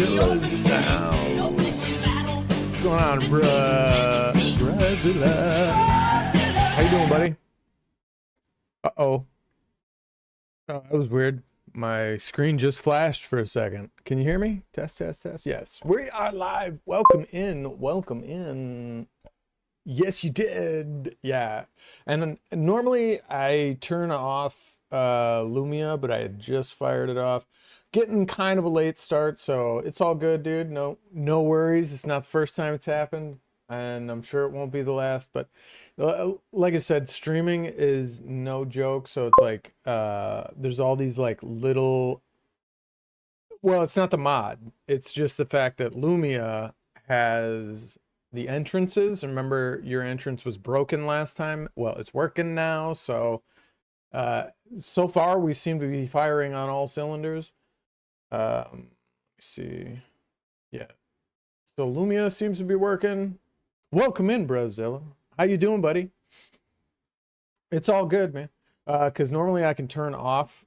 Brazilla's in the house. What's going on, Brazilla? How you doing, buddy? Uh-oh. Oh, that was weird. My screen just flashed for a second. Can you hear me? Test, test, test. Yes, we are live. Welcome in. Welcome in. Yes, you did. Yeah. And normally I turn off Lumia, but I had just fired it off. Getting kind of a late start, so it's all good, dude. No worries. It's not the first time it's happened, and I'm sure it won't be the last, but like I said, streaming is no joke. So it's like there's all these like little, well, it's not the mod. It's just the fact that Lumia has the entrances. Remember, your entrance was broken last time. Well, it's working now. So so far we seem to be firing on all cylinders. Let me see. Yeah. So Lumia seems to be working. Welcome in, Brazilla. How you doing, buddy? It's all good, man. Because normally I can turn off.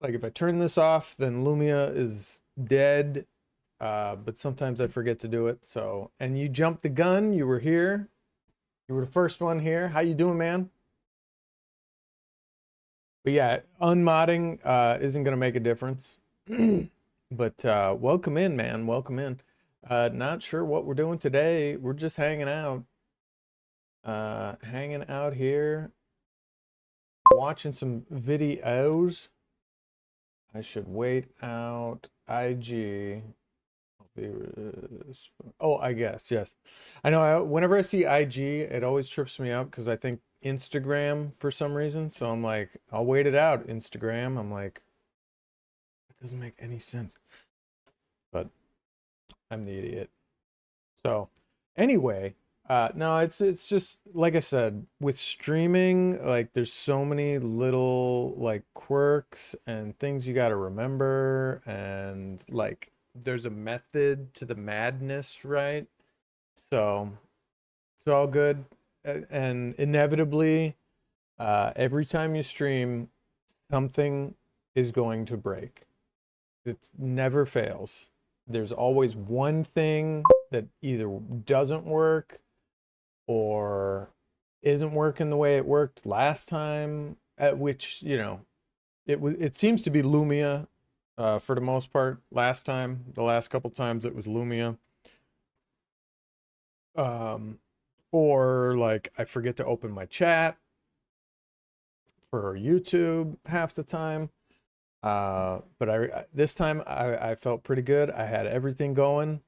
Like if I turn this off, then Lumia is dead. But sometimes I forget to do it. So, and you jumped the gun. You were here. You were the first one here. How you doing, man? But yeah, unmodding isn't gonna make a difference. But welcome in, man. Welcome in. Not sure what we're doing today. We're just hanging out. Hanging out here. Watching some videos. I should wait out IG. Oh, I guess, yes. I know whenever I see IG, it always trips me up because I think Instagram for some reason. So I'm like, I'll wait it out, Instagram. I'm like, it doesn't make any sense. But I'm the idiot. So anyway, no, it's just like I said, with streaming, like there's so many little like quirks and things you got to remember, and like there's a method to the madness, right? So it's all good. And inevitably, every time you stream, something is going to break. It never fails. There's always one thing that either doesn't work or isn't working the way it worked last time, at which, you know, it seems to be Lumia for the most part. Last time, the last couple times it was Lumia. Or like I forget to open my chat for YouTube half the time. But this time I felt pretty good. I had everything going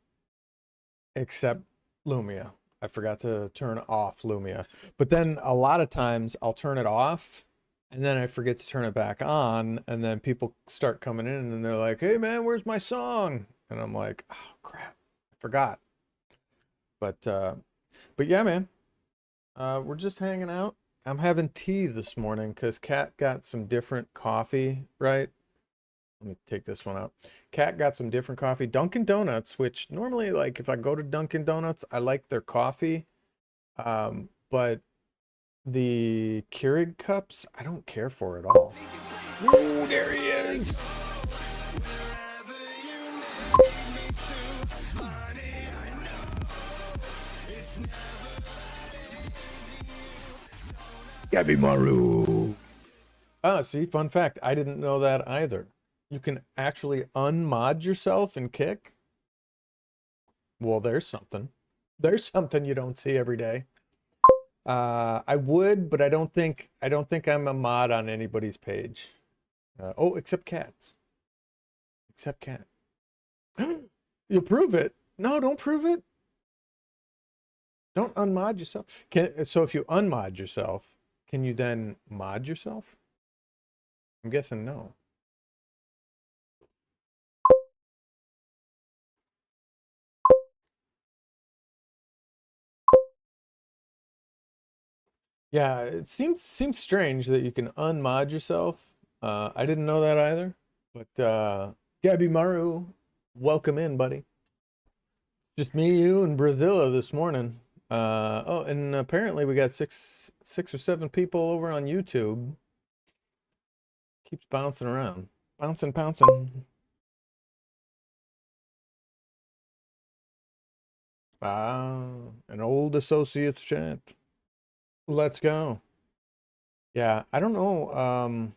except Lumia. I forgot to turn off Lumia. But then a lot of times I'll turn it off and then I forget to turn it back on, and then people start coming in and they're like, "Hey man, where's my song?" And I'm like, "Oh crap, I forgot." But yeah, man. We're just hanging out. I'm having tea this morning because Kat got some different coffee, right? Let me take this one out. Kat got some different coffee. Dunkin' Donuts, which normally, like, if I go to Dunkin' Donuts, I like their coffee. But the Keurig cups, I don't care for at all. Ooh, there he is. Gabby Maru. Ah, see, fun fact. I didn't know that either. You can actually unmod yourself in Kick. Well, there's something. There's something you don't see every day. I would, but I don't think I'm a mod on anybody's page. Oh, except Cats. Except Cat. You'll prove it. No, don't prove it. Don't unmod yourself. So if you unmod yourself, can you then mod yourself? I'm guessing no. Yeah, it seems strange that you can unmod yourself. I didn't know that either. But Gabby Maru, welcome in, buddy. Just me, you, and Brazilla this morning. Oh, and apparently we got six or seven people over on YouTube. Keeps bouncing around. Bouncing, pouncing. Ah, an old associates chat. Let's go. Yeah, I don't know.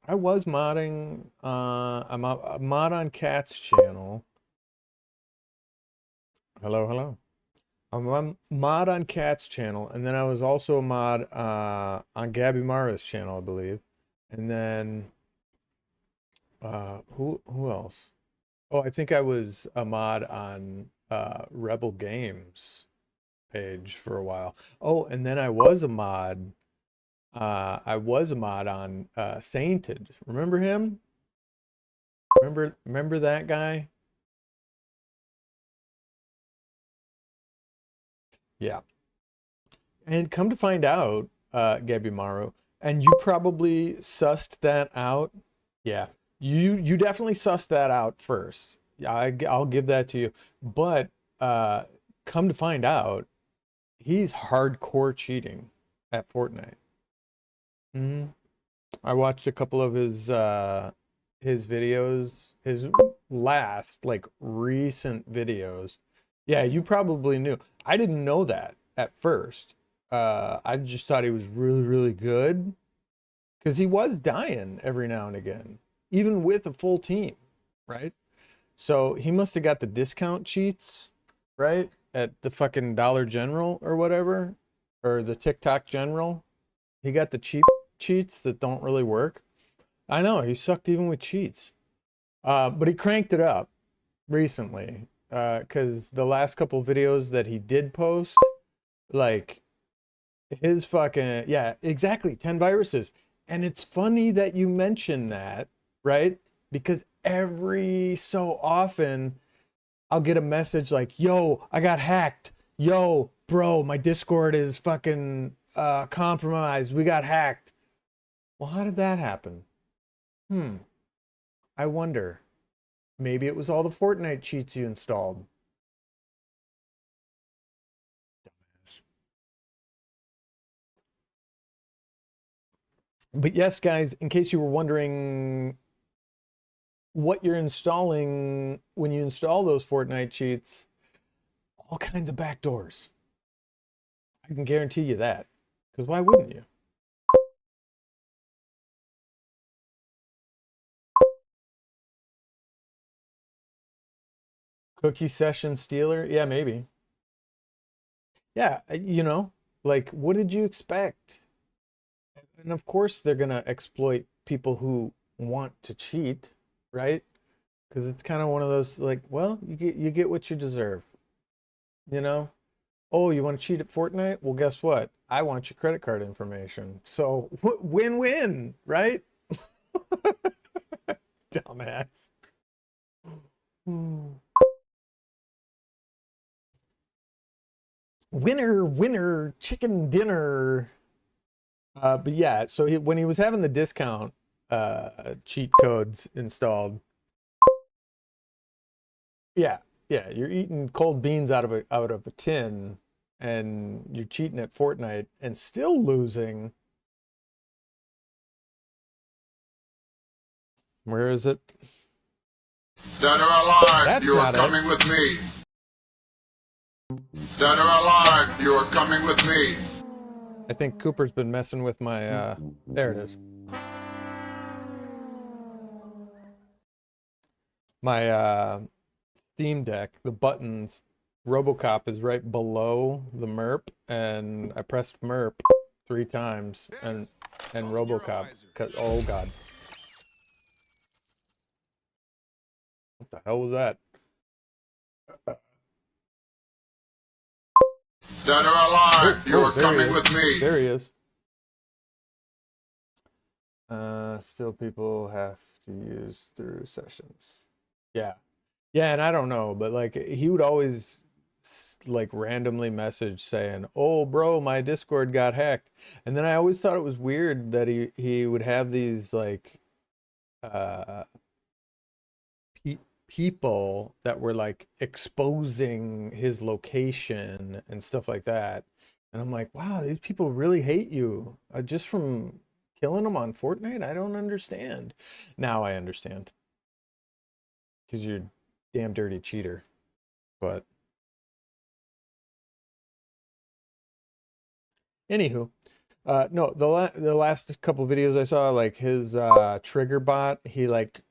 I was modding. I'm a mod on Cat's channel. Hello, hello. I'm a mod on Cat's channel, and then I was also a mod on Gabby Mara's channel, I believe. And then who else? Oh, I think I was a mod on Rebel Games page for a while. Oh, and then I was a mod. I was a mod on Sainted. Remember him? Remember that guy? Yeah. And come to find out, Gabby Maru, and you probably sussed that out. Yeah, you definitely sussed that out first. Yeah, I'll give that to you. But uh, come to find out, he's hardcore cheating at Fortnite. Hmm. I watched a couple of his videos, his last like recent videos. Yeah, you probably knew. I didn't know that at first. I just thought he was really, really good because he was dying every now and again, even with a full team, right? So he must have got the discount cheats, right? At the fucking Dollar General or whatever, or the TikTok General. He got the cheap cheats that don't really work. I know, he sucked even with cheats. But he cranked it up recently. Because the last couple videos that he did post, like his fucking, yeah, exactly, 10 viruses. And it's funny that you mention that, right? Because every so often I'll get a message like, yo, I got hacked. Yo, bro, my Discord is fucking compromised. We got hacked. Well, how did that happen? Hmm. I wonder. Maybe it was all the Fortnite cheats you installed. But yes, guys, in case you were wondering what you're installing when you install those Fortnite cheats, all kinds of backdoors. I can guarantee you that. Because why wouldn't you? Cookie session stealer? Yeah, maybe. Yeah, like what did you expect? And of course they're gonna exploit people who want to cheat, right? Because it's kind of one of those like, well, you get what you deserve, you know? Oh, you want to cheat at Fortnite? Well, guess what? I want your credit card information. So win-win, right? Dumbass. Hmm. Winner, winner, chicken dinner. But yeah, so when he was having the discount cheat codes installed, yeah, yeah, you're eating cold beans out of a tin, and you're cheating at Fortnite and still losing. Where is it? Dead or alive, That's you are not it. coming with me. Dead or alive, you are coming with me. I think Cooper's been messing with my there it is. My Steam Deck, the buttons, RoboCop is right below the MERP, and I pressed MERP 3 times, and RoboCop. Oh god, what the hell was that? Dead or alive, you are There he coming is. with me. There he is. Still people have to use through sessions. Yeah. Yeah, and I don't know, but like he would always like randomly message saying, "Oh, bro, my Discord got hacked." And then I always thought it was weird that he would have these like uh pe people that were like exposing his location and stuff like that. And I'm like, "Wow, these people really hate you just from killing them on Fortnite? I don't understand." Now I understand. Because you're a damn dirty cheater. But Anywho, no, the last couple videos I saw, like his trigger bot, he like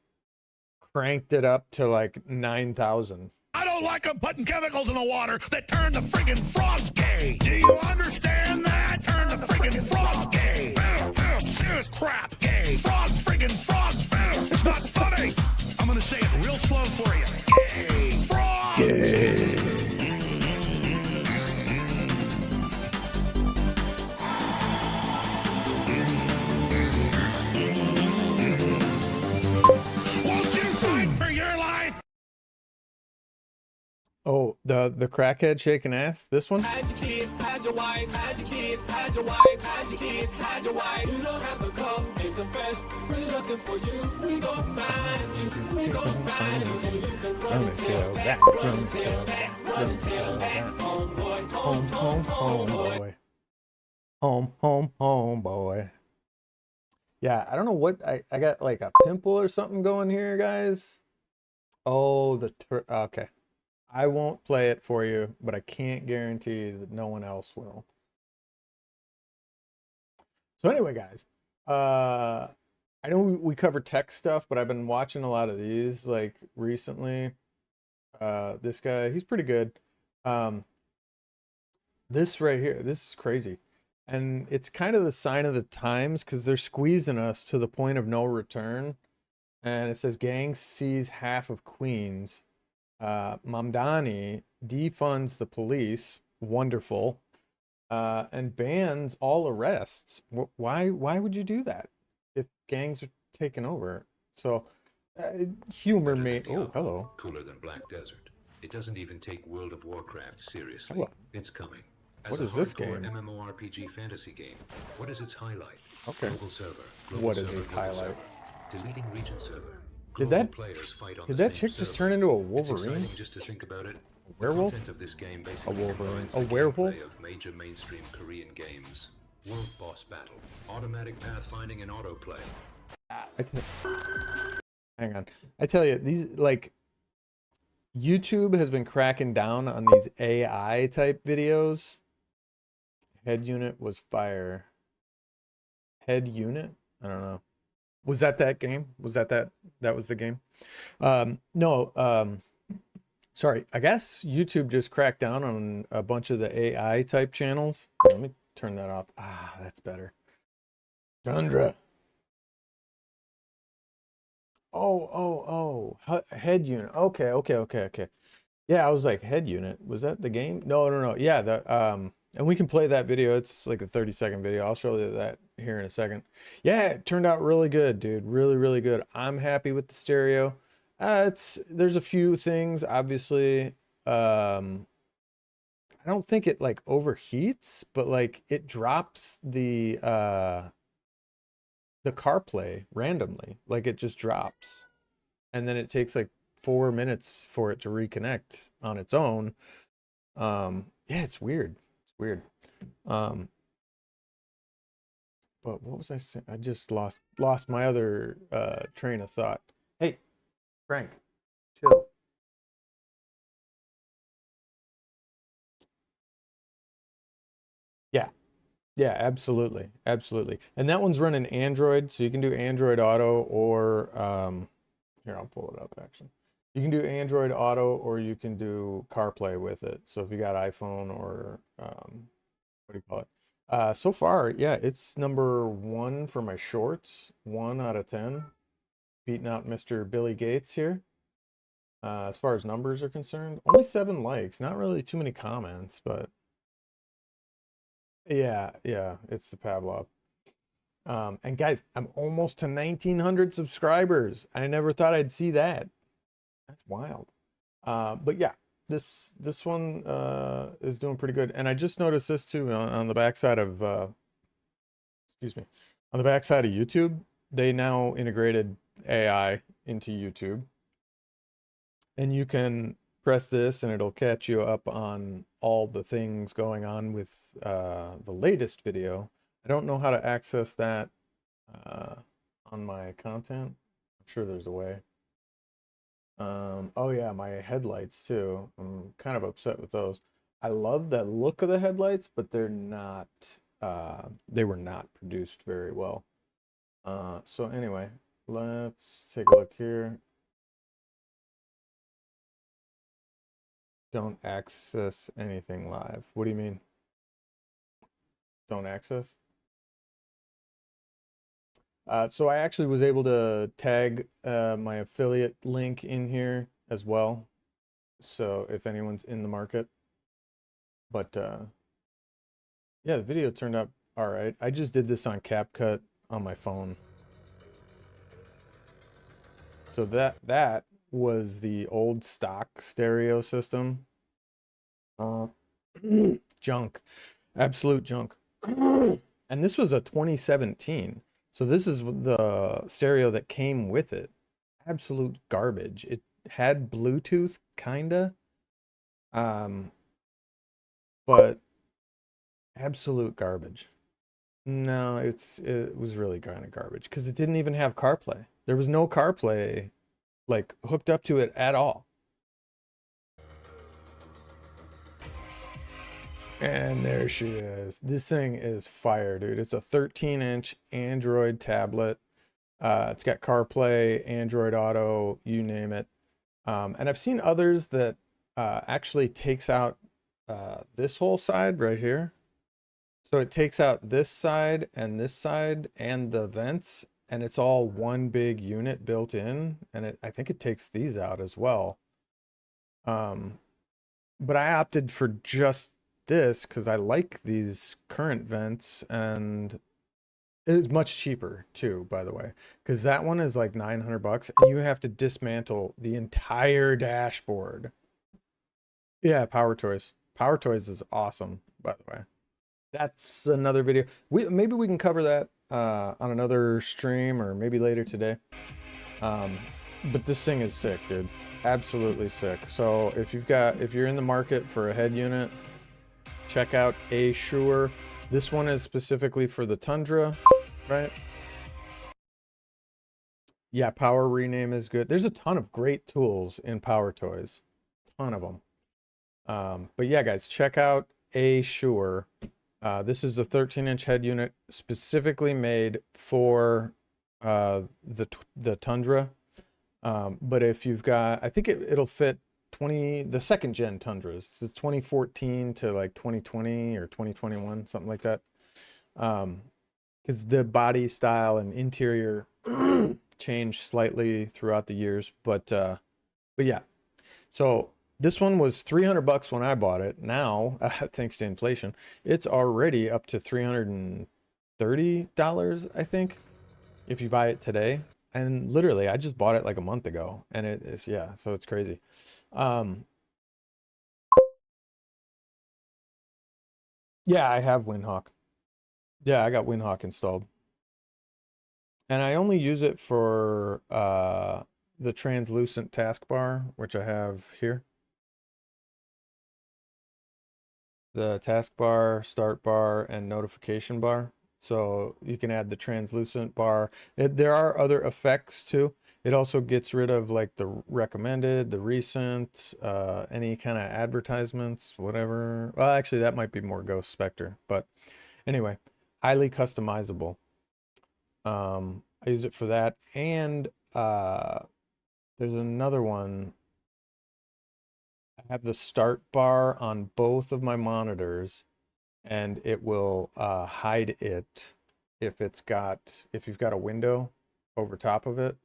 cranked it up to like 9,000. I don't like them putting chemicals in the water that turn the friggin' frogs gay. Do you understand that? Turn the friggin' frogs gay. Serious crap. Gay. Frogs, friggin' frogs. It's not funny. I'm gonna say it real slow for you. Gay. Frogs. Gay. Won't you fight for your life? Oh, the crackhead shaking ass. This one. Had your kids, had your wife, had your kids, had your wife, had your kids, had your wife. You don't have to come and confess. We're looking for you. We gon' find you. We gon' find you. So you can run and tell that. Run and tell that. Run and tell that. Home boy, home, home, home boy. Home boy. Yeah, I don't know what I got, like a pimple or something going here, guys. Oh, okay. I won't play it for you, but I can't guarantee that no one else will. So anyway, guys, I know we cover tech stuff, but I've been watching a lot of these like recently. This guy, he's pretty good. This right here, this is crazy. And it's kind of the sign of the times because they're squeezing us to the point of no return. And it says gang seize half of Queens. Mamdani defunds the police. Wonderful. And bans all arrests. Why would you do that if gangs are taking over? So humor me. Oh, hello. Cooler than Black Desert. It doesn't even take World of Warcraft seriously. Hello. It's coming. As What a is this hardcore game? MMORPG fantasy game. What is its highlight? Okay. Global server. Global What is server, its global highlight? server. Deleting region server. Did Global that players fight on did the that same chick just server. turn into a It's Wolverine? exciting just to think about it. A werewolf? The content of this game basically Wolverine. combines A the werewolf? gameplay of major mainstream Korean games. World boss battle. Automatic pathfinding and autoplay. Hang on. I tell you, these like YouTube has been cracking down on these AI type videos. Head unit was fire. Head unit? I don't know. Was that game? Was that was the game? No, sorry. I guess YouTube just cracked down on a bunch of the AI type channels. Let me turn that off. Ah, that's better. Chandra. Oh. Head unit. Okay. Yeah, I was like, head unit. Was that the game? No. Yeah, and we can play that video. It's like a 30-second video. I'll show you that here in a second. Yeah, it turned out really good, dude. Really good. I'm happy with the stereo. There's a few things, obviously. I don't think it like overheats, but like it drops the CarPlay randomly. Like it just drops. And then it takes like 4 minutes for it to reconnect on its own. Yeah, it's weird. But what was I saying? I just lost my other train of thought. Hey, Frank, chill. Yeah, absolutely. And that one's running Android, so you can do Android Auto or here, I'll pull it up actually. You can do Android Auto or you can do CarPlay with it. So if you got iPhone or what do you call it? So far, yeah, it's number 1 for my shorts, 1 out of 10, beating out Mr. Billy Gates here. As far as numbers are concerned, only 7 likes, not really too many comments, but yeah, it's the Pavlov. And guys, I'm almost to 1,900 subscribers. I never thought I'd see that. That's wild. But yeah, this one is doing pretty good. And I just noticed this too on the backside of excuse me, on the backside of YouTube. They now integrated AI into YouTube, and you can press this and it'll catch you up on all the things going on with the latest video. I don't know how to access that on my content. I'm sure there's a way. Oh yeah, my headlights too. I'm kind of upset with those. I love the look of the headlights, but they're not they were not produced very well. So anyway, let's take a look here. Don't access anything live. What do you mean? Don't access? So I actually was able to tag my affiliate link in here as well. So if anyone's in the market. But yeah, the video turned out all right. I just did this on CapCut on my phone. So that was the old stock stereo system. Junk. Absolute junk. And this was a 2017. So this is the stereo that came with it. Absolute garbage. It had Bluetooth kinda. But absolute garbage. No, it was really kind of garbage because it didn't even have CarPlay. There was no CarPlay like hooked up to it at all. And there she is. This thing is fire, dude. It's a 13-inch Android tablet. It's got CarPlay, Android Auto, you name it. And I've seen others that actually takes out this whole side right here. So it takes out this side and the vents, and it's all one big unit built in. And I think it takes these out as well. But I opted for just this because I like these current vents, and it is much cheaper too, by the way, because that one is like 900 bucks and you have to dismantle the entire dashboard. Yeah, Power Toys. Power Toys is awesome, by the way. That's another video. Maybe we can cover that on another stream or maybe later today. But this thing is sick, dude. Absolutely sick. So if you're in the market for a head unit, check out Shure. This one is specifically for the Tundra, right? Yeah, Power Rename is good. There's a ton of great tools in Power Toys. Ton of them. But yeah, guys, check out Shure. This is a 13-inch head unit specifically made for the Tundra. But if you've got, I think it'll fit the second gen Tundras. It's 2014 to like 2020 or 2021, something like that. Because the body style and interior changed slightly throughout the years, but yeah. So this one was 300 bucks when I bought it. Now, thanks to inflation, it's already up to $330, I think, if you buy it today. And literally, I just bought it like a month ago, and it is, yeah, so it's crazy. Yeah, I have Windhawk. Yeah, I got Windhawk installed. And I only use it for the translucent taskbar, which I have here. The taskbar, start bar, and notification bar. So you can add the translucent bar. There are other effects too. It also gets rid of like the recommended, the recent, any kind of advertisements, whatever. Well, actually, that might be more Ghost Spectre. But anyway, highly customizable. I use it for that. And there's another one. I have the start bar on both of my monitors, and it will hide it if you've got a window over top of it.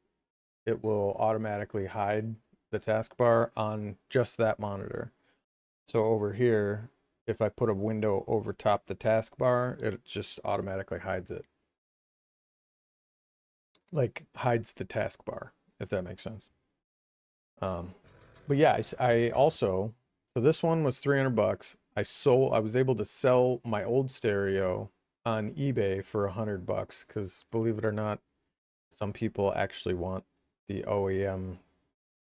It will automatically hide the taskbar on just that monitor. So over here, if I put a window over top the taskbar, it just automatically hides it. Like hides the taskbar, if that makes sense. But yeah, I also, so this one was 300 bucks. I was able to sell my old stereo on eBay for 100 bucks because believe it or not, some people actually want the OEM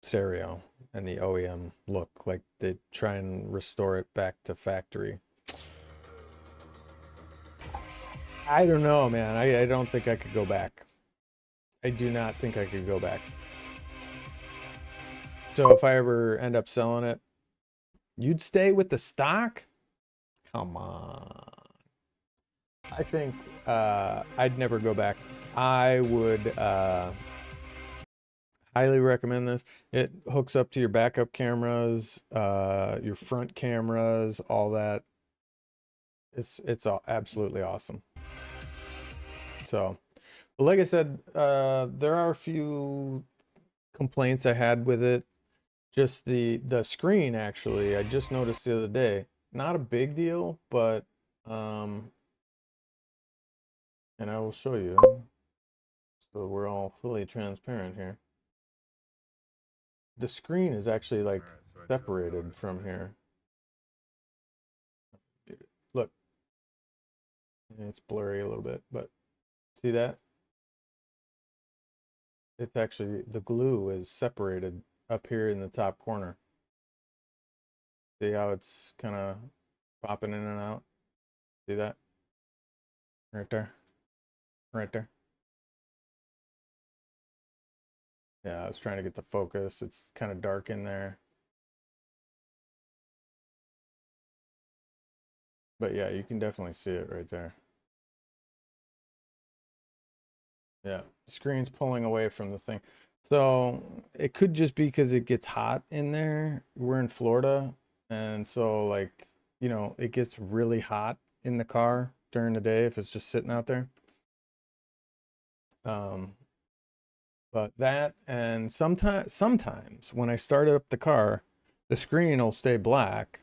stereo and the OEM look. Like they try and restore it back to factory. I don't know, man. I don't think I could go back. I do not think I could go back. So if I ever end up selling it, you'd stay with the stock? Come on. I think I'd never go back. I would highly recommend this. It hooks up to your backup cameras, your front cameras, all that. It's all absolutely awesome. So, but like I said, there are a few complaints I had with it. Just the screen, actually, I just noticed the other day. Not a big deal, but and I will show you. So we're all fully transparent here. The screen is actually like separated from here. Look, it's blurry a little bit, but see that? It's actually, the glue is separated up here in the top corner. See how it's kind of popping in and out? See that? Right there. Right there. Yeah, I was trying to get the focus. It's kind of dark in there. But yeah, you can definitely see it right there. Yeah, screen's pulling away from the thing. So it could just be because it gets hot in there. We're in Florida, and so like, you know, it gets really hot in the car during the day if it's just sitting out there. Um, but that, and sometimes when I start up the car, the screen will stay black,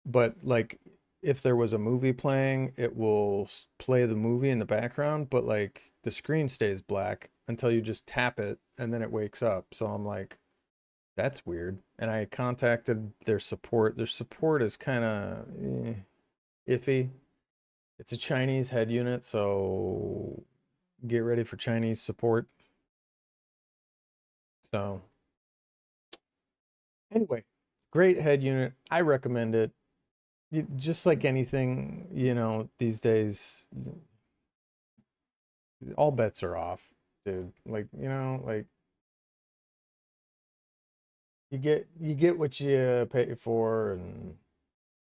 but like if there was a movie playing, it will play the movie in the background, but like the screen stays black until you just tap it and then it wakes up. So I'm like, that's weird. And I contacted their support. Their support is kind of iffy. It's a Chinese head unit, so get ready for Chinese support. So anyway, great head unit. I recommend it. Just like anything, you know, these days, all bets are off, dude. Like, you know, like you get what you pay for, and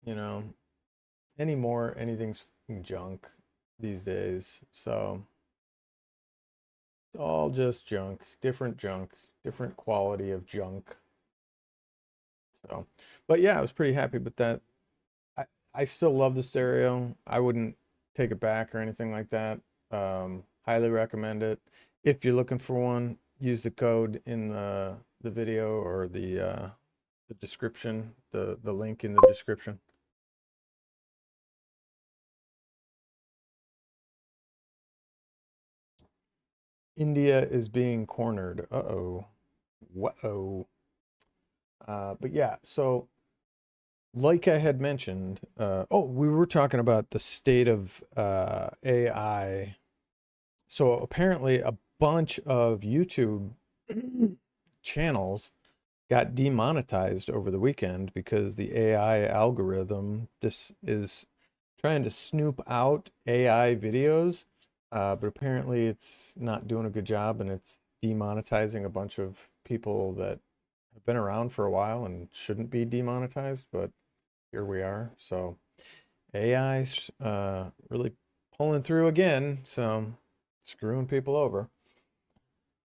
you know, anymore, anything's junk these days. So it's all just junk, different quality of junk. So, but yeah, I was pretty happy with that. I still love the stereo. I wouldn't take it back or anything like that. Highly recommend it. If you're looking for one, use the code in the video or the description, the link in the description. India is being cornered. Uh-oh. Whoa. But yeah, so like I had mentioned, oh, we were talking about the state of AI. So apparently a bunch of YouTube channels got demonetized over the weekend because the AI algorithm this is trying to snoop out AI videos, but apparently it's not doing a good job and it's demonetizing a bunch of people that have been around for a while and shouldn't be demonetized, but here we are. So AI's really pulling through again, so screwing people over.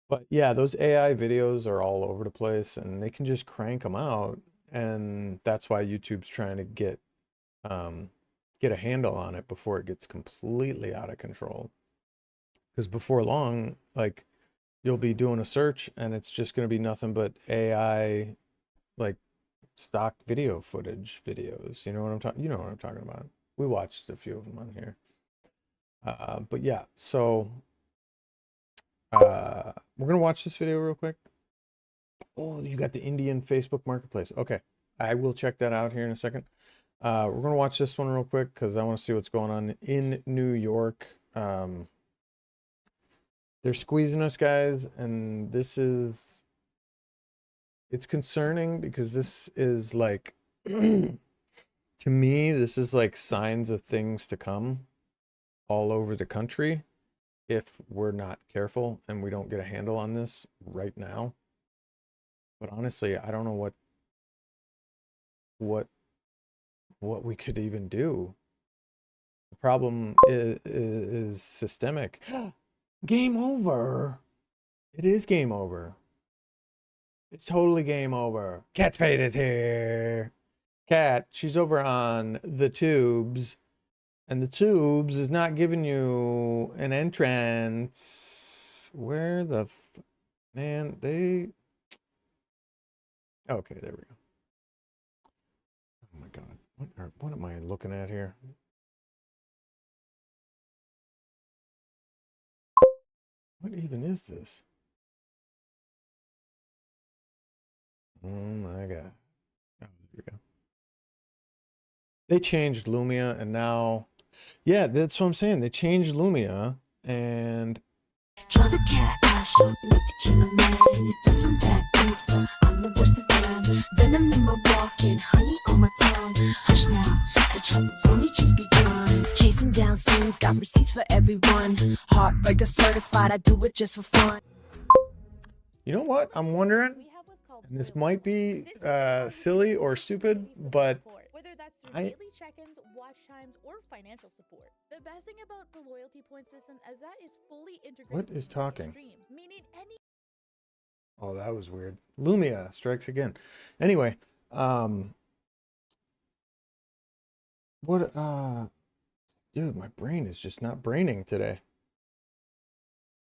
But yeah, those AI videos are all over the place and they can just crank them out. And that's why YouTube's trying to get a handle on it before it gets completely out of control. Because before long, like you'll be doing a search and it's just going to be nothing but AI, like stock video footage videos. You know what I'm talking? You know what I'm talking about. We watched a few of them on here. But yeah, so we're gonna watch this video real quick. Oh, you got the Indian Facebook Marketplace. Okay, I will check that out here in a second. We're gonna watch this one real quick because I want to see what's going on in New York. They're squeezing us, guys, and it's concerning because this is like, to me, this is like signs of things to come all over the country if we're not careful and we don't get a handle on this right now. But honestly, I don't know what we could even do. The problem is systemic. Game over. It is game over. It's totally game over. Cat's Fate is here. Cat, she's over on the tubes. And the tubes is not giving you an entrance. Where the man, they... Okay, there we go. Oh my God. What am I looking at here? What even is this? Oh my God. Oh, there we go. They changed Lumia and now... Yeah, that's what I'm saying. They changed Lumia and... Drive a cat, I short enough to kill a man. You did some bad things, but I'm the worst of them. Venom in my walking, honey on my tongue. Hush now, the trouble's only just begun. Chasing down scenes, got receipts for everyone. Heartbreaker certified, I do it just for fun. You know what? I'm wondering, and this might be silly or stupid, but whether that's through I... daily check-ins, watch times, or financial support. The best thing about the loyalty point system is that it's fully integrated. What is talking? Stream, meaning any... Oh, that was weird. Lumia strikes again. Anyway, what, dude, my brain is just not braining today.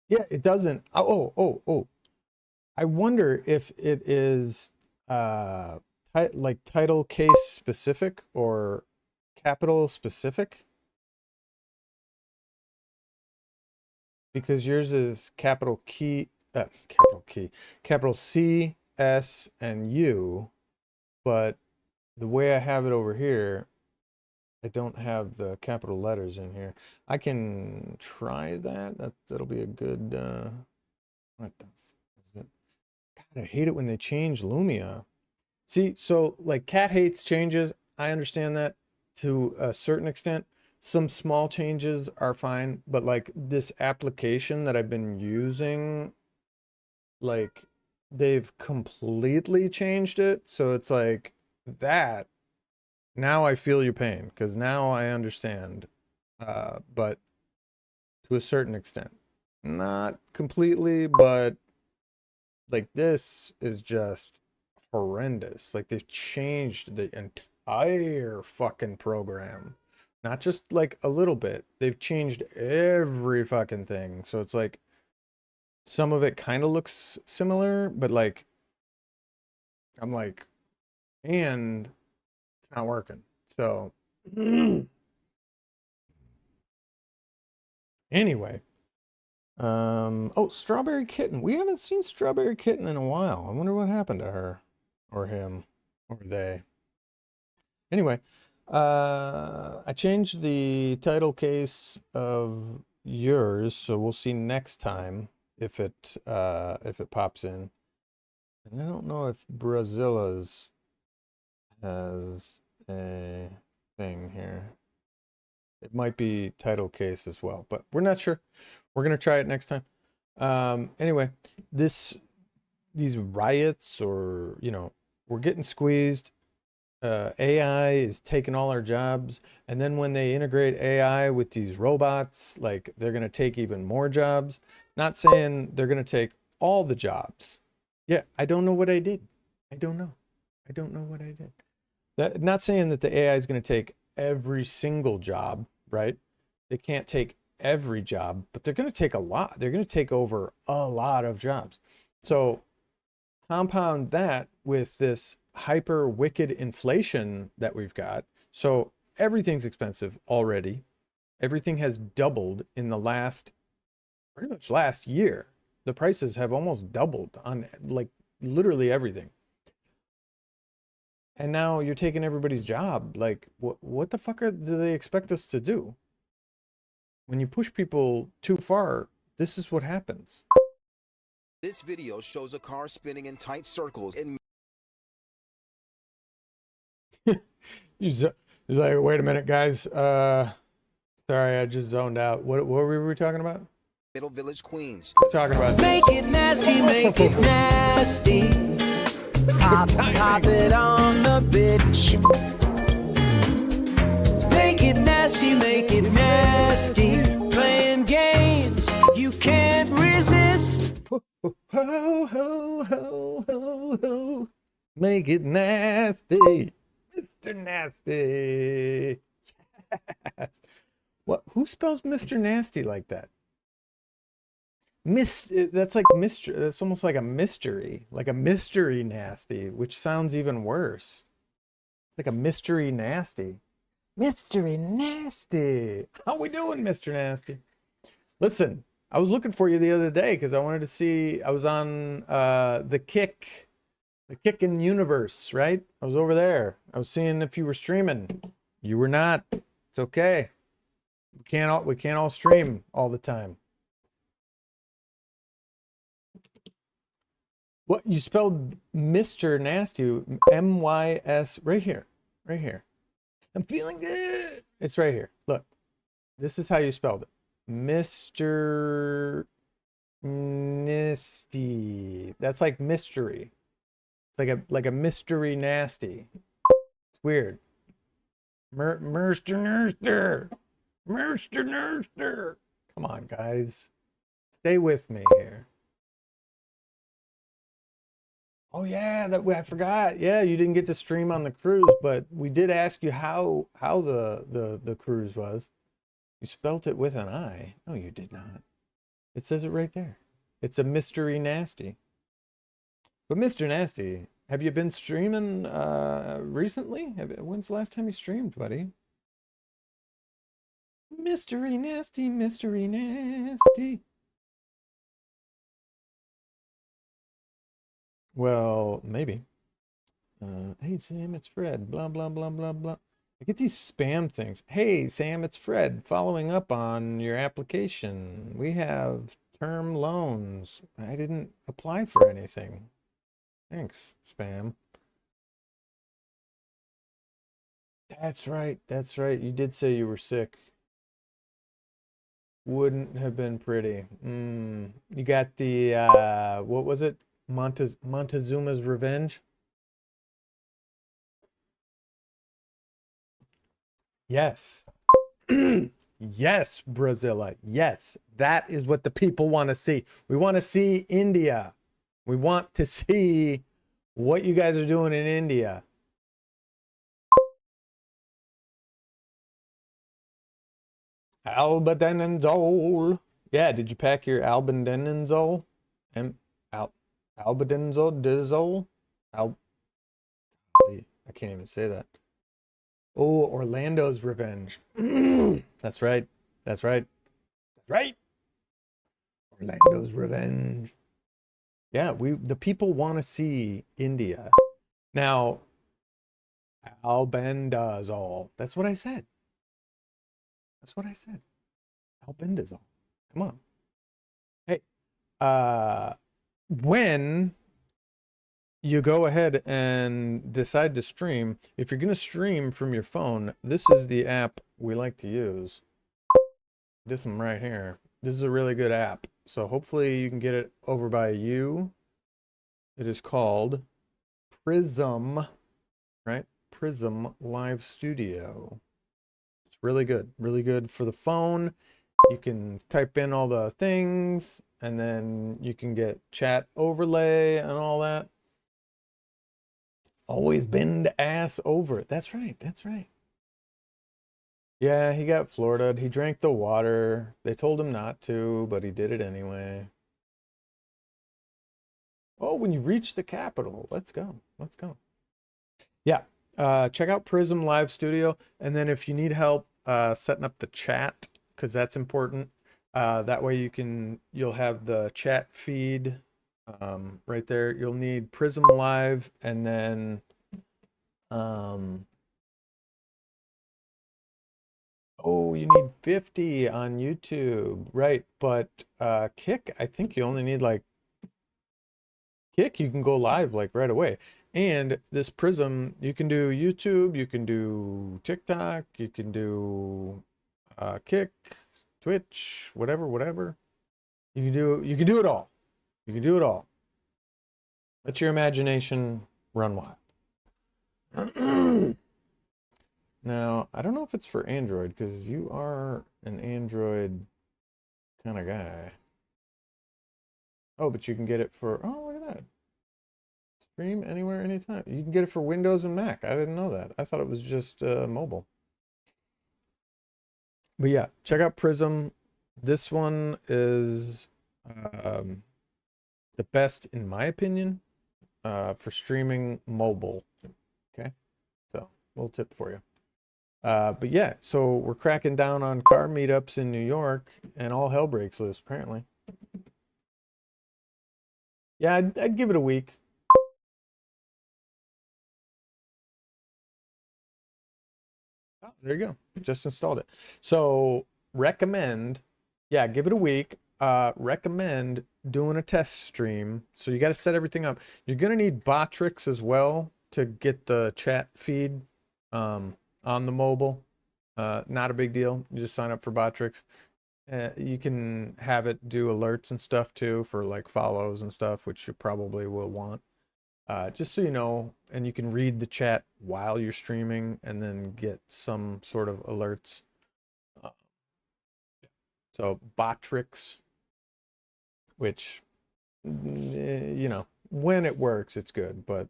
Yeah, it doesn't. Oh. I wonder if it is, like title case specific or capital specific. Because yours is capital C, S, and U, but the way I have it over here, I don't have the capital letters in here. I can try that. That'll be a good, what the f is it? God, I hate it when they change Lumia. See, so like Cat hates changes. I understand that to a certain extent. Some small changes are fine, but like this application that I've been using, like they've completely changed it. So it's like that. Now I feel your pain because now I understand, but to a certain extent, not completely, but like this is just horrendous. Like they've changed the entire fucking program. Not just like a little bit. They've changed every fucking thing. So it's like some of it kind of looks similar, but like I'm like, and it's not working. So anyway, oh, Strawberry Kitten. We haven't seen Strawberry Kitten in a while. I wonder what happened to her or him or they. Anyway, I changed the title case of yours, so we'll see next time if it pops in. And I don't know if Brazilla's has a thing here. It might be title case as well, but we're not sure. We're gonna try it next time. Anyway, these riots, or we're getting squeezed. AI is taking all our jobs, and then when they integrate AI with these robots, like they're going to take even more jobs. Not saying they're going to take all the jobs. Yeah, I don't know what I did. I don't know what I did. Not saying that the AI is going to take every single job, right? They can't take every job, but they're going to take a lot. They're going to take over a lot of jobs. So compound that with this hyper wicked inflation that we've got. So everything's expensive already. Everything has doubled in the pretty much last year. The prices have almost doubled on like literally everything. And now you're taking everybody's job. Like what the fuck do they expect us to do? When you push people too far, this is what happens. This video shows a car spinning in tight circles in He's like, wait a minute, guys. Sorry, I just zoned out. What were we talking about? Middle Village, Queens. Talking about Make it nasty, make it nasty. Pop it on the bitch. Make it nasty. nasty, make it nasty. Playing games you can't resist. Ho, ho, ho, ho, ho, ho. Make it nasty. Mr. Nasty. Yes. What? Who spells Mr. Nasty like that? That's like mystery. That's almost like a mystery nasty, which sounds even worse. It's like a mystery nasty. Mystery Nasty. How we doing, Mr. Nasty? Listen, I was looking for you the other day because I wanted to see. I was on the Kickin' universe, right? I was over there. I was seeing if you were streaming. You were not. It's okay. We can't all stream all the time. What, you spelled Mr. Nasty, M-Y-S, right here, right here. I'm feeling good. It's right here. Look, this is how you spelled it. Mr. Nasty. That's like mystery. It's like a mystery nasty. It's weird. Merster Nerster. Merster Nerster. Come on, guys. Stay with me here. Oh yeah, I forgot. Yeah, you didn't get to stream on the cruise, but we did ask you how the cruise was. You spelt it with an I. No, you did not. It says it right there. It's a mystery nasty. But Mr. Nasty, have you been streaming recently? When's the last time you streamed, buddy? Mystery Nasty, Mystery Nasty. Well, maybe. Hey, Sam, it's Fred. Blah, blah, blah, blah, blah. I get these spam things. Hey, Sam, it's Fred. Following up on your application. We have term loans. I didn't apply for anything. Thanks, spam. That's right. That's right. You did say you were sick. Wouldn't have been pretty. You got the, what was it? Montezuma's Revenge? Yes. Yes, Brazilla. Yes. That is what the people want to see. We want to see India. We want to see what you guys are doing in India. Albendazole. Yeah, did you pack your albendazole? Albendazole? I can't even say that. Oh, Orlando's Revenge. That's right. That's right. That's right. Orlando's Revenge. Yeah, the people want to see India. Now, albendazole. That's what I said. That's what I said. Albendazole. Come on. Hey, when you go ahead and decide to stream, if you're going to stream from your phone, this is the app we like to use. This one right here. This is a really good app. So hopefully you can get it over by you. It is called Prism, right? Prism Live Studio. It's really good for the phone. You can type in all the things and then you can get chat overlay and all that. Always bend ass over. That's right. That's right. Yeah, he got Florida. He drank the water. They told him not to, but he did it anyway. Oh, when you reach the capital. Let's go. Let's go. Yeah. Check out Prism Live Studio. And then if you need help setting up the chat, because that's important. That way you'll have the chat feed right there. You'll need Prism Live and then oh, you need 50 on YouTube, right? But Kick, I think you only need like Kick, you can go live like right away. And this Prism, you can do YouTube, you can do TikTok, you can do Kick, Twitch, whatever. You can do it all. You can do it all. Let your imagination run wild. Now, I don't know if it's for Android because you are an Android kind of guy. Oh, but you can get it for, oh, look at that. Stream anywhere, anytime. You can get it for Windows and Mac. I didn't know that. I thought it was just mobile. But yeah, check out Prism. This one is the best, in my opinion, for streaming mobile. Okay, so little tip for you. But yeah, so we're cracking down on car meetups in New York, and all hell breaks loose, apparently. Yeah, I'd give it a week. Oh, there you go. Just installed it. So recommend, yeah, give it a week. Recommend doing a test stream. So you got to set everything up. You're gonna need Botrix as well to get the chat feed on the mobile. Not a big deal. You just sign up for Botrix. You can have it do alerts and stuff too for like follows and stuff, which you probably will want. Just so you know, and you can read the chat while you're streaming and then get some sort of alerts. So Botrix, which, you know, when it works, it's good, but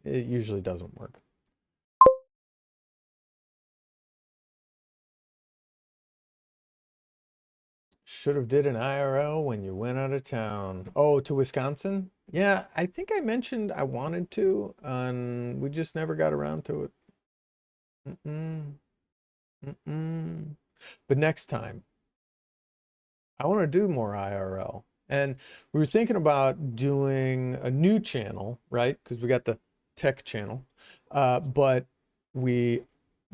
it usually doesn't work. Should have did an IRL when you went out of town. Oh, to Wisconsin? Yeah, I think I mentioned I wanted to, and we just never got around to it. But next time, I want to do more IRL. And we were thinking about doing a new channel, right? Because we got the tech channel. But we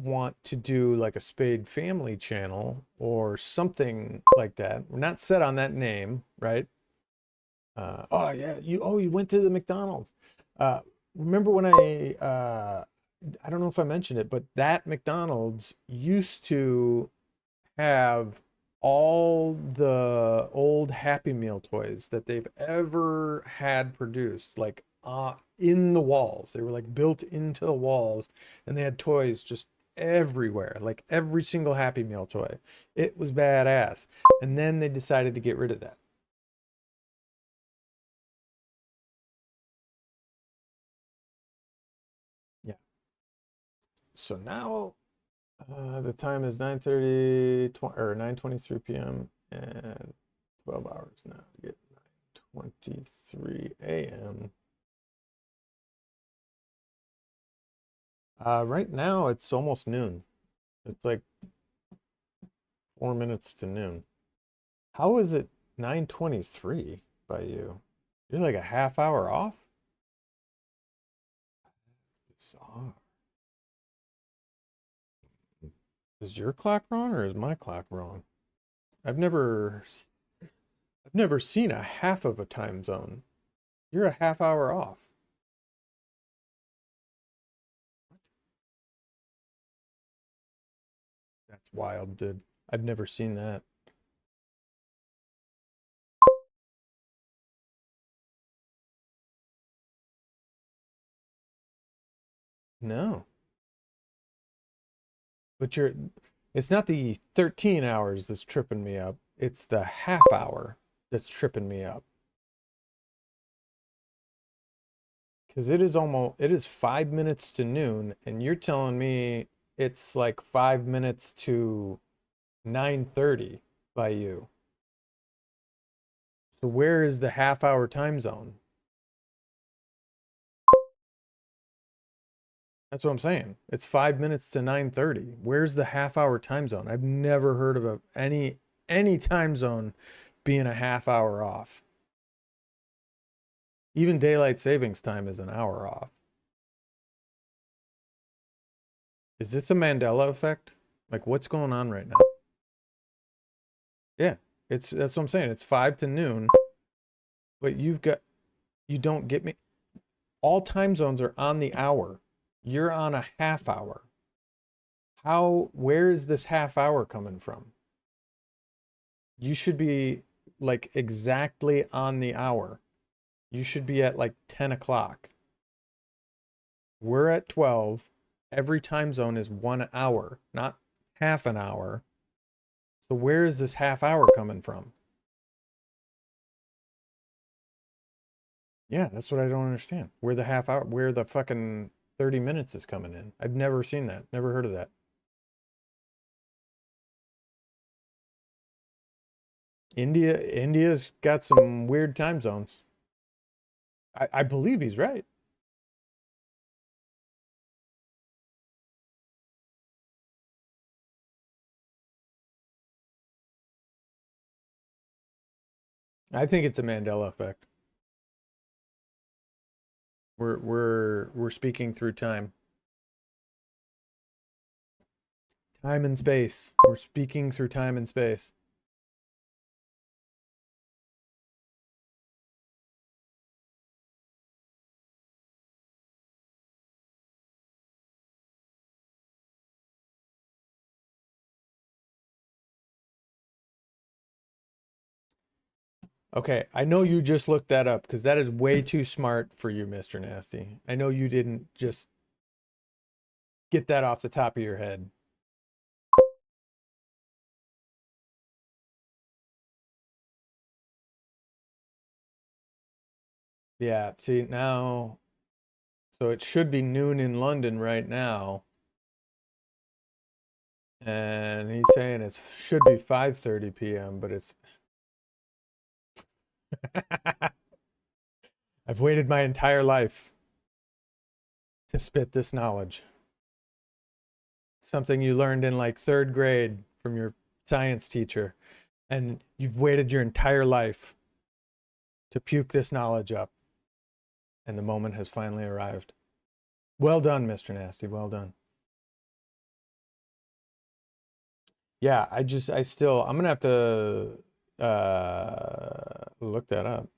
want to do like a Spade family channel or something like that. We're not set on that name, right? Oh yeah, you went to the McDonald's. Remember when I don't know if I mentioned it, but that McDonald's used to have all the old Happy Meal toys that they've ever had produced, like in the walls. They were like built into the walls, and they had toys just everywhere, like every single Happy Meal toy. It was badass. And then they decided to get rid of that. Yeah. So now the time is 9:30 or 9:23 p.m. and 12 hours now to get 9:23 a.m. Right now it's almost noon. It's like 4 minutes to noon. How is it 9:23 by you? You're like a half hour off? Bizarre. Is your clock wrong or is my clock wrong? I've never seen a half of a time zone. You're a half hour off. That's wild, dude. I've never seen that. No. But it's not the 13 hours that's tripping me up. It's the half hour that's tripping me up. Because it is 5 minutes to noon, and you're telling me it's like 5 minutes to 9:30 by you. So where is the half hour time zone? That's what I'm saying. It's 5 minutes to 9:30. Where's the half hour time zone? I've never heard of any time zone being a half hour off. Even daylight savings time is an hour off. Is this a Mandela effect? Like what's going on right now? Yeah, that's what I'm saying. It's 5 to noon, but you don't get me. All time zones are on the hour. You're on a half hour. Where is this half hour coming from? You should be like exactly on the hour. You should be at like 10 o'clock. We're at 12. Every time zone is 1 hour, not half an hour. So where is this half hour coming from? Yeah, that's what I don't understand. Where the half hour, where the fucking 30 minutes is coming in. I've never seen that. Never heard of that. India's got some weird time zones. I believe he's right. I think it's a Mandela effect. We're speaking through time. Time and space. We're speaking through time and space. Okay, I know you just looked that up because that is way too smart for you, Mr. Nasty. I know you didn't just get that off the top of your head. Yeah, see now, so it should be noon in London right now. And he's saying it should be 5:30 p.m., but it's I've waited my entire life to spit this knowledge. Something you learned in like 3rd grade from your science teacher, and you've waited your entire life to puke this knowledge up, and the moment has finally arrived. Well done, Mr. Nasty, well done. Yeah, I'm gonna have to look that up.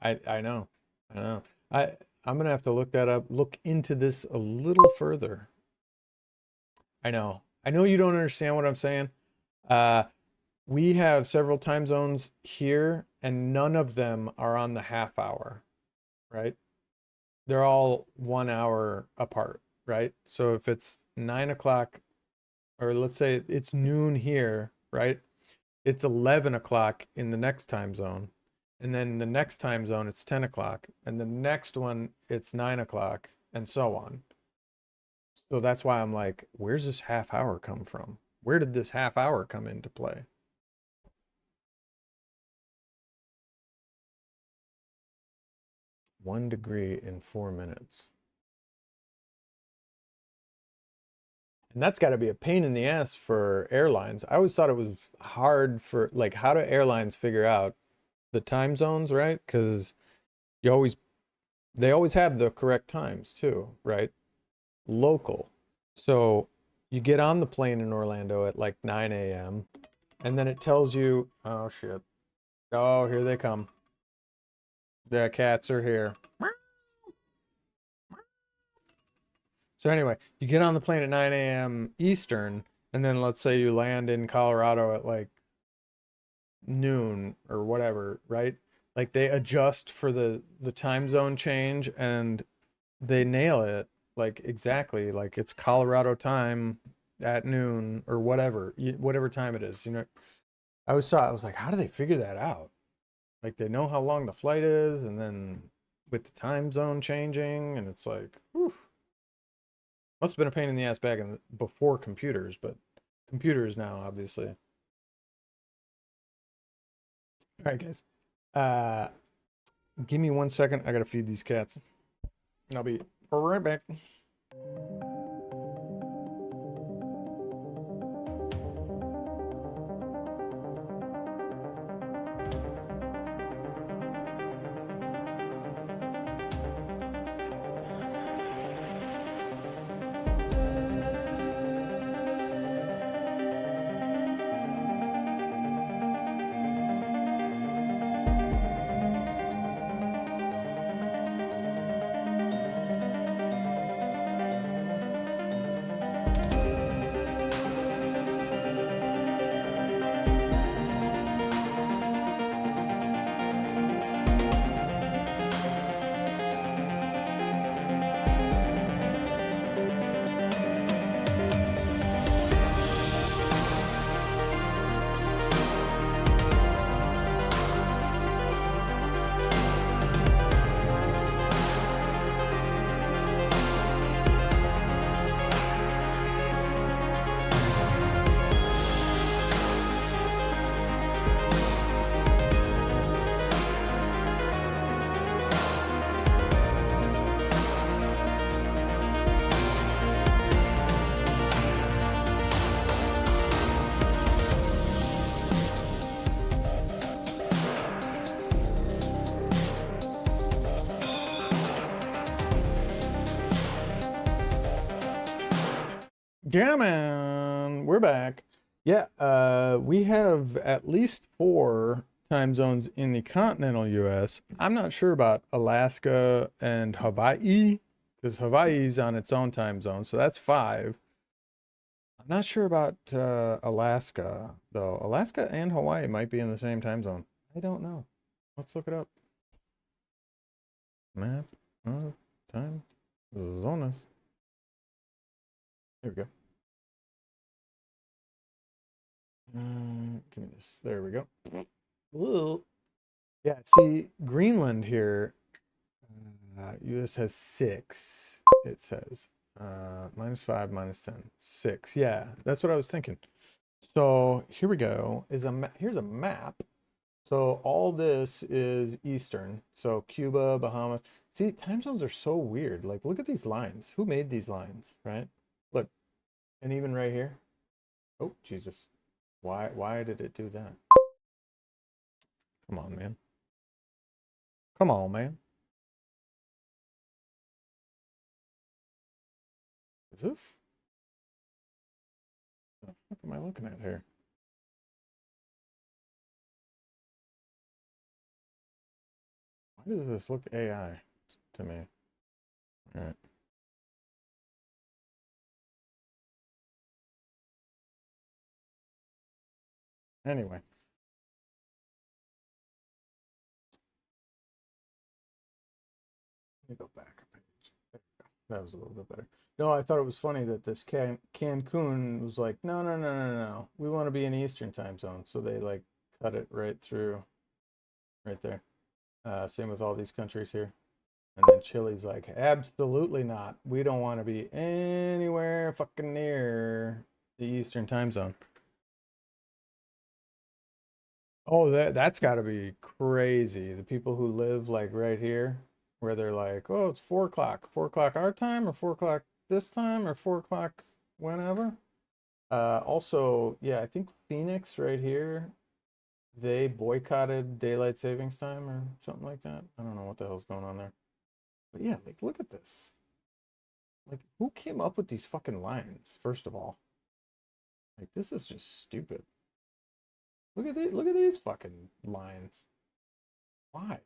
I know. I'm gonna have to look that up, look into this a little further. I know you don't understand what I'm saying. We have several time zones here, and none of them are on the half hour, right? They're all 1 hour apart, right? So if it's 9 o'clock, or let's say it's noon here, right? It's 11 o'clock in the next time zone. And then the next time zone, it's 10 o'clock. And the next one, it's 9 o'clock, and so on. So that's why I'm like, where's this half hour come from? Where did this half hour come into play? One degree in 4 minutes. And that's got to be a pain in the ass for airlines. I always thought it was hard for, like, how do airlines figure out the time zones, right? Because they always have the correct times too, right? Local. So you get on the plane in Orlando at like 9 a.m. and then it tells you, oh shit. Oh, here they come. The cats are here. So anyway, you get on the plane at 9 a.m. Eastern, and then let's say you land in Colorado at like noon or whatever, right? Like they adjust for the time zone change, and they nail it like exactly, like it's Colorado time at noon or whatever time it is, you know. I was like, how do they figure that out? Like they know how long the flight is, and then with the time zone changing, and it's like, whew. Must have been a pain in the ass before computers, but computers now, obviously. All right, guys. Give me 1 second. I gotta feed these cats. I'll be right back. Yeah, man, we're back. Yeah, we have at least 4 time zones in the continental US. I'm not sure about Alaska and Hawaii, because Hawaii's on its own time zone, so that's 5. I'm not sure about Alaska, though. Alaska and Hawaii might be in the same time zone. I don't know. Let's look it up. Map of time zones. There we go. Give me this. There we go. Whoa. Yeah, see, Greenland here, US has 6, it says. -5, -10, 6. Yeah, that's what I was thinking. So here we go. Here's a map. So all this is Eastern. So Cuba, Bahamas. See, time zones are so weird. Like, look at these lines. Who made these lines, right? Look, and even right here. Oh, Jesus. Why did it do that? Come on, man. Come on, man. Is this? What the fuck am I looking at here? Why does this look AI to me? All right. Anyway. Let me go back a page. There we go. That was a little bit better. No, I thought it was funny that this Cancun was like, no, no, no, no, no. We want to be in Eastern time zone. So they like cut it right through, right there. Same with all these countries here. And then Chile's like, absolutely not. We don't want to be anywhere fucking near the Eastern time zone. Oh, that's got to be crazy. The people who live like right here, where they're like, oh, it's 4 o'clock. 4 o'clock our time, or 4 o'clock this time, or 4 o'clock whenever. Also, yeah, I think Phoenix right here, they boycotted daylight savings time or something like that. I don't know what the hell's going on there. But yeah, like, look at this. Like, who came up with these fucking lines, first of all? Like, this is just stupid. Look at these fucking lines. Why?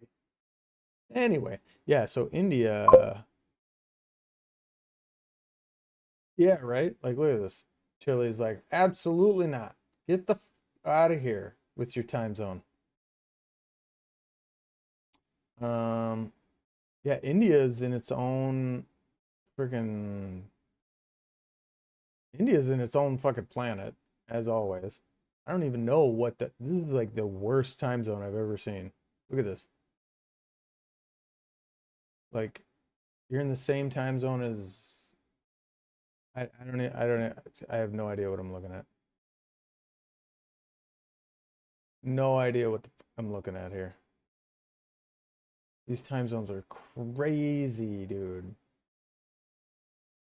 Anyway, yeah, so India, yeah, right? Like, look at this. Chile's like, absolutely not. Get the out of here with your time zone. Yeah, India's in its own freaking India's in its own fucking planet, as always. I don't even know what this is like the worst time zone I've ever seen. Look at this. Like, you're in the same time zone as I have no idea what I'm looking at. No idea what I'm looking at here. These time zones are crazy, dude.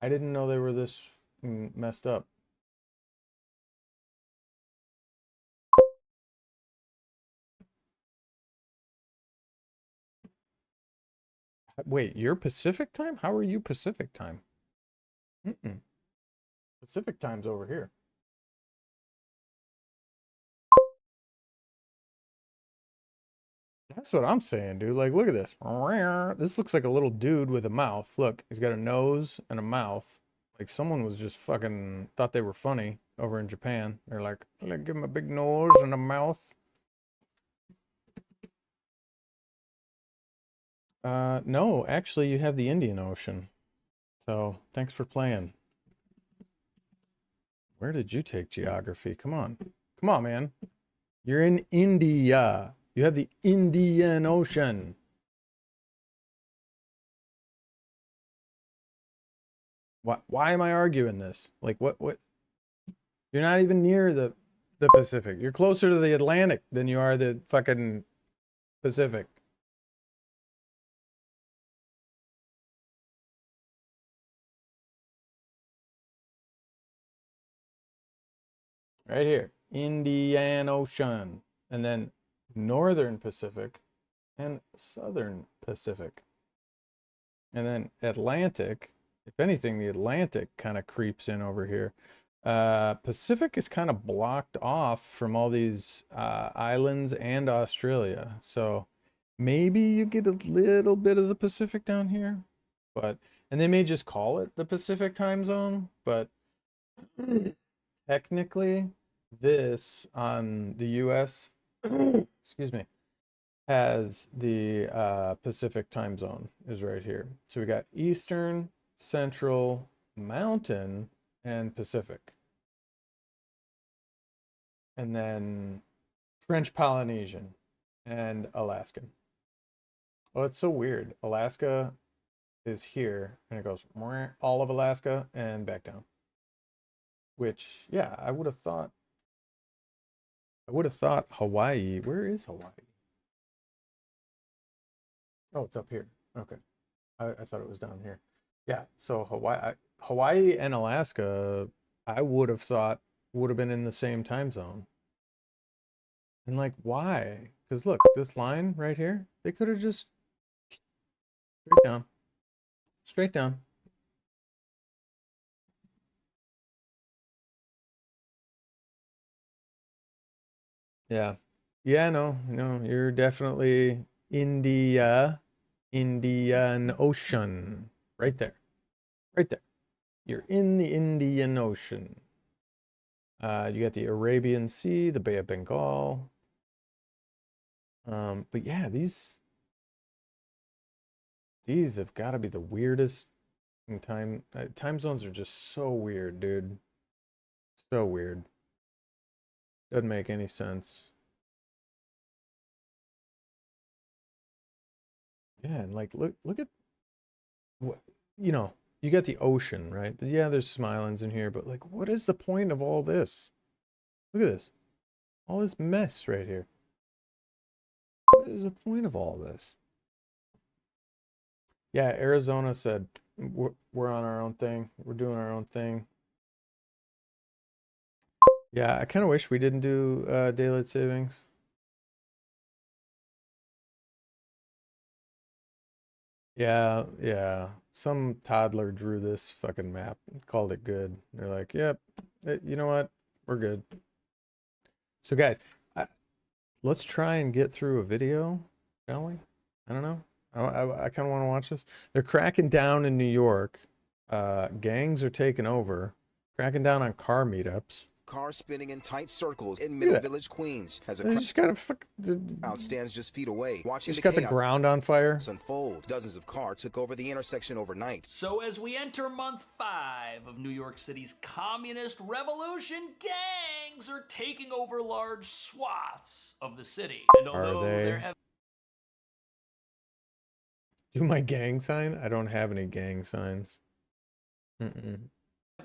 I didn't know they were this messed up. Wait, you're Pacific time? How are you Pacific time? Pacific time's over here. That's what I'm saying, dude. Like, look at this. This looks like a little dude with a mouth. Look, he's got a nose and a mouth. Like, someone was just fucking thought they were funny over in Japan. They're like, give him a big nose and a mouth. No, actually, you have the Indian Ocean. So, thanks for playing. Where did you take geography? Come on. Come on, man. You're in India. You have the Indian Ocean. Why am I arguing this? Like, what? You're not even near the Pacific. You're closer to the Atlantic than you are the fucking Pacific. Right here. Indian Ocean. And then Northern Pacific and Southern Pacific. And then Atlantic, If anything, the Atlantic kind of creeps in over here. Pacific is kind of blocked off from all these islands and Australia. So maybe you get a little bit of the Pacific down here, but and they may just call it the Pacific time zone, but technically this on the US excuse me, has the Pacific time zone is right here. So we got Eastern, Central, Mountain, and Pacific. And then French Polynesian and Alaskan. Well, it's so weird. Alaska is here and it goes all of Alaska and back down. Which, yeah, I would have thought Hawaii. Where is Hawaii? Oh, it's up here. Okay. I thought it was down here. Yeah, so Hawaii and Alaska, I would have thought would have been in the same time zone. And like, why? Because look, this line right here, they could have just straight down. Yeah. Yeah, no, you're Definitely Indian Ocean. Right there. Right there. You're in the Indian Ocean. You got the Arabian Sea, the Bay of Bengal. But yeah, these have got to be the weirdest in time. Time zones are just so weird, dude. So weird. Doesn't make any sense. Yeah, and like look at what you got the ocean, right? Yeah, there's some islands in here, but like what is the point of all this? Look at this. All this mess right here. What is the point of all this? Yeah, Arizona said we're on our own thing. We're doing our own thing. Yeah, I kind of wish we didn't do daylight savings. Yeah. Some toddler drew this fucking map and called it good. They're like, yep, you know what? We're good. So guys, let's try and get through a video, shall we? I don't know. I kind of want to watch this. They're cracking down in New York. Gangs are taking over, cracking down on car meetups. Cars spinning in tight circles in Middle Village, Queens, as a crowd stands just feet away, watching just got the ground on fire. Unfold. Dozens of cars took over the intersection overnight. So as we enter month 5 of New York City's communist revolution, gangs are taking over large swaths of the city. And although there have Do my gang sign? I don't have any gang signs.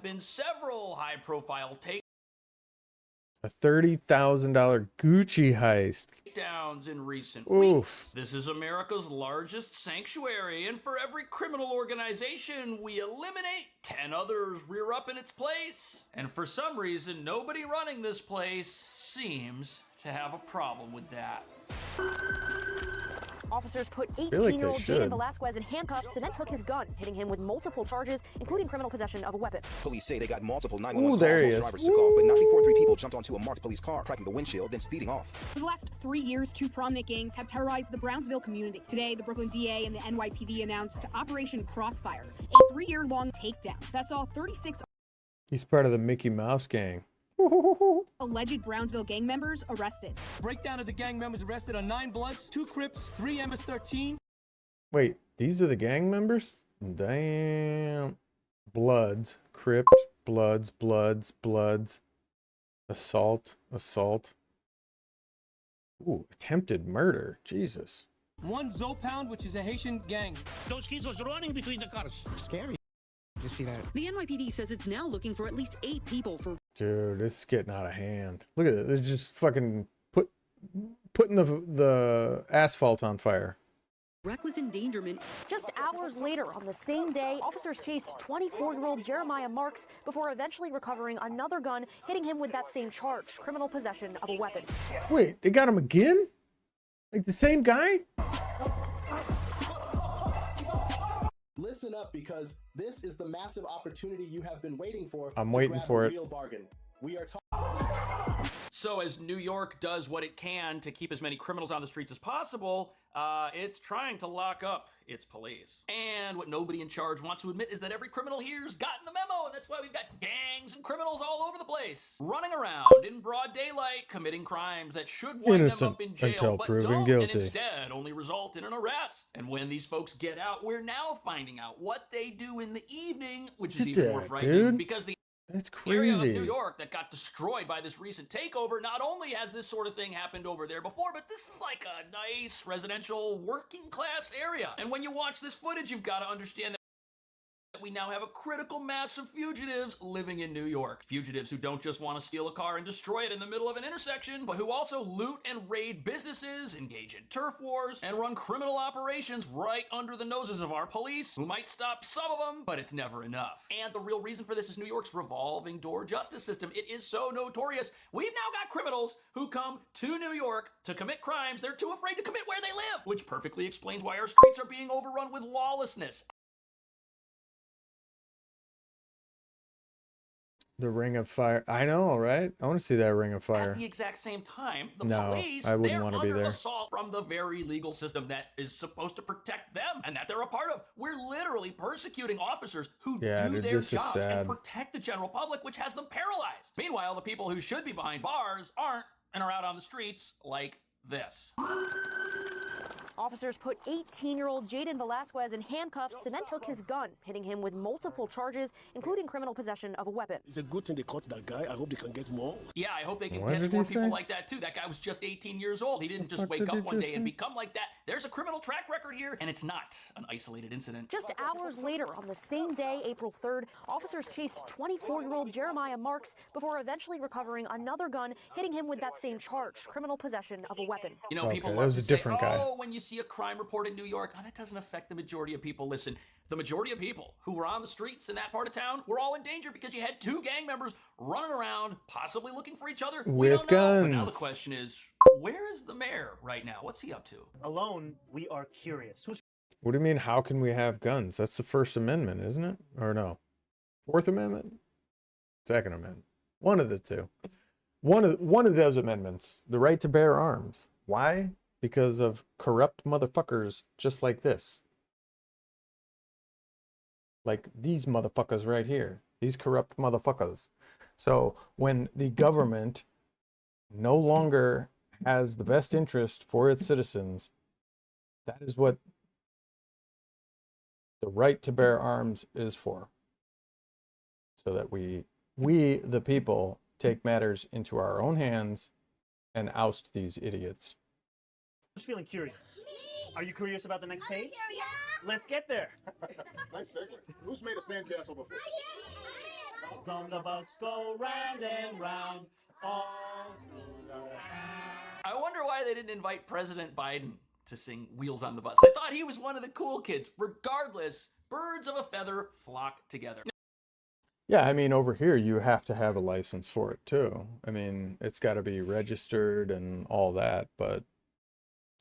been several high-profile A $30,000 Gucci heist. takedowns in recent Oof. weeks. This is America's largest sanctuary, and for every criminal organization we eliminate, 10 others rear up in its place. And for some reason, nobody running this place seems to have a problem with that. Officers put like 18-year-old they Jaden should. Velasquez in handcuffs and then took his gun, hitting him with multiple charges, including criminal possession of a weapon. Police say they got multiple 911 there he calls is. drivers took off, but not before 3 people jumped onto a marked police car, cracking the windshield, then speeding off. For the last 3 years, 2 prominent gangs have terrorized the Brownsville community. Today, the Brooklyn DA and the NYPD announced Operation Crossfire, a 3-year-long takedown that saw 36 He's part of the Mickey Mouse gang. alleged Brownsville gang members arrested. Breakdown of the gang members arrested on 9 Bloods, 2 Crips, 3 MS-13. Wait, these are the gang members? Damn. Bloods, Crips, Bloods. Assault. Ooh, attempted murder. Jesus. 1 Zopound, which is a Haitian gang. Those kids was running between the cars. Scary to see that. The NYPD says it's now looking for at least 8 people for... Dude, this is getting out of hand. Look at it. It's just fucking putting the asphalt on fire. reckless endangerment. Just hours later, on the same day, officers chased 24-year-old Jeremiah Marks before eventually recovering another gun, hitting him with that same charge, criminal possession of a weapon. Wait, they got him again? Like the same guy? Listen up, because this is the massive opportunity you have been waiting for. I'm to waiting grab for a it. real bargain. We are So as New York does what it can to keep as many criminals on the streets as possible, it's trying to lock up its police. And what nobody in charge wants to admit is that every criminal here's gotten the memo, and that's why we've got gangs and criminals all over the place, running around in broad daylight, committing crimes that should wind them Innocent up in jail, until but proven don't, guilty. and instead only result in an arrest. And when these folks get out, we're now finding out what they do in the evening, which is even more frightening, because the That's area of crazy. New York that got destroyed by this recent takeover, not only has this sort of thing happened over there before, but this is like a nice residential working class area. And when you watch this footage, you've got to understand that we now have a critical mass of fugitives living in New York. Fugitives who don't just want to steal a car and destroy it in the middle of an intersection, but who also loot and raid businesses, engage in turf wars, and run criminal operations right under the noses of our police, who might stop some of them, but it's never enough. And the real reason for this is New York's revolving door justice system. It is so notorious. We've now got criminals who come to New York to commit crimes they're too afraid to commit where they live, which perfectly explains why our streets are being overrun with lawlessness. The Ring of Fire. I know, right? I want to see that Ring of Fire. At the exact same time, the No, police, I wouldn't they're wanna be under there. assault from the very legal system that is supposed to protect them and that they're a part of. We're literally persecuting officers who Yeah, do dude, their this is jobs sad. and protect the general public, which has them paralyzed. Meanwhile, the people who should be behind bars aren't and are out on the streets like this. Officers put 18-year-old Jaden Velasquez in handcuffs and then took his gun, hitting him with multiple charges, including criminal possession of a weapon. It's a good thing they caught that guy. I hope they can get more. Yeah, I hope they can What catch did more he people say? like that too. That guy was just 18 years old. He didn't just fuck wake did up you one just day and say? become like that. There's a criminal track record here, and it's not an isolated incident. Just hours later, on the same day, April 3rd, officers chased 24-year-old Jeremiah Marks before eventually recovering another gun, hitting him with that same charge, criminal possession of a weapon. You know, Okay, people that love was to a say, different guy. oh, when you see a crime report in New York, oh, that doesn't affect the majority of people. Listen, the majority of people who were on the streets in that part of town were all in danger because you had two gang members running around, possibly looking for each other. We With don't know. But now the guns. question is, where is the mayor right now? What's he up to? Alone, we are curious. Who's What do you mean, how can we have guns? That's the First Amendment, isn't it? Or no? Fourth Amendment? Second Amendment. One of the two. One of those amendments. The right to bear arms. Why? Because of corrupt motherfuckers just like this. Like these motherfuckers right here. These corrupt motherfuckers. So when the government no longer has the best interest for its citizens, that is what the right to bear arms is for. So that we the people, take matters into our own hands and oust these idiots. feeling curious? Are you curious about the next page? Let's get there. Nice segue. Who's made a sandcastle before? On the bus go round and round. All I wonder why they didn't invite President Biden to sing Wheels on the Bus. I thought he was one of the cool kids. Regardless, birds of a feather flock together. Yeah, I mean, over here, you have to have a license for it, too. I mean, it's got to be registered and all that, but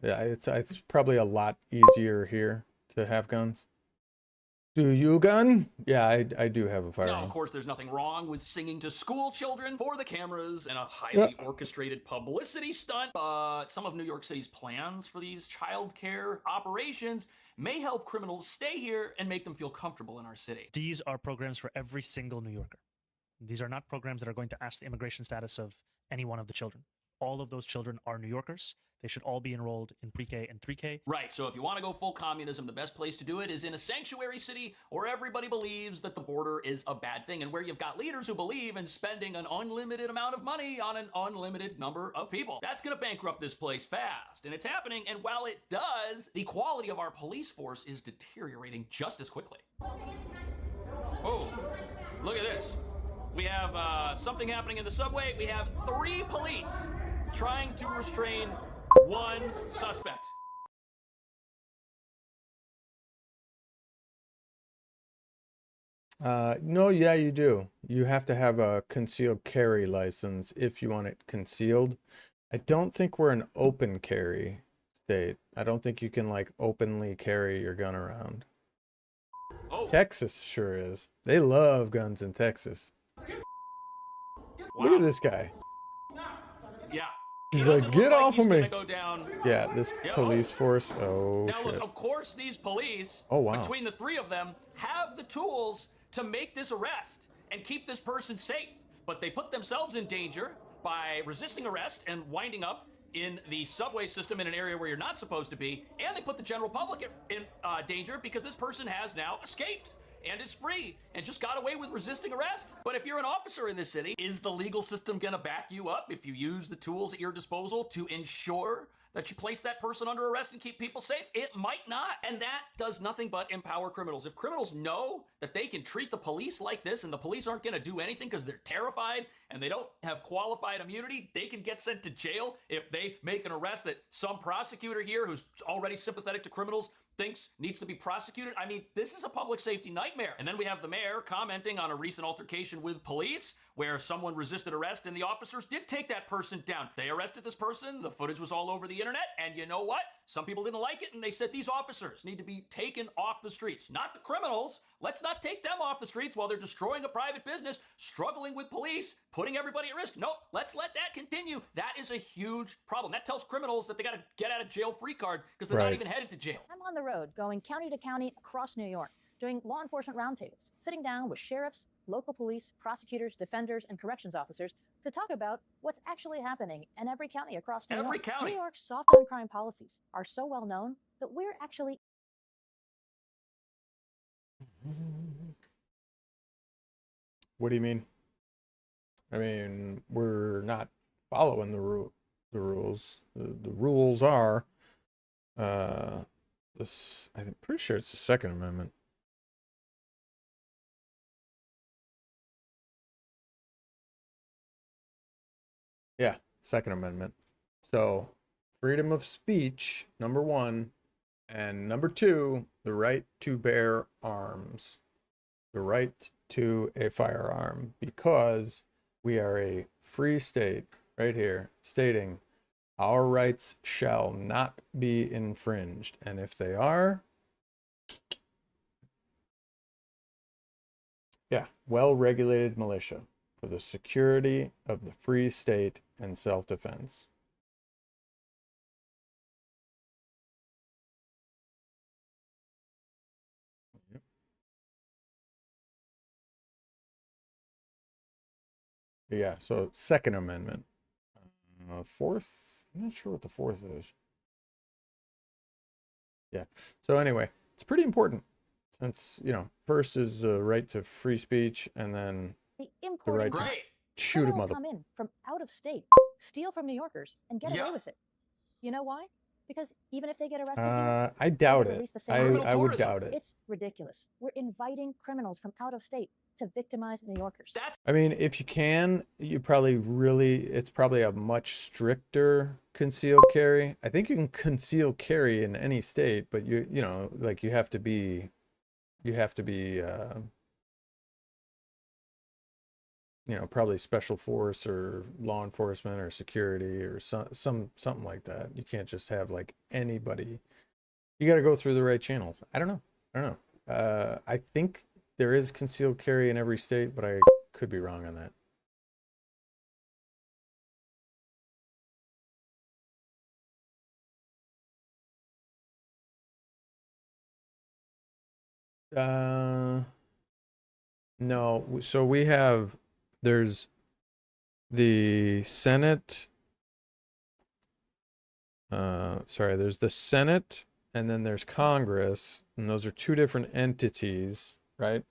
yeah, it's probably a lot easier here to have guns. Do you gun? Yeah, I do have a Now, firearm. of course, there's nothing wrong with singing to school children for the cameras and a highly orchestrated publicity stunt, but some of New York City's plans for these childcare operations may help criminals stay here and make them feel comfortable in our city. These are programs for every single New Yorker. These are not programs that are going to ask the immigration status of any one of the children. All of those children are New Yorkers. They should all be enrolled in pre-K and 3K. Right, so if you want to go full communism, the best place to do it is in a sanctuary city where everybody believes that the border is a bad thing and where you've got leaders who believe in spending an unlimited amount of money on an unlimited number of people. That's going to bankrupt this place fast, and it's happening, and while it does, the quality of our police force is deteriorating just as quickly. Oh, look at this. We have something happening in the subway. We have 3 police trying to restrain 1 suspect. No, yeah, you do. You have to have a concealed carry license if you want it concealed. I don't think we're an open carry state. I don't think you can like openly carry your gun around. Texas sure is. They love guns in Texas. Look at this guy. Yeah. He's He doesn't like, look get like off he's of gonna me. go down. Yeah, this Yeah, police force. Oh, Now shit. look, of course these police, Oh, wow. between the three of them, have the tools to make this arrest and keep this person safe. But they put themselves in danger by resisting arrest and winding up in the subway system in an area where you're not supposed to be. And they put the general public in danger because this person has now escaped and is free and just got away with resisting arrest. But if you're an officer in this city, is the legal system gonna back you up if you use the tools at your disposal to ensure that you place that person under arrest and keep people safe? It might not. And that does nothing but empower criminals. If criminals know that they can treat the police like this and the police aren't gonna do anything because they're terrified and they don't have qualified immunity, they can get sent to jail if they make an arrest that some prosecutor here who's already sympathetic to criminals thinks needs to be prosecuted. I mean, this is a public safety nightmare. And then we have the mayor commenting on a recent altercation with police where someone resisted arrest and the officers did take that person down. They arrested this person, the footage was all over the internet, and you know what? Some people didn't like it and they said these officers need to be taken off the streets. Not the criminals. Let's not take them off the streets while they're destroying a private business, struggling with police, putting everybody at risk. Nope, let's let that continue. That is a huge problem. That tells criminals that they got to get out of jail free card because they're not even headed to jail. I'm on the road going county to county across New York, doing law enforcement roundtables, sitting down with sheriffs, local police, prosecutors, defenders, and corrections officers to talk about what's actually happening in every county across New York. Every county. New York's soft on crime policies are so well known that we're actually What do you mean? I mean, we're not following the rules. The rules are this. I'm pretty sure it's the Second Amendment. Yeah, Second Amendment. So, freedom of speech, number one, and number two, the right to bear arms. The right to a firearm, because we are a free state, right here, stating our rights shall not be infringed. And if they are, yeah, well-regulated militia for the security of the free state and self-defense. Yeah, so Second Amendment. Fourth, I'm not sure what the fourth is. Yeah, so anyway, it's pretty important since, you know, first is the right to free speech and then the right to shoot a criminals mother. come in from out of state, steal from New Yorkers, and get away with it. You know why? Because even if they get arrested here, I doubt they it. release the same I would doubt it. It's ridiculous. We're inviting criminals from out of state to victimize New Yorkers. I mean, if you can, you probably it's probably a much stricter concealed carry. I think you can conceal carry in any state, but you know, like you have to be, you know, probably special force or law enforcement or security or something like that. You can't just have like anybody. You got to go through the right channels. I don't know. I think there is concealed carry in every state, but I could be wrong on that. No. So there's the Senate. There's the Senate and then there's Congress, and those are two different entities, right?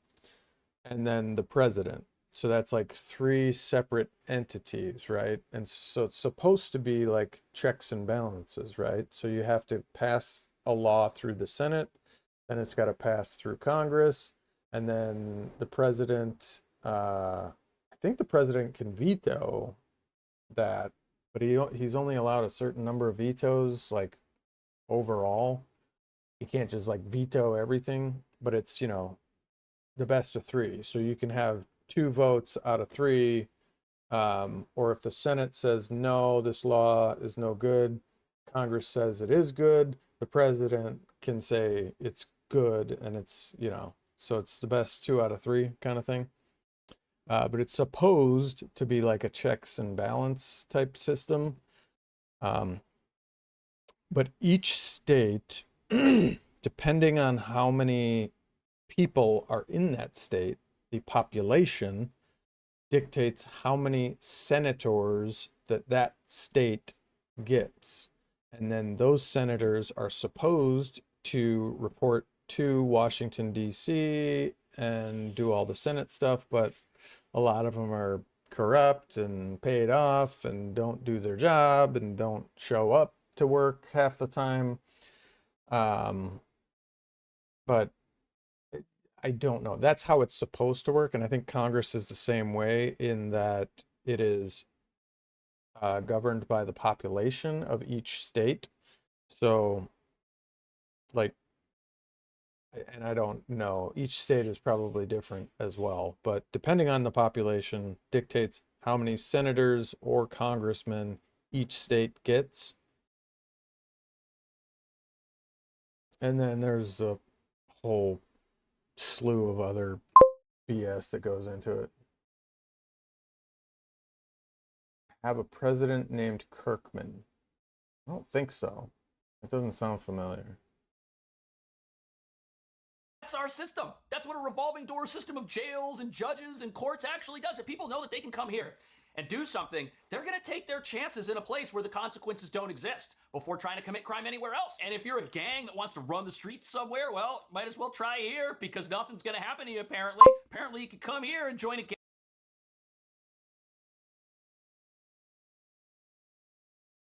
And then the president. So that's like three separate entities, right? And so it's supposed to be like checks and balances, right? So you have to pass a law through the Senate, then it's got to pass through Congress, and then the president, I think the president can veto that, but he's only allowed a certain number of vetoes, like overall. He can't just like veto everything, but it's, you know, the best of three. So you can have 2 votes out of 3, or if the Senate says no, this law is no good, Congress says it is good, the president can say it's good, and it's, you know, So it's the best 2 out of 3 kind of thing. But it's supposed to be like a checks and balance type system. But each state, depending on how many people are in that state, the population dictates how many senators that state gets. And then those senators are supposed to report to Washington, D.C. and do all the Senate stuff, but a lot of them are corrupt and paid off and don't do their job and don't show up to work half the time. But I don't know. That's how it's supposed to work. And I think Congress is the same way in that it is governed by the population of each state. So, like, and I don't know, each state is probably different as well, but depending on the population dictates how many senators or congressmen each state gets. And then there's a whole slew of other BS that goes into it. Have a president named Kirkman? I don't think so. It doesn't sound familiar. That's our system. That's what a revolving door system of jails and judges and courts actually does. If people know that they can come here and do something, they're going to take their chances in a place where the consequences don't exist before trying to commit crime anywhere else. And if you're a gang that wants to run the streets somewhere, well, might as well try here because nothing's going to happen to you apparently. Apparently you can come here and join a gang.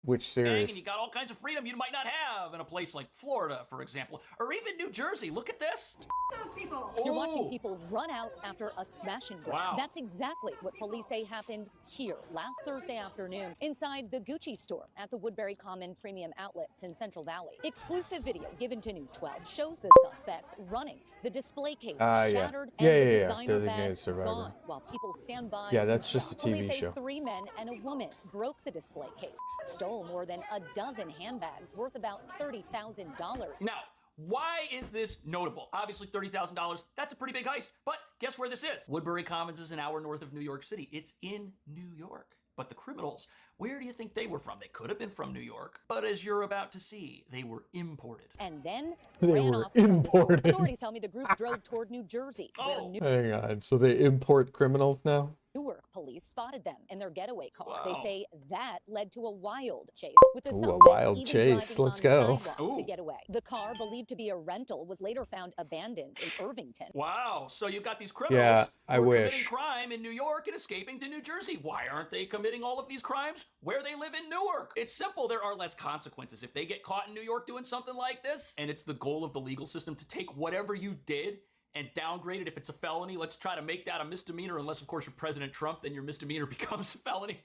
Which series? And you got all kinds of freedom you might not have in a place like Florida, for example, or even New Jersey. Look at this. Those people. You're watching people run out after a smash and grab. Wow. That's exactly what police say happened here last Thursday afternoon inside the Gucci store at the Woodbury Common Premium Outlets in Central Valley. Exclusive video given to News 12 shows the suspects running, the display case shattered, and the designer bag gone, while people stand by. Yeah, that's just a TV Police say show. 3 men and a woman broke the display case, stole more than a dozen handbags worth about $30,000. Now, why is this notable? Obviously, $30,000, that's a pretty big heist. But guess where this is? Woodbury Commons is an hour north of New York City. It's in New York. But the criminals, where do you think they were from? They could have been from New York, but as you're about to see, they were imported. And then They ran were off from the store. imported. Authorities tell me the group drove toward New Jersey, where Hang on. So they import criminals now? Newark police spotted them in their getaway car. Wow. They say that led to a wild chase, with the Ooh, a suspects wild even chase. driving Let's on go. sidewalks to Ooh. get away. The car, believed to be a rental, was later found abandoned in Irvington. Wow, so you've got these criminals Yeah, I who are wish. committing crime in New York and escaping to New Jersey. Why aren't they committing all of these crimes where they live in Newark? It's simple. There are less consequences if they get caught in New York doing something like this. And it's the goal of the legal system to take whatever you did and downgrade it. If it's a felony, let's try to make that a misdemeanor, unless, of course, you're President Trump, then your misdemeanor becomes a felony.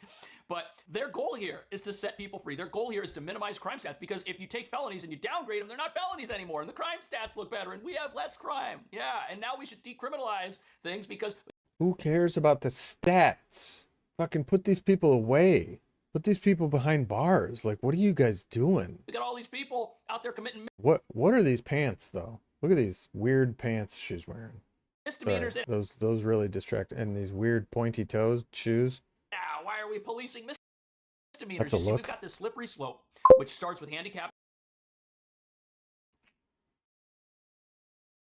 But their goal here is to set people free. Their goal here is to minimize crime stats, because if you take felonies and you downgrade them, they're not felonies anymore, and the crime stats look better, and we have less crime. Yeah, and now we should decriminalize things because... Who cares about the stats? Fucking put these people away. Put these people behind bars. Like, what are you guys doing? we got all these people out there committing What are these pants though? Look at these weird pants she's wearing. misdemeanors. Sorry, those really distract, and these weird pointy toes shoes. Now, why are we policing misdemeanors? That's a You see, look. we've got this slippery slope, which starts with handicap.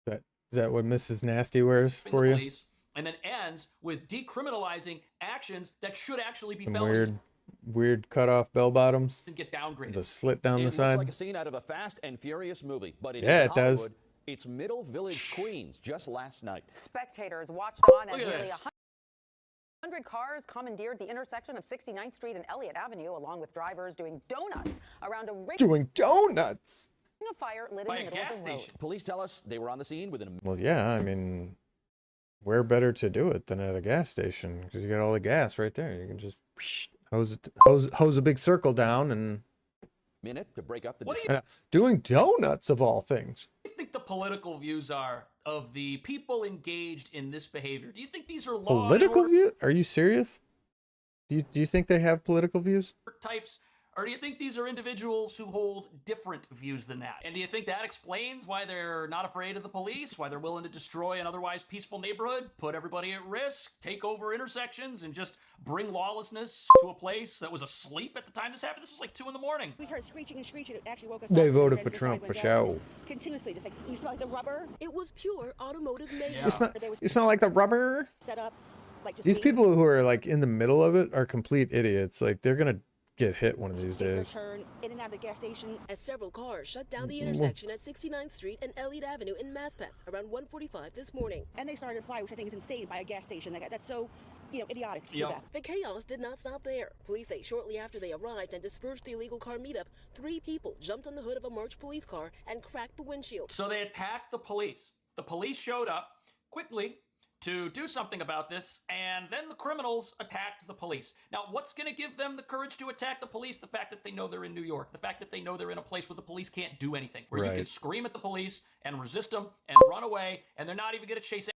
Is that what Mrs. Nasty wears for you? Police, and then ends with decriminalizing actions that should actually be Some felonies weird cut off bell bottoms. and get downgraded. The slit down It the looks side. like a scene out of a Fast and Furious movie, but it Yeah, is it does. Hollywood. It's Middle Village, Queens, just last night. Spectators watched on as Look at nearly this. 100 cars commandeered the intersection of 69th Street and Elliott Avenue, along with drivers doing donuts around a ring Doing donuts. of fire lit By in a the middle gas of the road. station. Police tell us they were on the scene within a Well, yeah, I mean, where better to do it than at a gas station? Because you got all the gas right there. You can just hose a big circle down and minute to break up the What do and, doing donuts of all things. What do you think the political views are of the people engaged in this behavior? Do you think these are law Political and order view? Are you serious? Do you think they have political views? types, Or do you think these are individuals who hold different views than that? And do you think that explains why they're not afraid of the police, why they're willing to destroy an otherwise peaceful neighborhood, put everybody at risk, take over intersections, and just bring lawlessness to a place that was asleep at the time this happened? This was like 2 in the morning. We heard screeching and screeching. It actually woke us They up. voted for Trump for show. Continuously, just like, you smell like the rubber? It was pure automotive mayhem. You smell like the rubber? Set up, like just These people who are like in the middle of it are complete idiots. Like they're gonna get hit one of these days. turn in and out of the gas station. As several cars shut down the intersection at 69th Street and Elliott Avenue in Maspeth around 1:45 this morning. And they started a fire, which I think is insane, by a gas station. That's so, idiotic to do that. The chaos did not stop there. Police say shortly after they arrived and dispersed the illegal car meetup, 3 people jumped on the hood of a marked police car and cracked the windshield. So they attacked the police. The police showed up quickly to do something about this, and then the criminals attacked the police. Now, what's going to give them the courage to attack the police? The fact that they know they're in New York. The fact that they know they're in a place where the police can't do anything. Where you can scream at the police and resist them and run away, and they're not even going to chase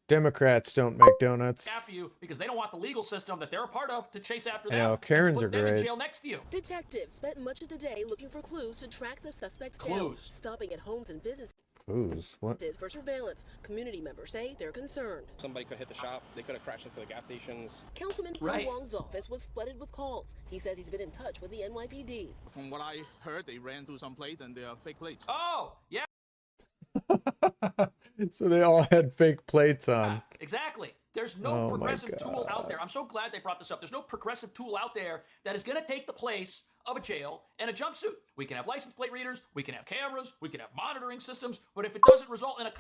Democrats don't make donuts. after you because they don't want the legal system that they're a part of to chase after them. I know, Karens are Put them in great. jail next to you. Detectives spent much of the day looking for clues to track the suspects down, Clues. stopping at homes and businesses Clues? What? for surveillance. Community members say they're concerned. Somebody could hit the shop. They could have crashed into the gas stations. Councilman Phil Wong's office was flooded with calls. He says he's been in touch with the NYPD. From what I heard, they ran through some plates and they are fake plates. Oh, yeah. So they all had fake plates on. Exactly. There's no Oh my progressive tool out God. there. I'm so glad they brought this up. There's no progressive tool out there that is going to take the place of a jail and a jumpsuit. We can have license plate readers, we can have cameras, we can have monitoring systems, but if it doesn't result in a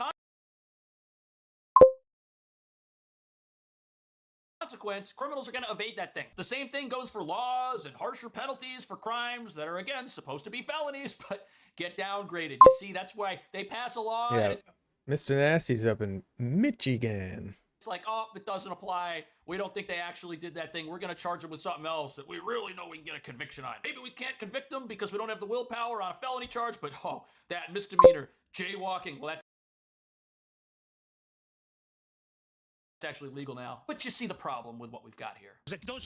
consequence, criminals are going to evade that thing. The same thing goes for laws and harsher penalties for crimes that are, again, supposed to be felonies, but get downgraded. You see, that's why they pass a law and Yeah, it's Mr. Nasty's up in Michigan. It's like, oh, it doesn't apply. We don't think they actually did that thing. We're going to charge them with something else that we really know we can get a conviction on. Maybe we can't convict them because we don't have the willpower on a felony charge, but oh, that misdemeanor, jaywalking, well, that's actually legal now. But you see the problem with what we've got here.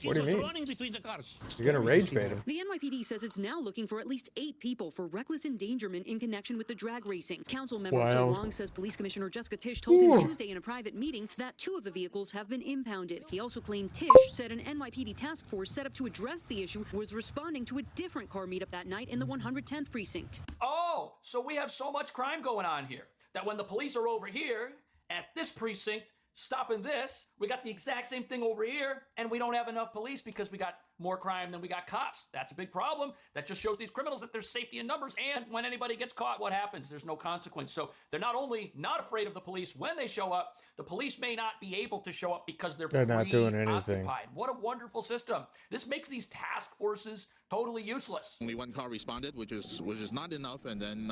What do you mean? Running between the cars. You're gonna rage bait him. The NYPD says it's now looking for at least 8 people for reckless endangerment in connection with the drag racing. Council member Phil Wild. Long says Police Commissioner Jessica Tisch told him Tuesday in a private meeting that 2 of the vehicles have been impounded. He also claimed Tisch said an NYPD task force set up to address the issue was responding to a different car meetup that night in the 110th precinct. Oh, so we have so much crime going on here that when the police are over here at this precinct stopping this, we got the exact same thing over here, and we don't have enough police because we got more crime than we got cops. That's a big problem. That just shows these criminals that there's safety in numbers, and when anybody gets caught, what happens? There's no consequence. So they're not only not afraid of the police when they show up, the police may not be able to show up because they're not doing anything. preoccupied. What a wonderful system. This makes these task forces totally useless. Only one car responded, which is not enough, and then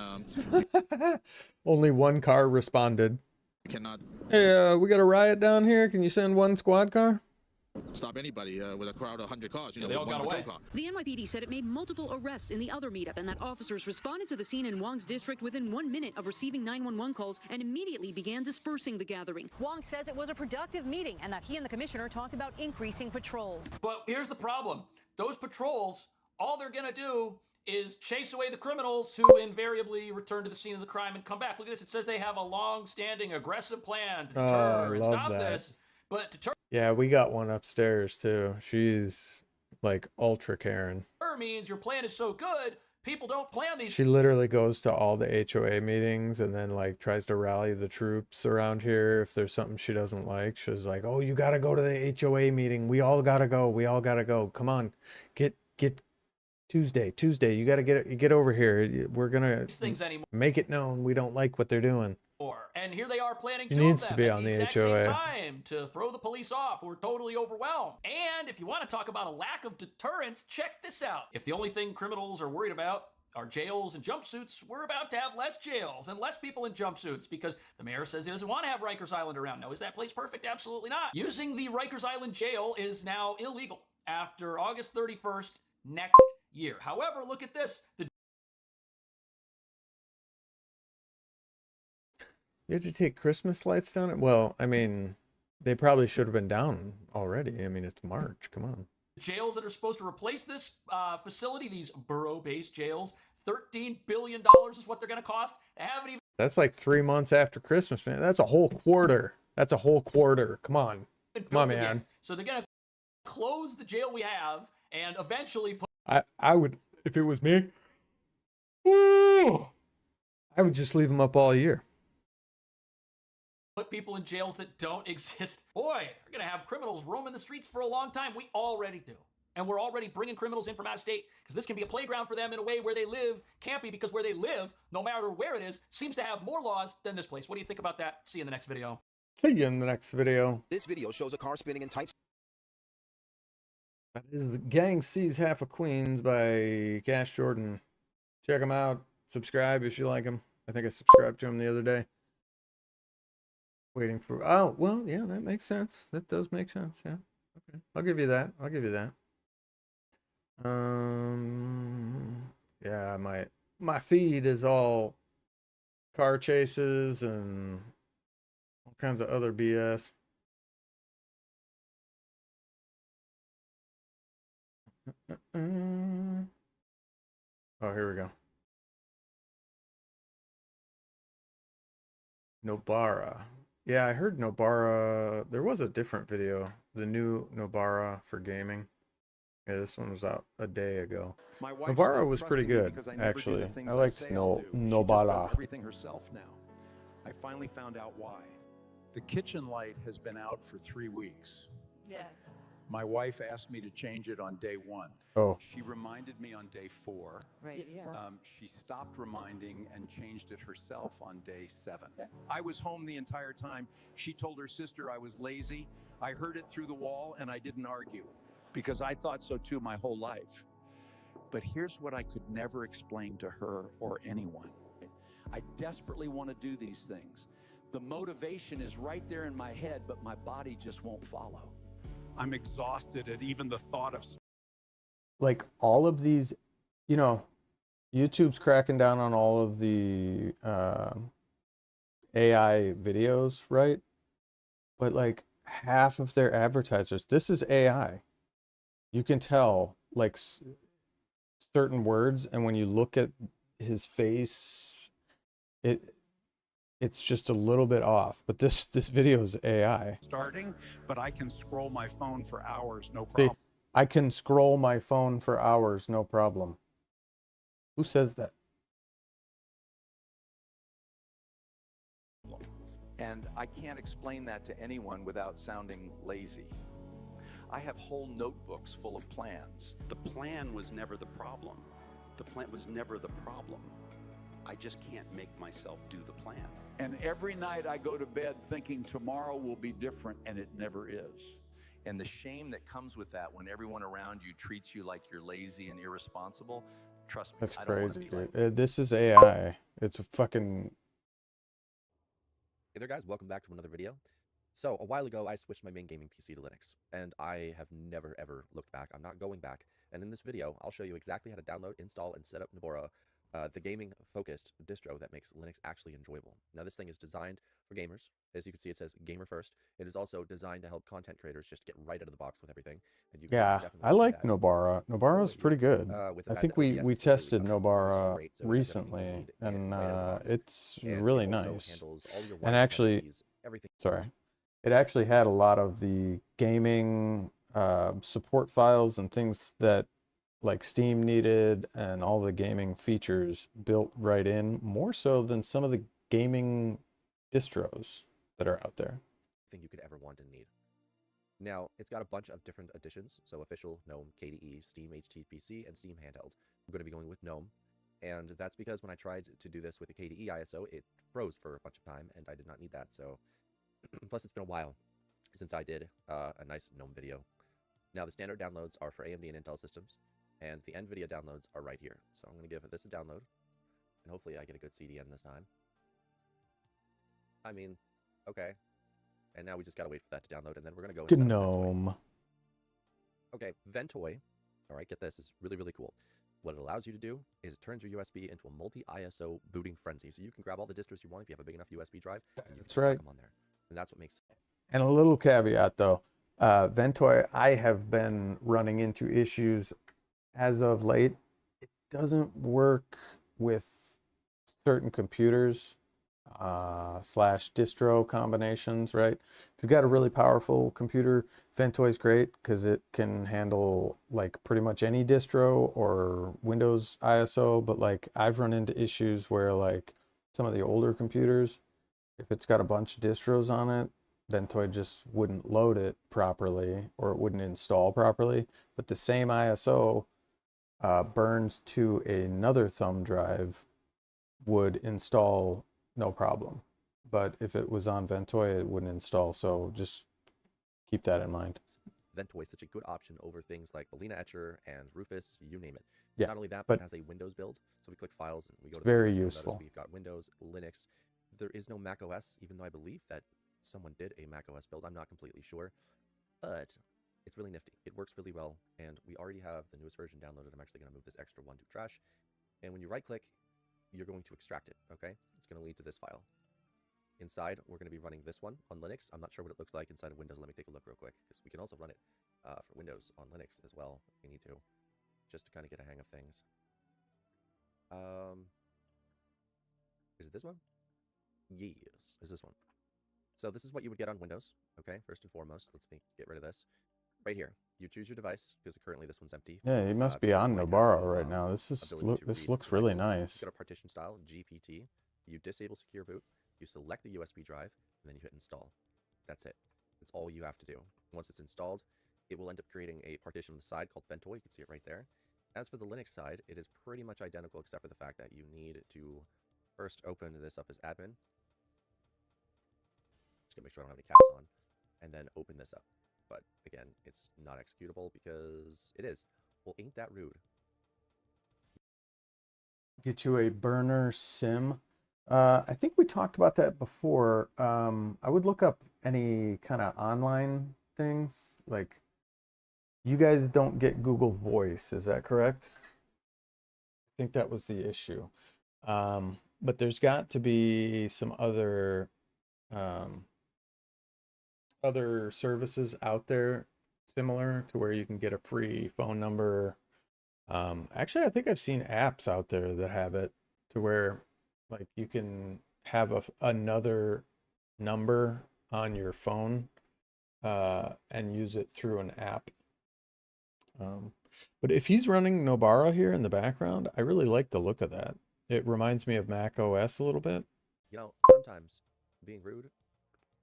Only one car responded. cannot Hey, we got a riot down here. Can you send one squad car? stop anybody with a crowd of 100 cars. they with all one got patrol away. car. The NYPD said it made multiple arrests in the other meetup and that officers responded to the scene in Wong's district within 1 minute of receiving 911 calls and immediately began dispersing the gathering. Wong says it was a productive meeting and that he and the commissioner talked about increasing patrols. But here's the problem. Those patrols, all they're going to do is chase away the criminals who invariably return to the scene of the crime and come back. Look at this. It says they have a long-standing aggressive plan to deter and love stop that. this. But deter Yeah, we got one upstairs too. She's like ultra Karen. means your plan is so good, people don't plan these. She literally goes to all the HOA meetings and then like tries to rally the troops around here if there's something she doesn't like. She's like, "Oh, you got to go to the HOA meeting. We all got to go. We all got to go. Come on. Get Tuesday. You got to get over here. We're going to things anymore. make it known we don't like what they're doing." And here they are planning She two needs of to them be at on the the exact HOA. same time to throw the police off. We're totally overwhelmed. And if you want to talk about a lack of deterrence, check this out. If the only thing criminals are worried about are jails and jumpsuits, we're about to have less jails and less people in jumpsuits because the mayor says he doesn't want to have Rikers Island around. Now, is that place perfect? Absolutely not. Using the Rikers Island jail is now illegal after August 31st next year. However, look at this. You had to take Christmas lights down? Well, I mean, they probably should have been down already. I mean, it's March. Come on. jails that are supposed to replace this facility, these borough-based jails, $13 billion is what they're going to cost. They haven't even... That's like 3 months after Christmas, man. That's a whole quarter. That's a whole quarter. Come on. Come on, man. So they're going to close the jail we have and eventually put... I would, if it was me, I would just leave them up all year. Put people in jails that don't exist. Boy, we're going to have criminals roaming the streets for a long time. We already do. And we're already bringing criminals in from out of state because this can be a playground for them in a way where they live can't be, because where they live, no matter where it is, seems to have more laws than this place. What do you think about that? See you in the next video. See you in the next video. This video shows a car spinning in tight... That is The Gang Sees Half of Queens by Cash Jordan. Check him out. Subscribe if you like him. I think I subscribed to him the other day. Waiting for... Oh, well, yeah, that makes sense. That does make sense, yeah. Okay, I'll give you that. I'll give you that. Yeah, my feed is all car chases and all kinds of other BS. Oh, here we go. Nobara. Yeah, I heard Nobara. There was a different video. The new Nobara for gaming. Yeah, this one was out a day ago. Nobara was pretty good, actually. I liked Nobara. Everything herself now. I finally found out why. The kitchen light has been out for 3 weeks. Yeah. My wife asked me to change it on day 1. Oh. She reminded me on day 4. Right. Yeah. She stopped reminding and changed it herself on day 7. I was home the entire time. She told her sister I was lazy. I heard it through the wall and I didn't argue, because I thought so too my whole life. But here's what I could never explain to her or anyone. I desperately want to do these things. The motivation is right there in my head, but my body just won't follow. I'm exhausted at even the thought of... Like, all of these, you know, YouTube's cracking down on all of the AI videos, right? But like half of their advertisers, this is AI. You can tell like certain words, and when you look at his face, it's just a little bit off. But this video is AI. Starting, but I can scroll my phone for hours, no problem. See, I can scroll my phone for hours, no problem. Who says that? And I can't explain that to anyone without sounding lazy. I have whole notebooks full of plans. The plan was never the problem. The plan was never the problem. I just can't make myself do the plan. And every night I go to bed thinking tomorrow will be different, and it never is. And the shame that comes with that when everyone around you treats you like you're lazy and irresponsible, trust me, That's I don't want to crazy, be like dude. This is AI. It's a fucking... Hey there guys, welcome back to another video. So a while ago I switched my main gaming PC to Linux, and I have never ever looked back. I'm not going back, and in this video I'll show you exactly how to download, install, and set up Nobara, the gaming focused distro that makes Linux actually enjoyable. Now this thing is designed for gamers. As you can see, it says gamer first. It is also designed to help content creators just get right out of the box with everything. And you Yeah, I like Nobara. Nobara's pretty good. I think we tested Nobara recently, and it's really nice. And actually, sorry, it actually had a lot of the gaming support files and things that like Steam needed, and all the gaming features built right in, more so than some of the gaming distros that are out there. Thing you could ever want and need. Now, it's got a bunch of different editions, so official, GNOME, KDE, Steam HTPC, and Steam Handheld. I'm going to be going with GNOME, and that's because when I tried to do this with the KDE ISO, it froze for a bunch of time, and I did not need that, so... Plus, it's been a while since I did a nice GNOME video. Now, the standard downloads are for AMD and Intel systems, and the NVIDIA downloads are right here. So I'm going to give this a download, and hopefully I get a good CDN this time. I mean, okay. And now we just got to wait for that to download, and then we're going to go and GNOME. Okay, Ventoy. All right, get this. It's really, really cool. What it allows you to do is it turns your USB into a multi-ISO booting frenzy. So you can grab all the distros you want if you have a big enough USB drive. And you That's can right. Them on there. And that's what makes... And a little caveat, though. Ventoy, I have been running into issues as of late. It doesn't work with certain computers slash distro combinations, right? If you've got a really powerful computer, Ventoy's great because it can handle like pretty much any distro or Windows ISO, but like I've run into issues where like some of the older computers, if it's got a bunch of distros on it, Ventoy just wouldn't load it properly or it wouldn't install properly. But the same ISO burns to another thumb drive would install no problem. But if it was on Ventoy, it wouldn't install. So just keep that in mind. Ventoy is such a good option over things like Balena Etcher and Rufus, you name it. Yeah, Not only that, but but it has a Windows build. So we click Files and we go to very the Windows, useful. We've got Windows, Linux. There is no Mac OS, even though I believe that someone did a Mac OS build. I'm not completely sure, but it's really nifty. It works really well, and we already have the newest version downloaded. I'm actually going to move this extra one to trash. And when you right-click, you're going to extract it, okay? It's going to lead to this file. Inside, we're going to be running this one on Linux. I'm not sure what it looks like inside of Windows. Let me take a look real quick, because we can also run it for Windows on Linux as well if we need to, just to kind of get a hang of things. Is it this one? Yes, is this one. So this is what you would get on Windows, okay? First and foremost, let's get rid of this. Right here, you choose your device, because currently this one's empty. Yeah, he must be on Nobara right now. This looks really nice. You got a partition style, GPT. You disable secure boot. You select the USB drive, and then you hit install. That's it. That's all you have to do. Once it's installed, it will end up creating a partition on the side called Ventoy. You can see it right there. As for the Linux side, it is pretty much identical except for the fact that you need to first open this up as admin. Just gonna make sure I don't have any caps on. And then open this up. But again, it's not executable because it is. Well, ain't that rude? Get you a burner sim. I think we talked about that before. I would look up any kind of online things. Like, you guys don't get Google Voice, is that correct? I think that was the issue. But there's got to be some other services out there similar to where you can get a free phone number. Actually, I think I've seen apps out there that have it to where like you can have another number on your phone and use it through an app. But if he's running Nobara here in the background, I really like the look of that. It reminds me of Mac OS a little bit. You know, sometimes being rude,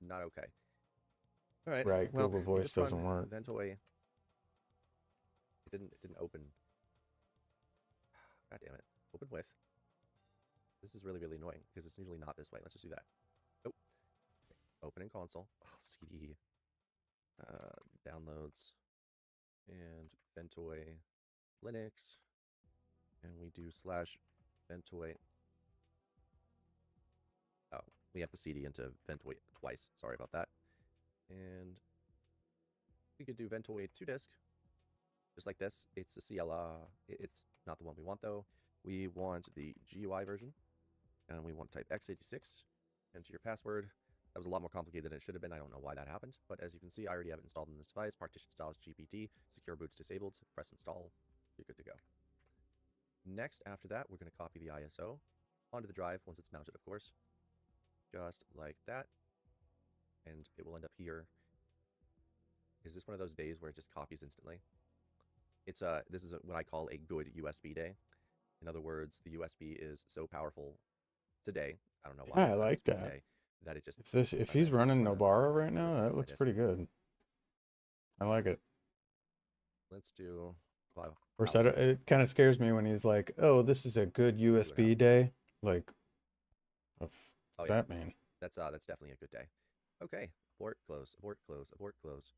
not okay. All right. Right, well, Google Voice doesn't work. Ventoy. It didn't open. God damn it. Open with. This is really, really annoying because it's usually not this way. Let's just do that. Nope. Okay. Open in console. Oh, CD. Downloads. And Ventoy Linux. And we do /Ventoy. Oh, we have the CD into Ventoy twice. Sorry about that. And we could do Ventoy 2-disk. Just like this. It's a CLR. It's not the one we want, though. We want the GUI version. And we want type x86. Enter your password. That was a lot more complicated than it should have been. I don't know why that happened. But as you can see, I already have it installed on this device. Partition style is GPT. Secure boot's disabled. Press install. You're good to go. Next, after that, we're going to copy the ISO onto the drive once it's mounted, of course. Just like that. And it will end up here. Is this one of those days where it just copies instantly? This is what I call a good USB day. In other words, the USB is so powerful today. I don't know why. Yeah, I like that. Today, that it just If he's running Nobara right now, that looks pretty good. I like it. Let's do. Of course, it kind of scares me when he's like, "Oh, this is a good USB day." Like, what's that mean? That's definitely a good day. Okay, abort, close, abort, close, abort, close.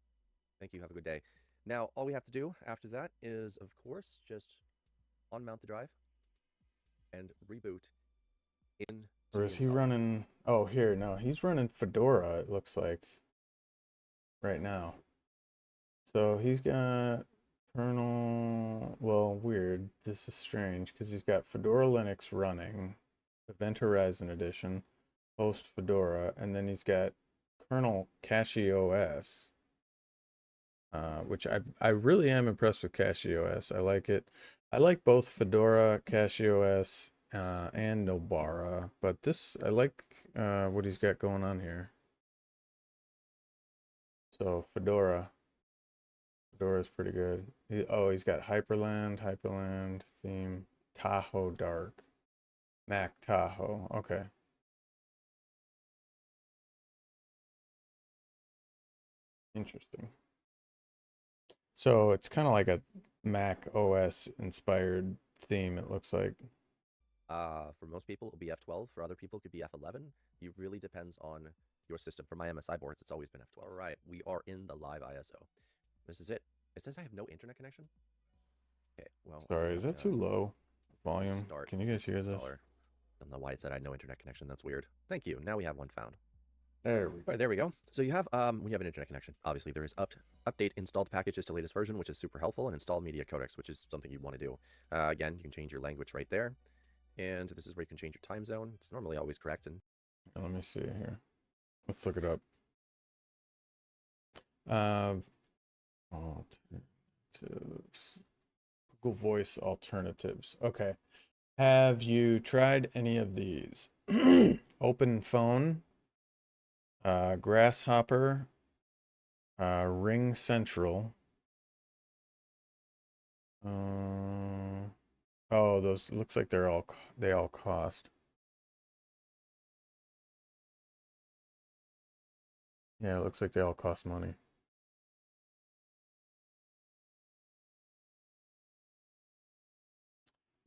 Thank you. Have a good day. Now, all we have to do after that is, of course, just unmount the drive and reboot in. Or is he running? Oh, here, no, he's running Fedora, it looks like, right now. So he's got kernel. Well, weird. This is strange because he's got Fedora Linux running, Event Horizon Edition, host Fedora, and then he's got kernel Cache OS. which I really am impressed with CachyOS. I like it. I like both Fedora, CachyOS, and Nobara, but this I like what he's got going on here. So Fedora is pretty good. He's got Hyperland theme, Tahoe Dark, Mac Tahoe. Okay. Interesting. So it's kind of like a Mac OS inspired theme, it looks like. For most people, it'll be F12. For other people, it could be F11. It really depends on your system. For my MSI boards, it's always been F12. All right, we are in the live ISO. This is it. It says I have no internet connection. Okay, well. Sorry, is that too low volume? Can you guys hear this? I don't know why it said I had no internet connection. That's weird. Thank you. Now we have one found. There we go. All right, there we go. So you have when you have an internet connection, obviously there is update installed packages to latest version, which is super helpful, and install media codecs, which is something you want to do. Again, you can change your language right there, and this is where you can change your time zone. It's normally always correct. And let me see here. Let's look it up. Alternatives. Google Voice alternatives. Okay. Have you tried any of these? Open Phone, Grasshopper, Ring Central. Oh, those looks like they all cost. Yeah, it looks like they all cost money.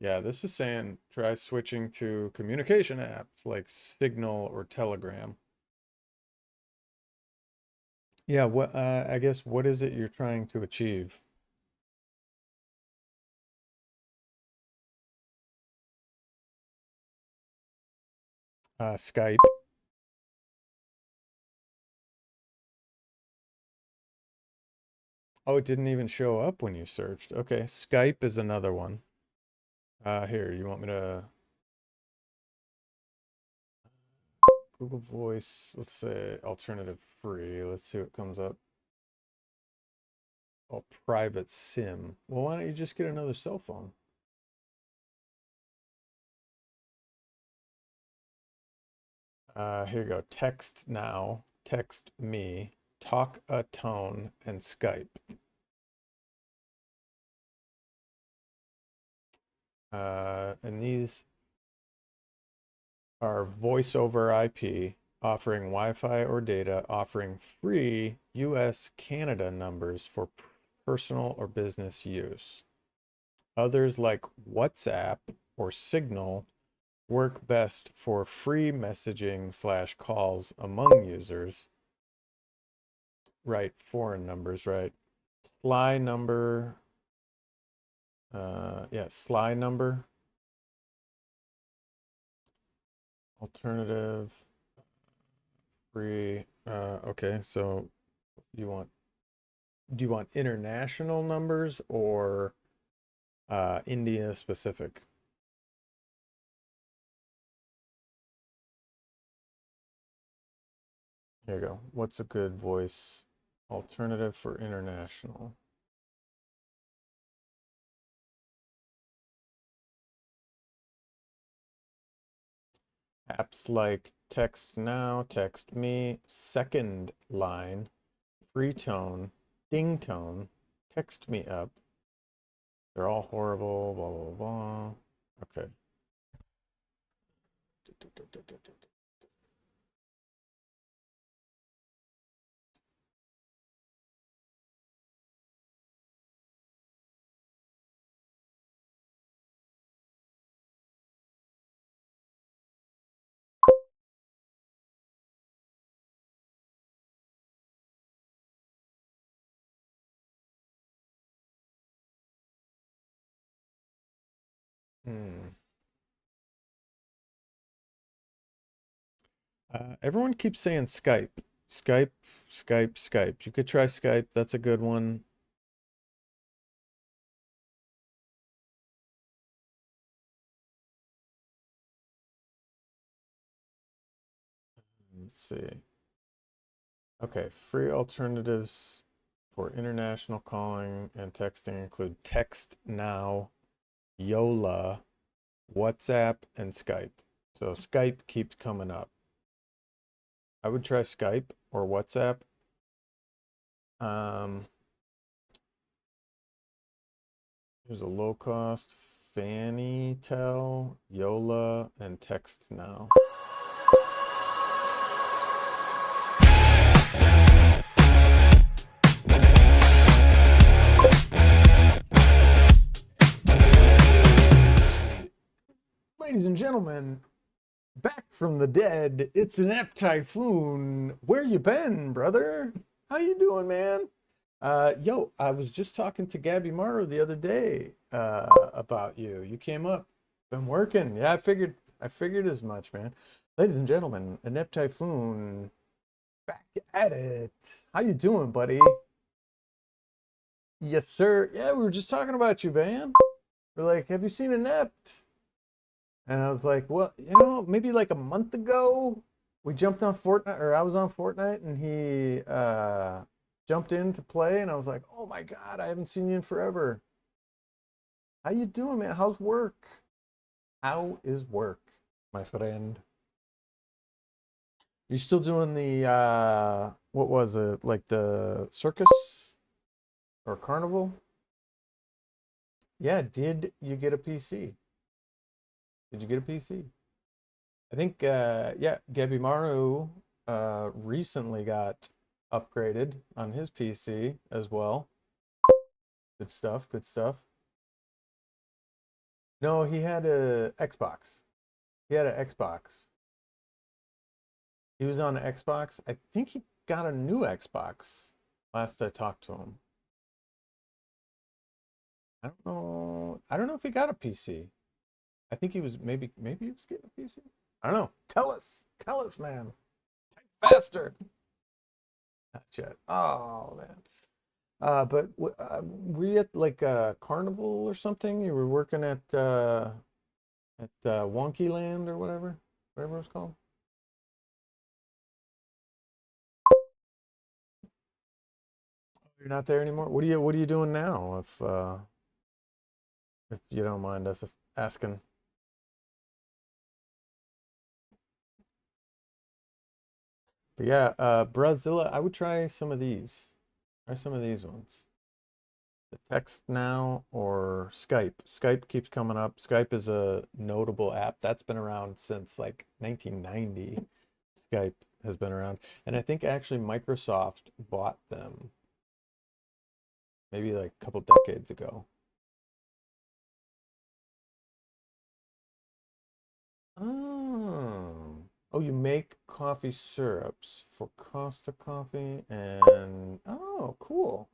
Yeah, this is saying try switching to communication apps like Signal or Telegram. Yeah, what I guess what is it you're trying to achieve? Skype. Oh, it didn't even show up when you searched. Okay, Skype is another one. Here, you want me to Google Voice, let's say alternative free. Let's see what comes up. Oh, private SIM. Well, why don't you just get another cell phone? Here you go. Text Now, Text Me, Talk a Tone, and Skype. And these are voice over IP, offering Wi-Fi or data, offering free US Canada numbers for personal or business use. Others like WhatsApp or Signal work best for free messaging / calls among users. Right, foreign numbers, right? Sly number. Yeah, Sly number. Alternative. Free. Okay, so do you want international numbers or India specific? Here you go. What's a good voice alternative for international? Apps like Text Now, Text Me, Second Line, Free Tone, Ding Tone, Text Me Up. They're all horrible, blah, blah, blah. Okay. Everyone keeps saying Skype. Skype, Skype, Skype. You could try Skype. That's a good one. Let's see. Okay, free alternatives for international calling and texting include Text Now, Yola, WhatsApp, and Skype. So Skype keeps coming up. I would try Skype or WhatsApp. There's a low cost Fannytel, Yola, and Text Now. Ladies and gentlemen, back from the dead, it's Inept Typhoon. Where you been, brother? How you doing, man? Yo, I was just talking to Gabby Morrow the other day about you. You came up. Been working. Yeah, I figured as much, man. Ladies and gentlemen, Inept Typhoon back at it. How you doing, buddy? Yes, sir. Yeah, we were just talking about you, man. We're like, have you seen Inept? And I was like, well, you know, maybe like a month ago, we jumped on Fortnite, or I was on Fortnite, and he jumped in to play, and I was like, oh my God, I haven't seen you in forever. How you doing, man? How's work? How is work, my friend? You still doing the, what was it, like the circus or carnival? Yeah, did you get a PC? Did you get a PC? I think, yeah, Gabby Maru recently got upgraded on his PC as well. Good stuff, good stuff. No, he had a Xbox. He had an Xbox. He was on an Xbox. I think he got a new Xbox last I talked to him. I don't know. I don't know if he got a PC. I think he was maybe he was getting a PC. I don't know. Tell us, man. Type faster. Not yet. Oh man. But were you at like a carnival or something? You were working at Wonky Land or whatever it was called. You're not there anymore. What are you doing now? If you don't mind us asking. But yeah, Brazilla, I would try some of these. Try some of these ones. The Text Now or Skype. Skype keeps coming up. Skype is a notable app that's been around since like 1990. Skype has been around, and I think actually Microsoft bought them maybe like a couple decades ago. Oh, you make coffee syrups for Costa Coffee and oh, cool.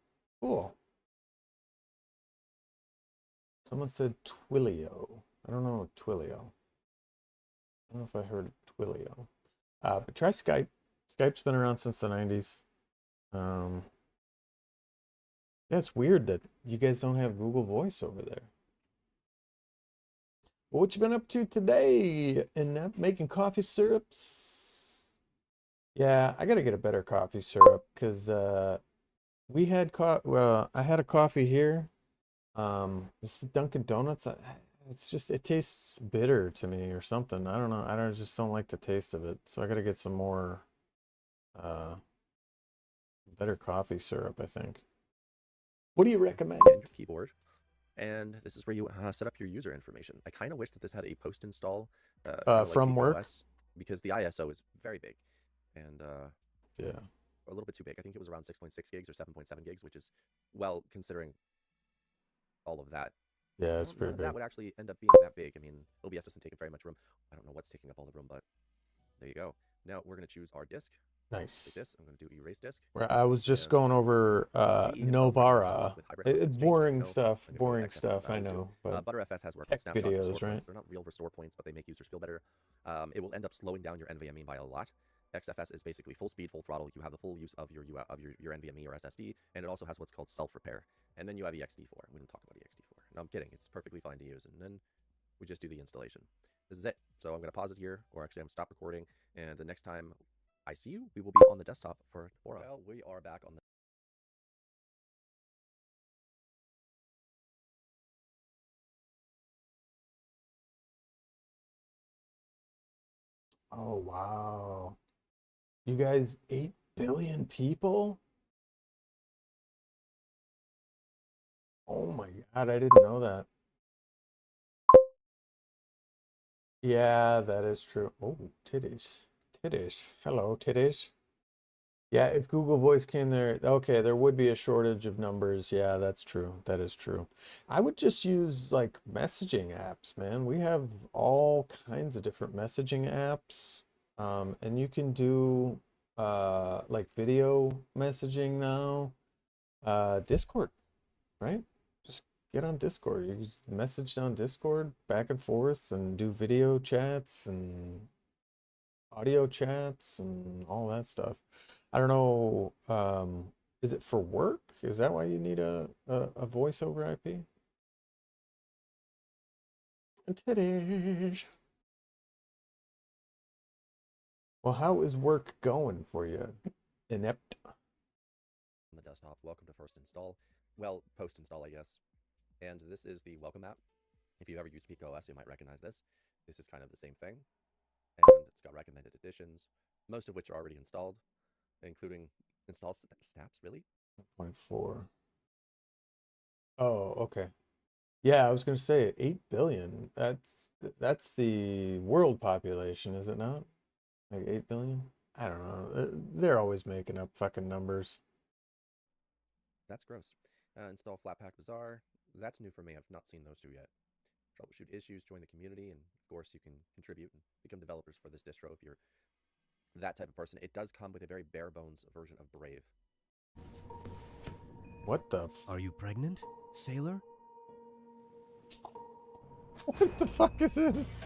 Someone said Twilio. I don't know Twilio. I don't know if I heard Twilio. But try Skype. Skype's been around since the 90s. Yeah, it's weird that you guys don't have Google Voice over there. What you been up to today? Making coffee syrups? Yeah, I gotta get a better coffee syrup because we had I had a coffee here. This is Dunkin' Donuts. It's just it tastes bitter to me or something. I don't know. I just don't like the taste of it. So I gotta get some more better coffee syrup, I think. What do you recommend? And your keyboard. And this is where you set up your user information. I kind of wish that this had a post install from work OS, because the ISO is very big and yeah, a little bit too big. I think it was around 6.6 gigs or 7.7 gigs, which is well considering all of that. Yeah, it's pretty big. That would actually end up being that big. I mean, OBS doesn't take very much room. I don't know what's taking up all the room, but there you go. Now we're going to choose our disk. Nice. Like this. I'm going to do erase disk. Where I was just going over Novara. Boring stuff. I know. But ButterFS has work tech snapshots videos, restore right? Points. They're not real restore points, but they make users feel better. It will end up slowing down your NVMe by a lot. XFS is basically full speed, full throttle. You have the full use of your NVMe or SSD, and it also has what's called self-repair. And then you have ext4. We don't talk about ext4. No, I'm kidding. It's perfectly fine to use. And then we just do the installation. This is it. So I'm going to pause it here, or actually I'm going to stop recording. And the next time I see you, we will be on the desktop for Aura. Well, we are back on the Oh, wow. You guys, 8 billion people? Oh my God, I didn't know that. Yeah, that is true. Oh, titties. Titties. Hello, titties. Yeah, if Google Voice came there, okay, there would be a shortage of numbers. Yeah, that's true. That is true. I would just use like messaging apps, man. We have all kinds of different messaging apps. And you can do like video messaging now. Discord, right? Just get on Discord. You just message on Discord back and forth and do video chats and audio chats and all that stuff. I don't know, is it for work? Is that why you need a voice over IP? Titties. Well, how is work going for you? Inept. On the desktop, welcome to first install. Well, post install, I guess. And this is the welcome app. If you've ever used PicoOS, you might recognize this. This is kind of the same thing. And it's got recommended additions, most of which are already installed, including install snaps, really? 0.4. Oh, okay. Yeah, I was going to say 8 billion. That's the world population, is it not? Like 8 billion? I don't know. They're always making up fucking numbers. That's gross. Install Flatpak Bazaar. That's new for me. I've not seen those two yet. Troubleshoot issues, join the community, and of course you can contribute and become developers for this distro if you're that type of person. It does come with a very bare bones version of Brave. What the Are you pregnant, sailor? What the fuck is this?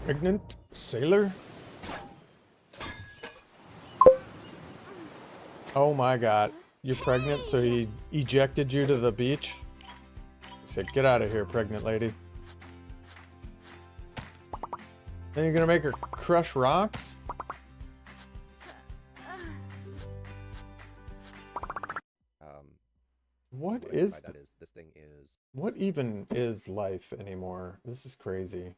Pregnant sailor? Oh my God. You're pregnant, so he ejected you to the beach? He said, get out of here, pregnant lady. Then you're gonna make her crush rocks? What is that is, this thing is... What even is life anymore? This is crazy.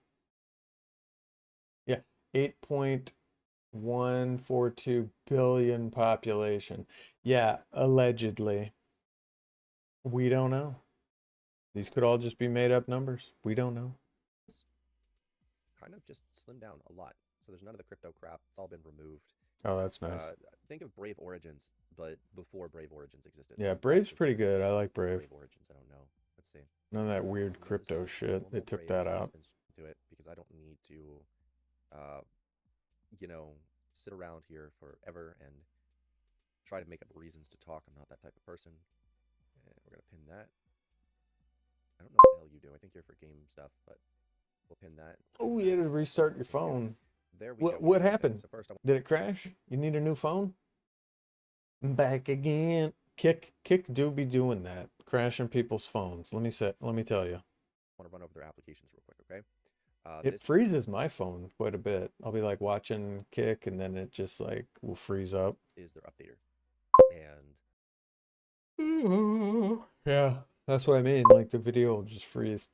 Yeah, 8.142 billion population. Yeah, allegedly. We don't know. These could all just be made up numbers. We don't know. Kind of just slimmed down a lot. So there's none of the crypto crap. It's all been removed. Oh, that's nice. Think of Brave Origins, but before Brave Origins existed. Yeah, Brave's pretty good. I like Brave. Brave Origins, I don't know. Let's see. None of that weird crypto shit. They took that out. Do it because I don't need to, you know, sit around here forever and try to make up reasons to talk. I'm not that type of person. And we're gonna pin that. I don't know what the hell you do. I think you're for game stuff, but we'll pin that. Oh, you had to restart your phone. There we go. What happened? So first, did it crash? You need a new phone? Back again. Kick do be doing that, crashing people's phones. Let me tell you. I want to run over their applications real quick, okay? It freezes my phone quite a bit. I'll be like watching Kick, and then it just like will freeze up. Is their updater, and yeah, that's what I mean. Like the video will just freeze.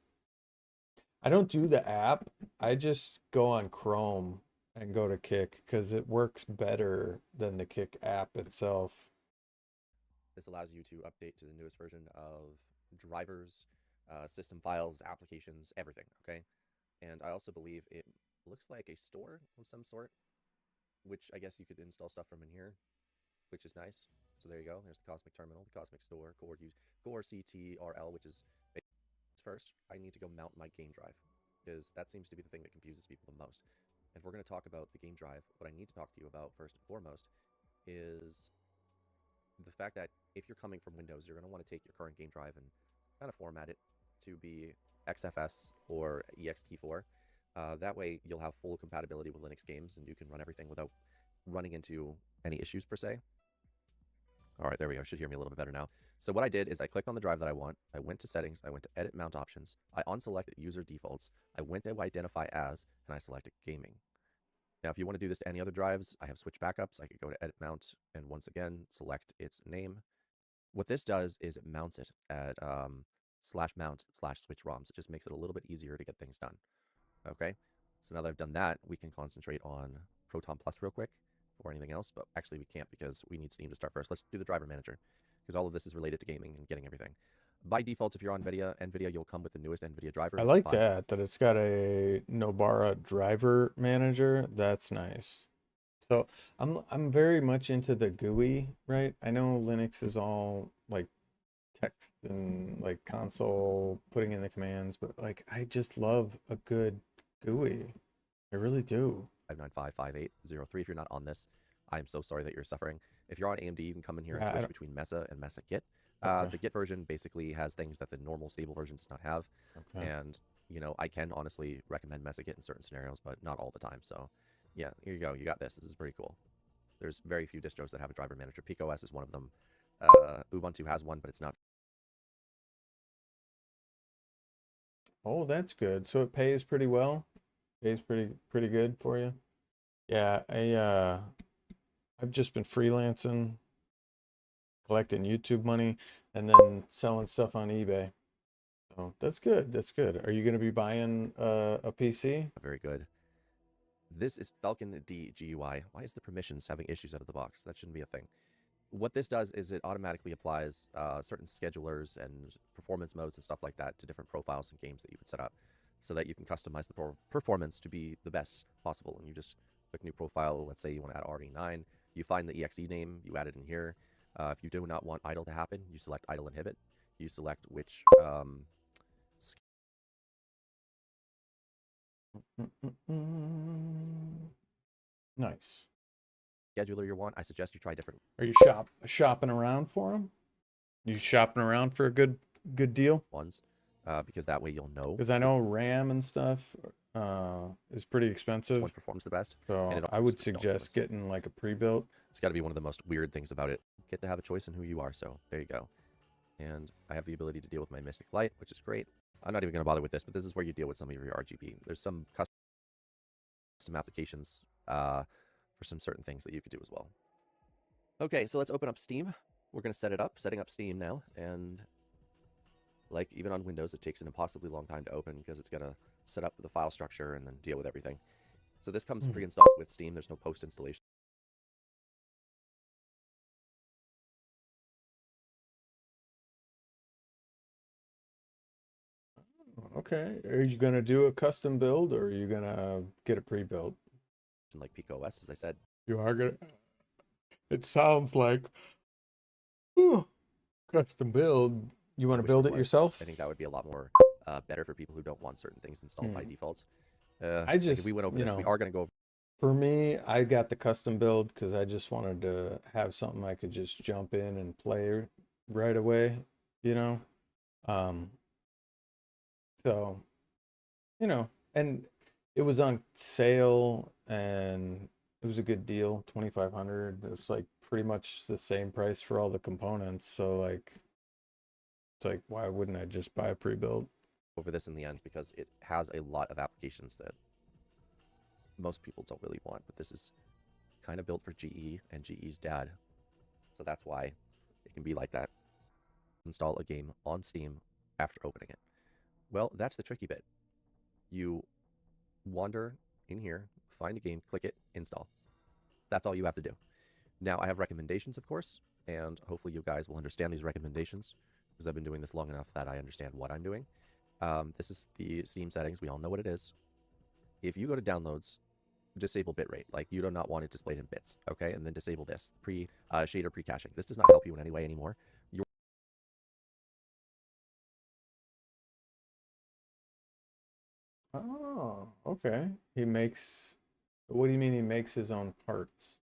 I don't do the app. I just go on Chrome and go to Kick because it works better than the Kick app itself. This allows you to update to the newest version of drivers, system files, applications, everything, okay? And I also believe it looks like a store of some sort, which I guess you could install stuff from in here, which is nice. So there you go. There's the Cosmic Terminal, the Cosmic Store, Core CTRL, which is... First, I need to go mount my game drive, because that seems to be the thing that confuses people the most. And if we're going to talk about the game drive, what I need to talk to you about first and foremost is the fact that if you're coming from Windows, you're going to want to take your current game drive and kind of format it to be XFS or ext4. That way, you'll have full compatibility with Linux games, and you can run everything without running into any issues, per se. All right, there we go. Should hear me a little bit better now. So what I did is I clicked on the drive that I want. I went to settings. I went to edit mount options. I unselected user defaults. I went to identify as, and I selected gaming. Now, if you want to do this to any other drives, I have switch backups. I could go to edit mount and once again, select its name. What this does is it mounts it at /mount/switch ROMs. It just makes it a little bit easier to get things done. Okay. So now that I've done that, we can concentrate on Proton Plus real quick or anything else, but actually we can't because we need Steam to start first. Let's do the driver manager because all of this is related to gaming and getting everything. By default, if you're on NVIDIA, you'll come with the newest NVIDIA driver. I like that it's got a Nobara driver manager. That's nice. So I'm very much into the GUI, right? I know Linux is all like text and like console putting in the commands, but like I just love a good GUI. I really do. 5955803. If you're not on this, I'm so sorry that you're suffering. If you're on AMD, you can come in here and Yeah, switch between Mesa and Mesa Git. Okay. The Git version basically has things that the normal stable version does not have. Okay. And, you know, I can honestly recommend Mesa Git in certain scenarios, but not all the time. So, yeah, here you go. You got this. This is pretty cool. There's very few distros that have a driver manager. PeakOS is one of them. Ubuntu has one, but it's not. Oh, that's good. So it pays pretty well. Pays pretty good for you. Yeah, I've just been freelancing, collecting YouTube money, and then selling stuff on eBay. So that's good. That's good. Are you going to be buying a PC? Very good. This is Falcon D GUI. Why is the permissions having issues out of the box? That shouldn't be a thing. What this does is it automatically applies certain schedulers and performance modes and stuff like that to different profiles and games that you could set up so that you can customize the performance to be the best possible. And you just click new profile. Let's say you want to add RE9. You find the exe name. You add it in here. If you do not want idle to happen, you select idle inhibit. You select which Nice. scheduler you want. I suggest you try different. Are you shopping around for them? You shopping around for a good deal? Ones, because that way you'll know. Because I know RAM and stuff is pretty expensive. Which one performs the best? So I would suggest getting like a pre-built. It's got to be one of the most weird things about it. Get to have a choice in who you are. So there you go. And I have the ability to deal with my Mystic Light, which is great. I'm not even going to bother with this, but this is where you deal with some of your RGB. There's some custom applications for some certain things that you could do as well. Okay, so let's open up Steam. We're going to set it up, setting up Steam now. And like even on Windows, it takes an impossibly long time to open because it's going to set up the file structure and then deal with everything. So this comes pre-installed with Steam. There's no post-installation. Okay. Are you going to do a custom build or are you going to get a pre-built? Like PeakOS, as I said. You are going to... It sounds like... custom build. You want to build it yourself? I think that would be a lot more better for people who don't want certain things installed by default. I just... Like if we went over this, we are going to go over... For me, I got the custom build because I just wanted to have something I could just jump in and play right away, you know? So, you know, and it was on sale and it was a good deal, $2,500. It was like pretty much the same price for all the components. So like, it's like, why wouldn't I just buy a pre-built? Over this in the end because it has a lot of applications that most people don't really want, but this is kind of built for GE and GE's dad. So that's why it can be like that. Install a game on Steam after opening it. Well, that's the tricky bit. You wander in here, find a game, click it, install. That's all you have to do. Now, I have recommendations, of course, and hopefully you guys will understand these recommendations because I've been doing this long enough that I understand what I'm doing. This is the Steam settings. We all know what it is. If you go to downloads, disable bitrate. Like, you do not want it displayed in bits, okay? And then disable this, shader pre-caching. This does not help you in any way anymore. Oh, okay. He makes... What do you mean he makes his own parts?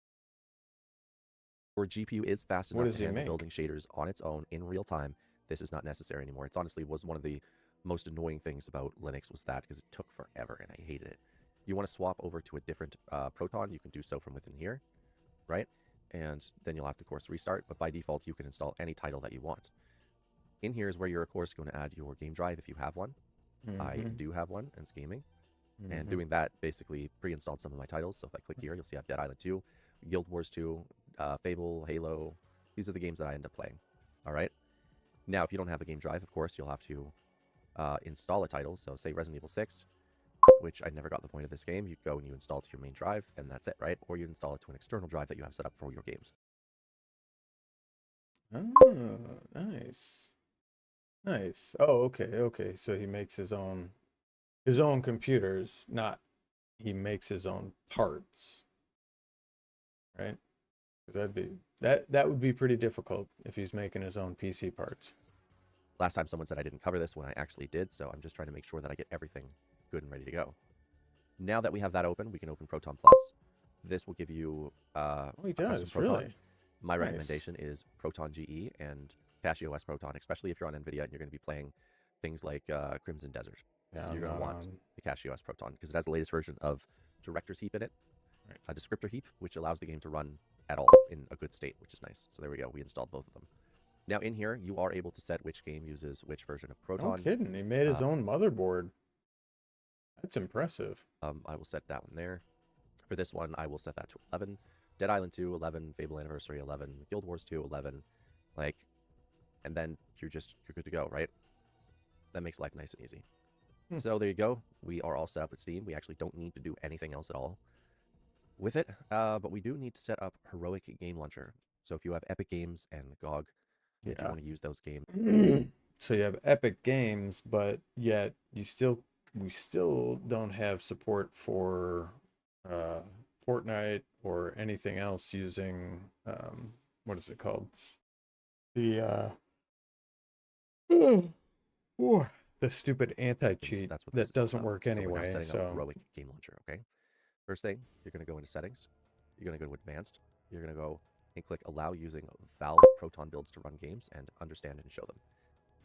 Your GPU is fast What enough does to he handle make? building shaders on its own in real time. This is not necessary anymore. It's honestly was one of the most annoying things about Linux was that because it took forever and I hated it. You want to swap over to a different Proton, you can do so from within here, right? And then you'll have to, of course, restart, but by default, you can install any title that you want. In here is where you're, of course, going to add your game drive if you have one. I do have one, and it's gaming. And doing that basically pre-installed some of my titles. So if I click here, you'll see I have Dead Island 2, Guild Wars 2, Fable, Halo. These are the games that I end up playing. All right? Now, if you don't have a game drive, of course, you'll have to install a title. So say Resident Evil 6. which I never got the point of this game. You go and you install it to your main drive, and that's it, right? Or you install it to an external drive that you have set up for your games. Oh, nice. Nice. Oh, okay, okay. So he makes his own computers, not he makes his own parts. Right? 'Cause that would be pretty difficult if he's making his own PC parts. Last time someone said I didn't cover this when I actually did, so I'm just trying to make sure that I get everything good and ready to go. Now that we have that open, we can open Proton Plus. This will give you Oh, he a custom does, Proton. really? My Nice. recommendation is Proton GE and CashOS Proton, especially if you're on NVIDIA and you're going to be playing things like Crimson Desert. Yeah, So you're going to want the CashOS Proton because it has the latest version of Director's Heap in it, a descriptor heap, which allows the game to run at all in a good state, which is nice. So there we go. We installed both of them. Now in here, you are able to set which game uses which version of Proton. No kidding. He made his own motherboard. That's impressive. I will set that one there. For this one, I will set that to 11. Dead Island 2, 11. Fable Anniversary, 11. Guild Wars 2, 11. Like, and then you're good to go, right? That makes life nice and easy. So there you go. We are all set up with Steam. We actually don't need to do anything else at all with it, but we do need to set up Heroic Game Launcher. So if you have Epic Games and GOG, if you want to use those games. So you have Epic Games, but yet we still don't have support for Fortnite or anything else using what is it called? The stupid anti-cheat that doesn't work anyway. So we're now setting up So Heroic Game Launcher, okay? First thing, you're going to go into Settings. You're going to go to Advanced. You're going to go and click Allow using Valve Proton builds to run games and understand and show them.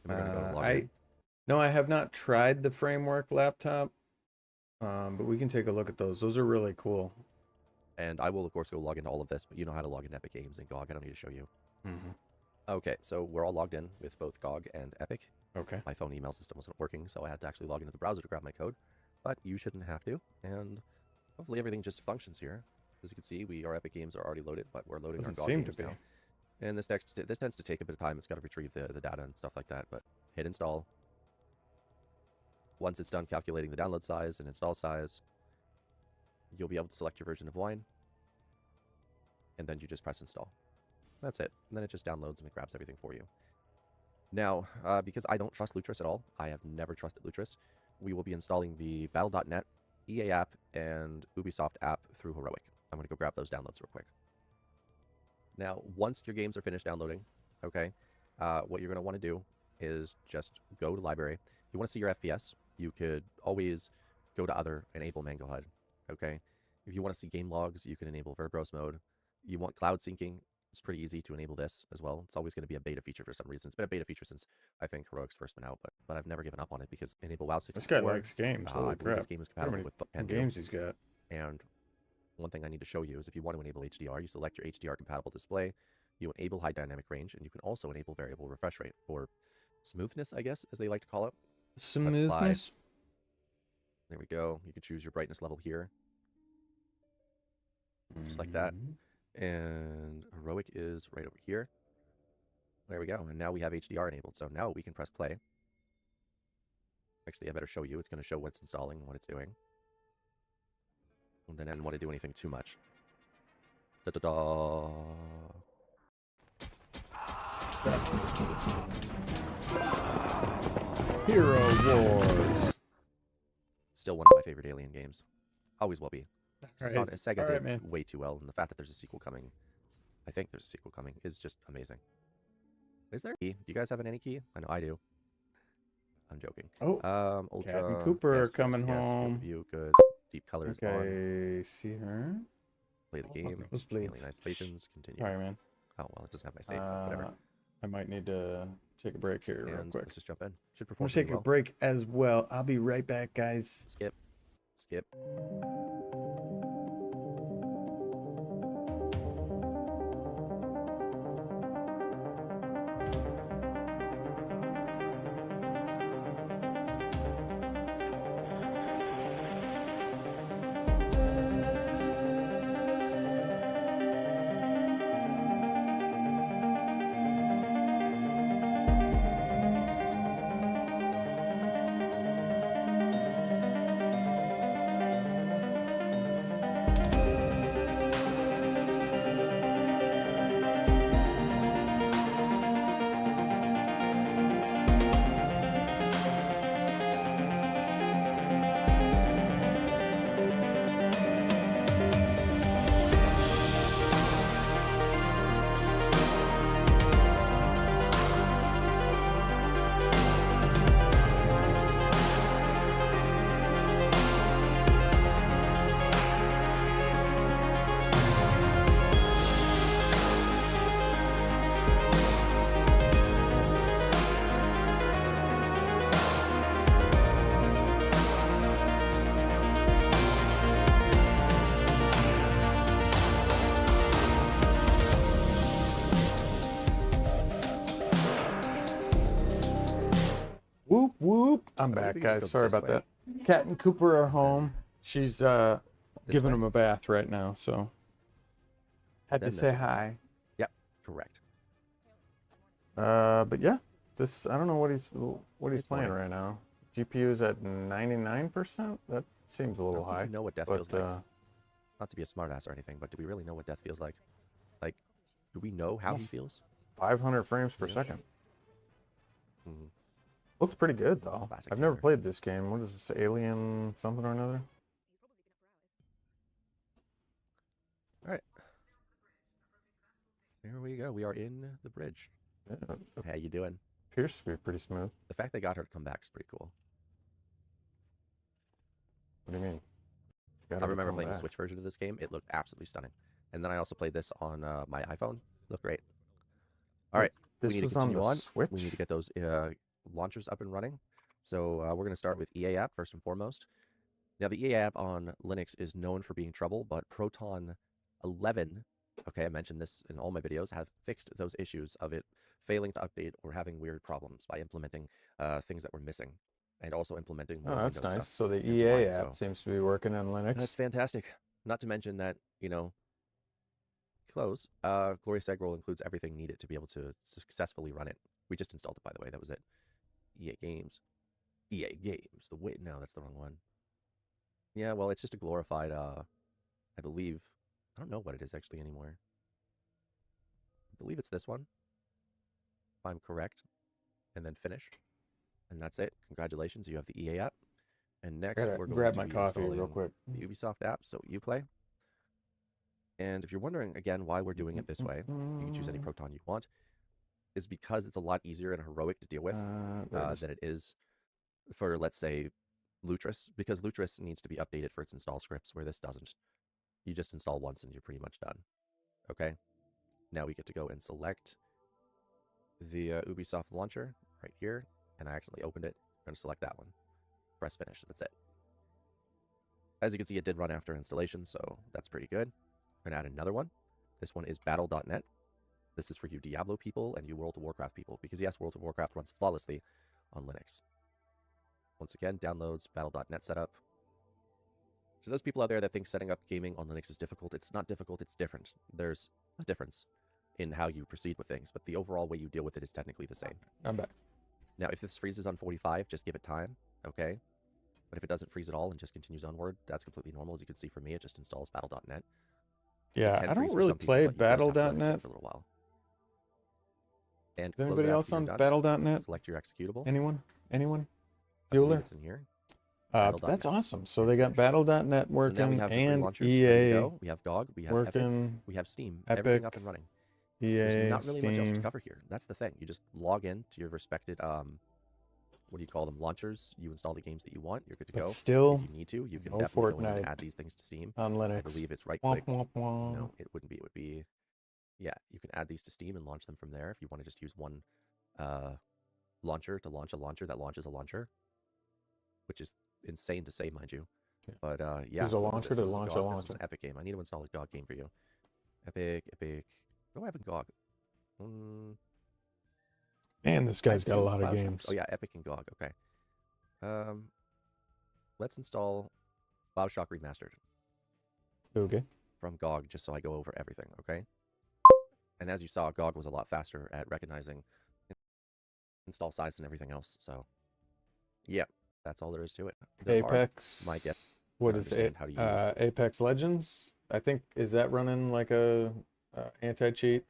And we're going to go log in. No, I have not tried the Framework laptop, but we can take a look at those. Those are really cool. And I will, of course, go log into all of this, but you know how to log into Epic Games and GOG. I don't need to show you. Okay, so we're all logged in with both GOG and Epic. Okay. My phone email system wasn't working, so I had to actually log into the browser to grab my code. But you shouldn't have to, and hopefully everything just functions here. As you can see, our Epic Games are already loaded, but we're loading our GOG games now. And this tends to take a bit of time. It's got to retrieve the data and stuff like that, but hit install. Once it's done calculating the download size and install size, you'll be able to select your version of Wine, and then you just press install. That's it. And then it just downloads and it grabs everything for you. Now, because I don't trust Lutris at all, I have never trusted Lutris, we will be installing the Battle.net, EA app, and Ubisoft app through Heroic. I'm going to go grab those downloads real quick. Now, once your games are finished downloading, okay, what you're going to want to do is just go to library. If you want to see your FPS, you could always go to other, enable Mango HUD, okay? If you want to see game logs, you can enable Verbose mode. You want cloud syncing, it's pretty easy to enable this as well. It's always going to be a beta feature for some reason. It's been a beta feature since, I think, Heroic's first been out, but I've never given up on it because enable WoW 64. This guy likes games. Holy crap. This game is compatible with Pandu. Games he's got. And one thing I need to show you is if you want to enable HDR, you select your HDR compatible display, you enable high dynamic range, and you can also enable variable refresh rate, or smoothness, I guess, as they like to call it. Smoothness. There we go. You can choose your brightness level here. Just like that. And Heroic is right over here. There we go. And now we have HDR enabled. So now we can press play. Actually, I better show you. It's going to show what's installing and what it's doing. And then I didn't want to do anything too much. Da-da-da! Hero Wars. Still one of my favorite Alien games. Always will be. Sega did way too well, and the fact that there's a sequel coming, I think there's a sequel coming, is just amazing. Is there a key? Do you guys have an any key? I know I do. I'm joking. Oh, Ultra. Captain Cooper coming home. View, good. Deep colors on. See her. Play the game. Alien Isolations. Continue. All right, man. Oh, well, it doesn't have my save. Whatever. I might need to take a break here real quick. Let's just jump in. Should perform. We'll take a break as well. I'll be right back, guys. Skip. Whoop whoop. I'm maybe back, we just guys. go Sorry this about way. that. Cat and Cooper are home. She's giving way? him a bath right now, so had to Then this say way. hi. Yep, correct. But yeah, this I don't know what he's playing morning. right now. GPU's at 99%. That seems a little high. We know what death but, feels like. Not to be a smartass or anything, but do we really know what death feels like? Like, do we know how he feels? 500 frames per second. Mhm. Looks pretty good though. Classic I've never gamer. played this game. What is this? Alien something or another? All right. Here we go. We are in the bridge. Yeah, How you doing? appears to be pretty smooth. The fact they got her to come back is pretty cool. What do you mean? I remember playing the Switch version of this game. It looked absolutely stunning. And then I also played this on my iPhone. Looked great. All right. This we need was to on continue the on. Switch? We need to get those launchers up and running. So we're going to start with EA app first and foremost. Now, the EA app on Linux is known for being trouble, but Proton 11, okay, I mentioned this in all my videos, have fixed those issues of it failing to update or having weird problems by implementing things that were missing and also implementing more Oh, that's Windows nice. stuff So the into EA mine, app seems to be working on Linux. That's fantastic. Not to mention that, Glorious Eggroll includes everything needed to be able to successfully run it. We just installed it, by the way. That was it. EA Games. EA Games. No, that's the wrong one. Yeah, well, it's just a glorified, I believe. I don't know what it is actually anymore. I believe it's this one, if I'm correct. And then finish. And that's it. Congratulations, you have the EA app. And next, Gotta we're going grab to my be coffee real installing quick. the Ubisoft app, so Uplay. And if you're wondering, again, why we're doing it this way, you can choose any Proton you want, is because it's a lot easier and heroic to deal with than it is for, let's say, Lutris, because Lutris needs to be updated for its install scripts, where this doesn't. You just install once and you're pretty much done. Okay? Now we get to go and select the Ubisoft launcher right here, and I accidentally opened it. I'm going to select that one. Press finish. That's it. As you can see, it did run after installation, so that's pretty good. I'm going to add another one. This one is battle.net. This is for you Diablo people and you World of Warcraft people, because yes, World of Warcraft runs flawlessly on Linux. Once again, downloads, battle.net setup. So those people out there that think setting up gaming on Linux is difficult, it's not difficult, it's different. There's a difference in how you proceed with things, but the overall way you deal with it is technically the same. I'm back. Now, if this freezes on 45, just give it time, okay? But if it doesn't freeze at all and just continues onward, that's completely normal. As you can see for me, it just installs battle.net. Yeah, I don't really play battle.net. For a little while. And Is anybody else on battle.net? Select your executable. Anyone? Bueller? It's in here. That's awesome. So they got battle.net working, so now we have and launchers. EA We have GOG, we have working, Epic, we have Steam, Epic, everything up and running. EA, There's not really Steam. much else to cover here. That's the thing. You just log in to your respected, what do you call them, launchers. You install the games that you want. You're good to go. Still, if you need to, you can no definitely go in Fortnite and add these things to Steam. on Linux. I believe it's right-click. Womp, womp, womp. No, it wouldn't be. It would be, yeah, you can add these to Steam and launch them from there if you want to just use one launcher to launch a launcher that launches a launcher, which is insane to say, mind you. Yeah. But yeah, use a launcher to launch a This launcher. is an Epic game. I need to install a GOG game for you. Epic. What do I have in GOG? Man, this guy's got a lot of BioShock. games. Oh yeah, Epic and GOG. Okay. Let's install BioShock Remastered. Okay. From GOG, just so I go over everything. Okay. And as you saw, GOG was a lot faster at recognizing install size and everything else. So, yeah, that's all there is to it. Apex. Might get. What is it? Apex Legends. I think, is that running like a anti-cheat?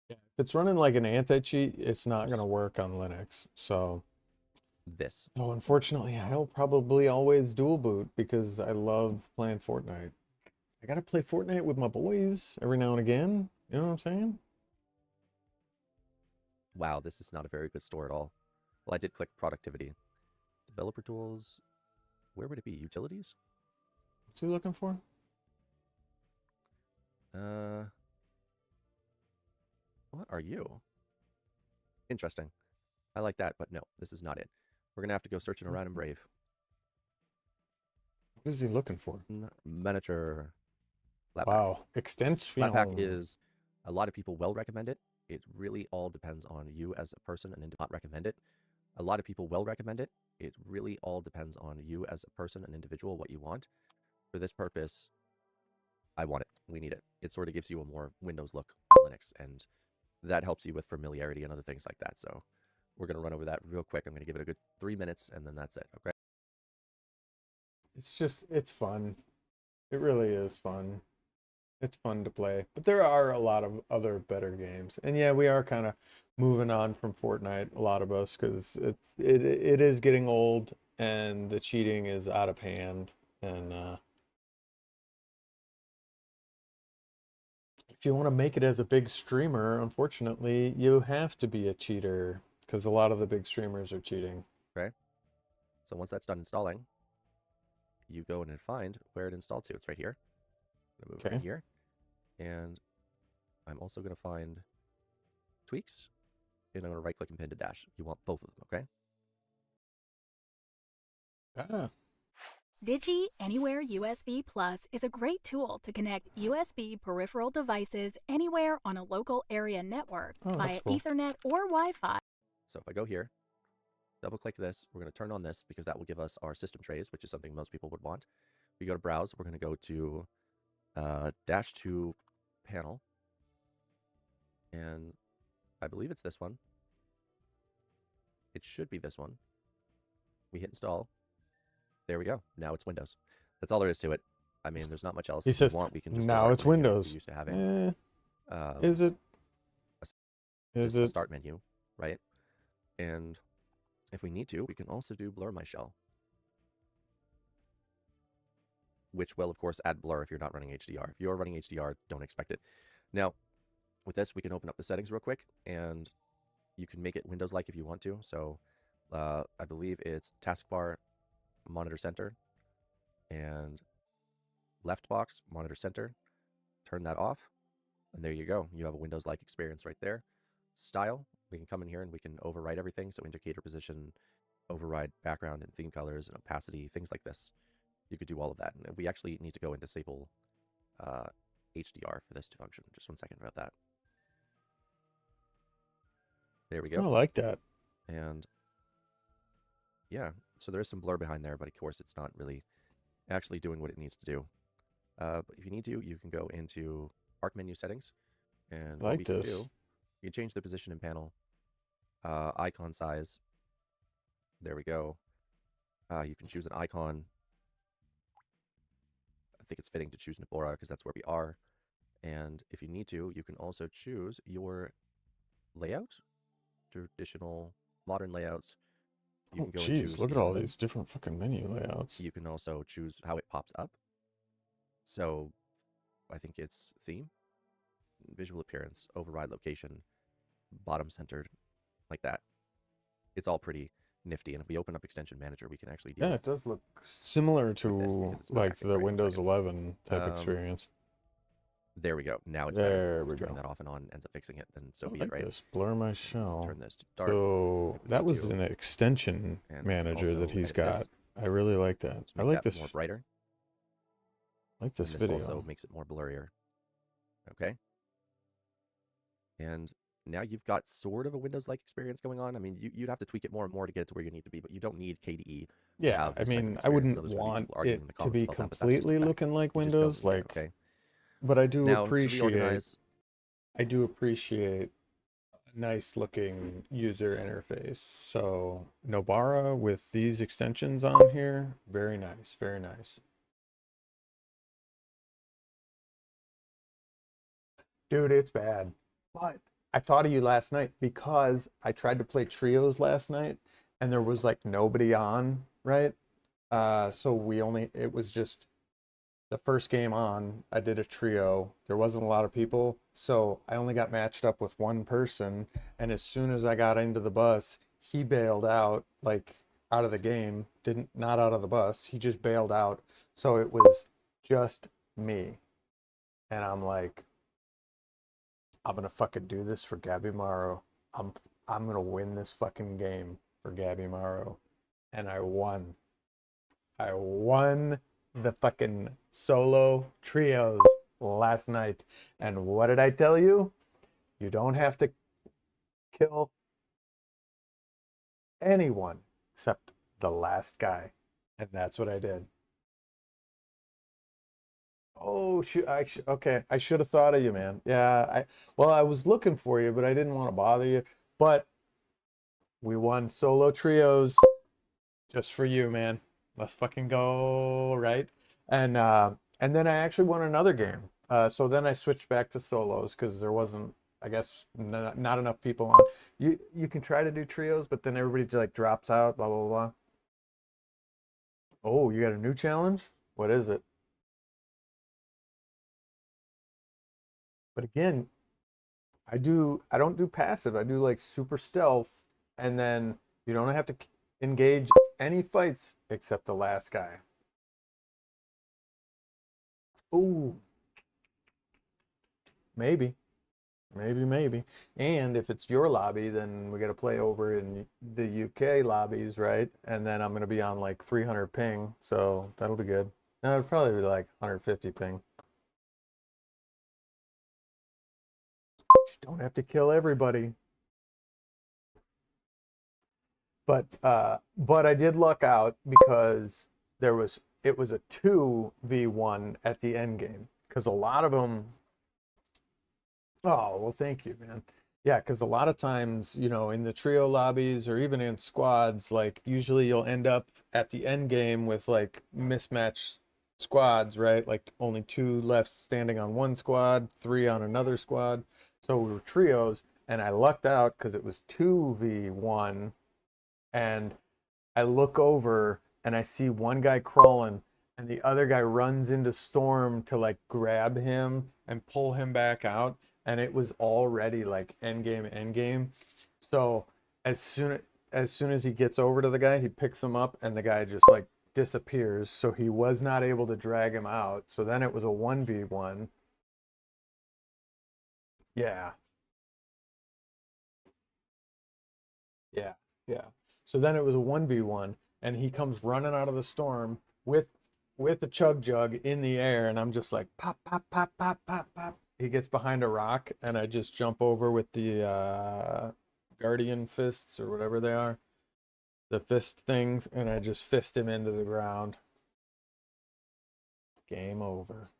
Yeah. If it's running like an anti-cheat, it's not going to work on Linux. So. This. Oh, unfortunately, I'll probably always dual boot because I love playing Fortnite. I gotta play Fortnite with my boys every now and again. You know what I'm saying? Wow, this is not a very good store at all. Well, I did click productivity. Developer tools. Where would it be? Utilities? What's he looking for? What are you? Interesting. I like that, but no, this is not it. We're going to have to go searching around in Brave. What is he looking for? Miniature. Wow. Extension. Flatpak is A lot of people will recommend it. It really all depends on you as a person and not recommend it. A lot of people will recommend it. It really all depends on you as a person, an individual, what you want. For this purpose, I want it. We need it. It sort of gives you a more Windows look on Linux, and that helps you with familiarity and other things like that. So we're going to run over that real quick. I'm going to give it a good 3 minutes, and then that's it. Okay. It's fun. It really is fun. It's fun to play, but there are a lot of other better games. And yeah, we are kind of moving on from Fortnite, a lot of us, because it is getting old and the cheating is out of hand. And if you want to make it as a big streamer, unfortunately, you have to be a cheater because a lot of the big streamers are cheating. Okay. So once that's done installing, you go in and find where it installed to. It's right here. I'm going to move right here. And I'm also going to find tweaks, and I'm going to right click and pin to dash. You want both of them, okay? Digi Anywhere USB Plus is a great tool to connect USB peripheral devices anywhere on a local area network via Ethernet or Wi-Fi. So if I go here, double click this, we're going to turn on this because that will give us our system trays, which is something most people would want. We go to browse, we're going to go to dash to panel, and I believe it's this one. It should be this one. We hit install. There we go. Now it's Windows. That's all there is to it. I mean, there's not much else. He says, we can just now it's Windows. Used to having. Is it? Is it? Start menu, right? And if we need to, we can also do blur my shell, which will, of course, add blur if you're not running HDR. If you're running HDR, don't expect it. Now, with this, we can open up the settings real quick, and you can make it Windows-like if you want to. So I believe it's taskbar, monitor center, and left box, monitor center. Turn that off, and there you go. You have a Windows-like experience right there. Style, we can come in here and we can override everything. So indicator position, override background and theme colors and opacity, things like this. You could do all of that. And we actually need to go and disable HDR for this to function. Just 1 second about that. There we go. I like that. And yeah, so there is some blur behind there, but of course it's not really actually doing what it needs to do. But if you need to, you can go into Arc menu settings, and what we can do, you can change the position in panel, icon size. There we go. You can choose an icon. I think it's fitting to choose Nabora because that's where we are. And if you need to, you can also choose your layout, traditional, modern layouts. You Oh, jeez, look at all these different fucking menu layouts. You can also choose how it pops up. So I think it's theme, visual appearance, override location, bottom centered, like that. It's all pretty nifty. And if we open up Extension Manager, we can actually do it does look similar to like the Windows 11 type experience. There we go. Now it's there. We turn go. that off and on ends up fixing it, then so be it, right? This. Blur my shell. Turn this to dark. So that was an extension manager that he's got. I really like that. I like this. More brighter. I like this and video. This also makes it more blurrier. Okay. And now you've got sort of a Windows-like experience going on. I mean, you'd have to tweak it more and more to get it to where you need to be, but you don't need KDE. Yeah, I mean, I wouldn't want it to be completely looking like Windows, like. Okay. But I do now, appreciate. I do appreciate a nice looking user interface. So Nobara with these extensions on here, very nice, very nice. Dude, it's bad. But I thought of you last night because I tried to play trios last night and there was like nobody on, right? So it was just the first game on, I did a trio. There wasn't a lot of people, so I only got matched up with one person. And as soon as I got into the bus, he bailed out, like out of the game. Not out of the bus. He just bailed out. So it was just me. And I'm like, I'm gonna fucking do this for Gabby Morrow. I'm gonna win this fucking game for Gabby Morrow. And I won. I won the fucking solo trios last night. And what did I tell you? You don't have to kill anyone except the last guy. And that's what I did. Oh, shoot. Okay. I should have thought of you, man. Yeah. Well, I was looking for you, but I didn't want to bother you. But we won solo trios just for you, man. Let's fucking go, right? And then I actually won another game. So then I switched back to solos because there wasn't, I guess, not enough people on. You can try to do trios, but then everybody like drops out, blah blah blah. Oh, you got a new challenge? What is it? But again, I don't do passive. I do like super stealth, and then you don't have to engage any fights except the last guy. Ooh, maybe. And if it's your lobby, then we got to play over in the UK lobbies, right? And then I'm going to be on like 300 ping, so that'll be good. No, it'll probably be like 150 ping. Don't have to kill everybody. But I did luck out because it was a 2v1 at the end game because a lot of them. Oh, well, thank you, man. Yeah, because a lot of times, in the trio lobbies or even in squads, like usually you'll end up at the end game with like mismatched squads, right? Like only 2 left standing on one squad, 3 on another squad. So we were trios, and I lucked out because it was 2v1, and I look over and I see one guy crawling, and the other guy runs into Storm to like grab him and pull him back out. And it was already like end game. So as soon as he gets over to the guy, he picks him up, and the guy just like disappears. So he was not able to drag him out. So then it was a 1v1. Yeah. Yeah. Yeah. So then it was a 1v1, and he comes running out of the storm with the chug jug in the air, and I'm just like pop, pop, pop, pop, pop, pop. He gets behind a rock, and I just jump over with the guardian fists or whatever they are, the fist things, and I just fist him into the ground. Game over.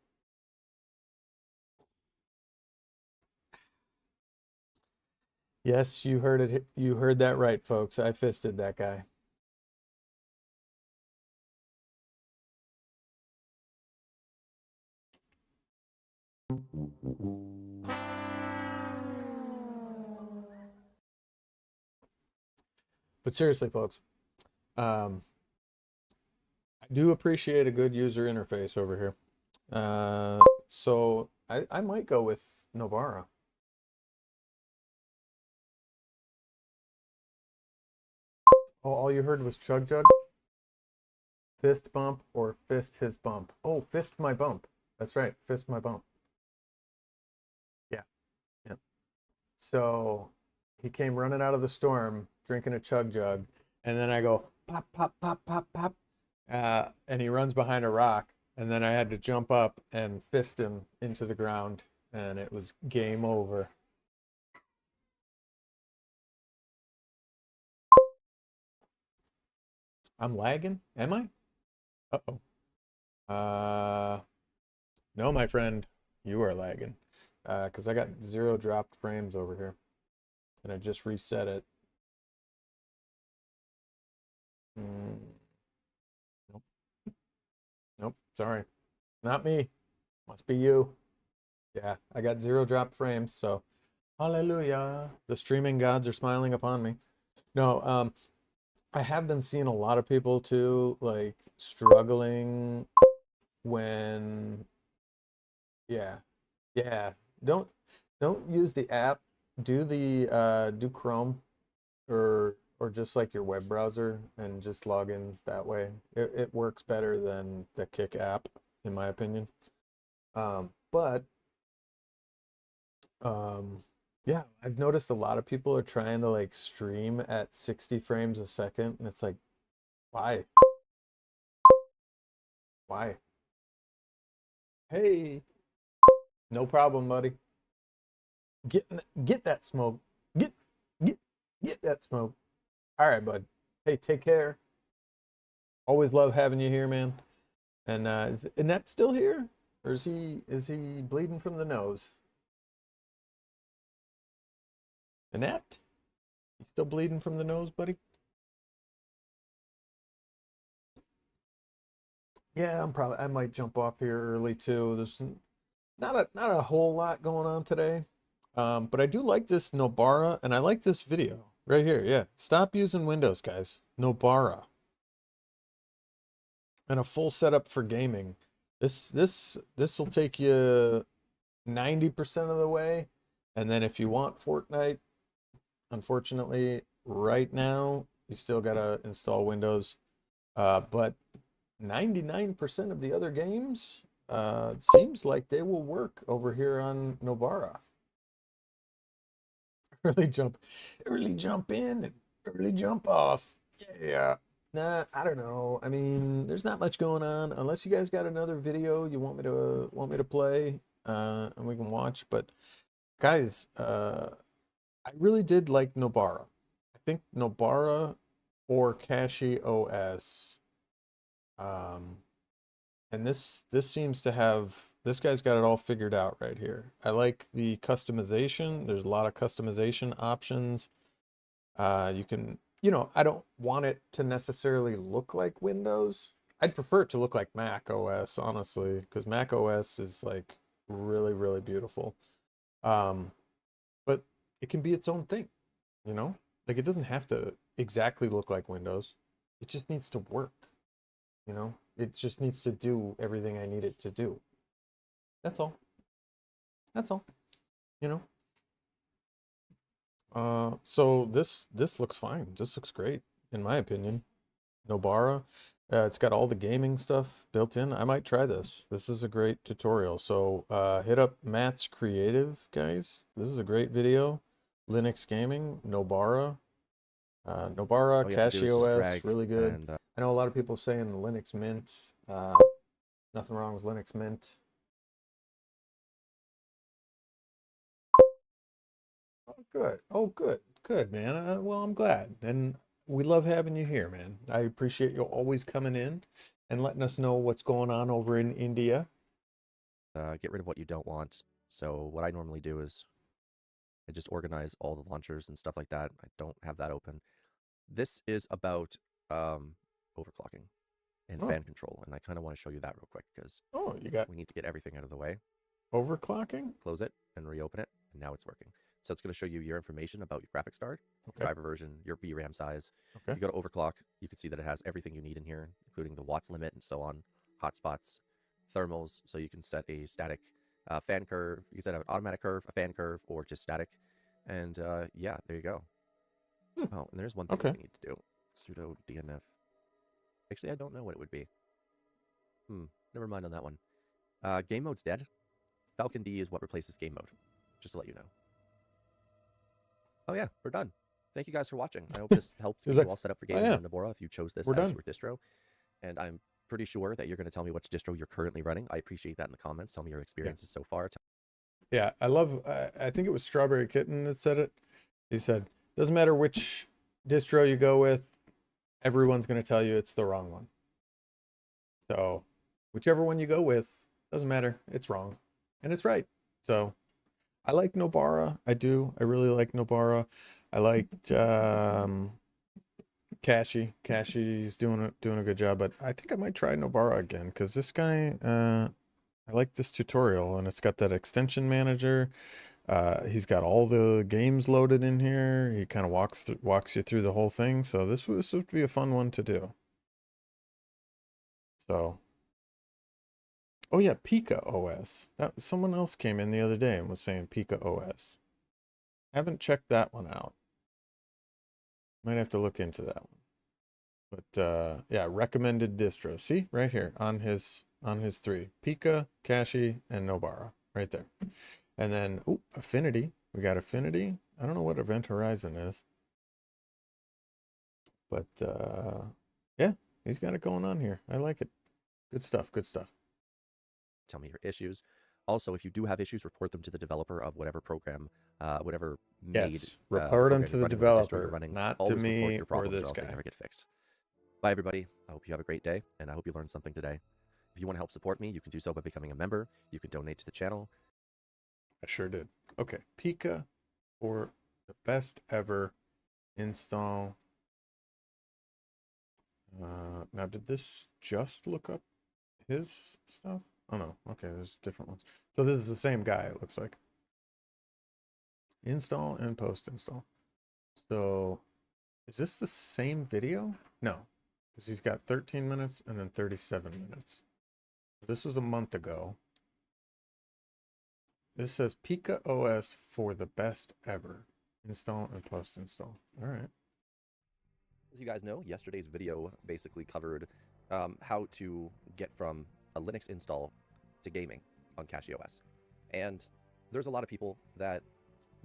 Yes, you heard it. You heard that right, folks. I fisted that guy. But seriously, folks, I do appreciate a good user interface over here. So I might go with Novara. Oh, all you heard was chug jug? Fist bump or fist his bump? Oh, fist my bump. That's right, fist my bump. Yeah. So he came running out of the storm, drinking a chug jug, and then I go pop, pop, pop, pop, pop, and he runs behind a rock, and then I had to jump up and fist him into the ground, and it was game over. I'm lagging? Am I? Uh-oh. No, my friend, you are lagging. Because I got 0 dropped frames over here. And I just reset it. Nope. Nope, sorry. Not me. Must be you. Yeah, I got 0 dropped frames, so hallelujah. The streaming gods are smiling upon me. No, I have been seeing a lot of people too, like struggling when, yeah, don't use the app. Do Chrome or just like your web browser and just log in that way. It works better than the Kick app, in my opinion. Yeah, I've noticed a lot of people are trying to like stream at 60 frames a second, and it's like, why? Why? Hey, No problem, buddy. Get that smoke. Get that smoke. All right, bud. Hey, take care. Always love having you here, man. And is Inept still here, or is he bleeding from the nose? Inept, you still bleeding from the nose, buddy? Yeah, I might jump off here early too. There's not a whole lot going on today. But I do like this Nobara, and I like this video right here. Yeah, stop using Windows, guys. Nobara. And a full setup for gaming. This will take you 90% of the way. And then if you want Fortnite, unfortunately, right now, you still gotta install Windows. But 99% of the other games, it seems like they will work over here on Nobara. Early jump in and early jump off. Yeah. Nah, I don't know. I mean, there's not much going on unless you guys got another video you want me to play, and we can watch. But guys, I really did like Nobara. I think Nobara or Kashi OS, and this seems to have, this guy's got it all figured out right here. I like the customization. There's a lot of customization options. You can, I don't want it to necessarily look like Windows. I'd prefer it to look like Mac OS, honestly, because Mac OS is like really, really beautiful. But it can be its own thing, like it doesn't have to exactly look like Windows. It just needs to work, it just needs to do everything I need it to do. That's all. That's all, so this looks fine. This looks great, in my opinion. Nobara. It's got all the gaming stuff built in. I might try this. This is a great tutorial. So hit up Matt's Creative, guys. This is a great video. Linux Gaming, Nobara. Nobara, Kashi OS, really good. And, I know a lot of people saying Linux Mint. Nothing wrong with Linux Mint. Oh, good. Oh, good. Good, man. Well, I'm glad. And we love having you here, man. I appreciate you always coming in and letting us know what's going on over in India. Get rid of what you don't want. So what I normally do is I just organize all the launchers and stuff like that. I don't have that open. This is about overclocking and fan control, and I kind of want to show you that real quick because we need to get everything out of the way. Overclocking? Close it and reopen it, and now it's working. So it's going to show you your information about your graphics card, driver version, your VRAM size. You go to overclock, you can see that it has everything you need in here, including the watts limit and so on, hotspots, thermals, so you can set a static fan curve, you can set an automatic curve, a fan curve, or just static. And yeah, there you go. Oh, and there's one thing we need to do. Sudo DNF. Actually, I don't know what it would be. Never mind on that one. Game mode's dead. Falcon D is what replaces game mode, just to let you know. Oh yeah, we're done. Thank you guys for watching. I hope this helped get you all set up for gaming on Nobara if you chose this as your distro. And I'm pretty sure that you're going to tell me which distro you're currently running. I appreciate that in the comments. Tell me your experiences so far. Yeah, I love, I think it was Strawberry Kitten that said it. He said, doesn't matter which distro you go with, everyone's going to tell you it's the wrong one. So whichever one you go with, doesn't matter. It's wrong. And it's right. So I like Nobara. I do. I really like Nobara. I liked Kashi. Kashi's doing a good job, but I think I might try Nobara again because this guy, I like this tutorial, and it's got that extension manager. He's got all the games loaded in here. He kind of walks you through the whole thing. So this would be a fun one to do. So, oh yeah, Pika OS. Someone else came in the other day and was saying Pika OS. I haven't checked that one out. Might have to look into that one. But yeah, recommended distro. See right here on his 3: Pika, Kashi, and Nobara right there. And then Affinity. We got Affinity. I don't know what Event Horizon is, but yeah, he's got it going on here. I like it. Good stuff. Good stuff. Tell me your issues. Also, if you do have issues, report them to the developer of whatever program, whatever made. Yes, report them program to you're the running, whatever distro you're developer, running. not to Always report me your or problems, this else they guy. never get fixed. Bye, everybody. I hope you have a great day, and I hope you learned something today. If you want to help support me, you can do so by becoming a member. You can donate to the channel. I sure did. Okay, Pika for the best ever install. Now, did this just look up his stuff? Oh no, okay, there's different ones. So this is the same guy, it looks like. Install and post install. So is this the same video? No, because he's got 13 minutes and then 37 minutes. This was a month ago. This says Pika OS for the best ever. Install and post install. All right. As you guys know, yesterday's video basically covered how to get from a Linux install to gaming on CachyOS. And there's a lot of people that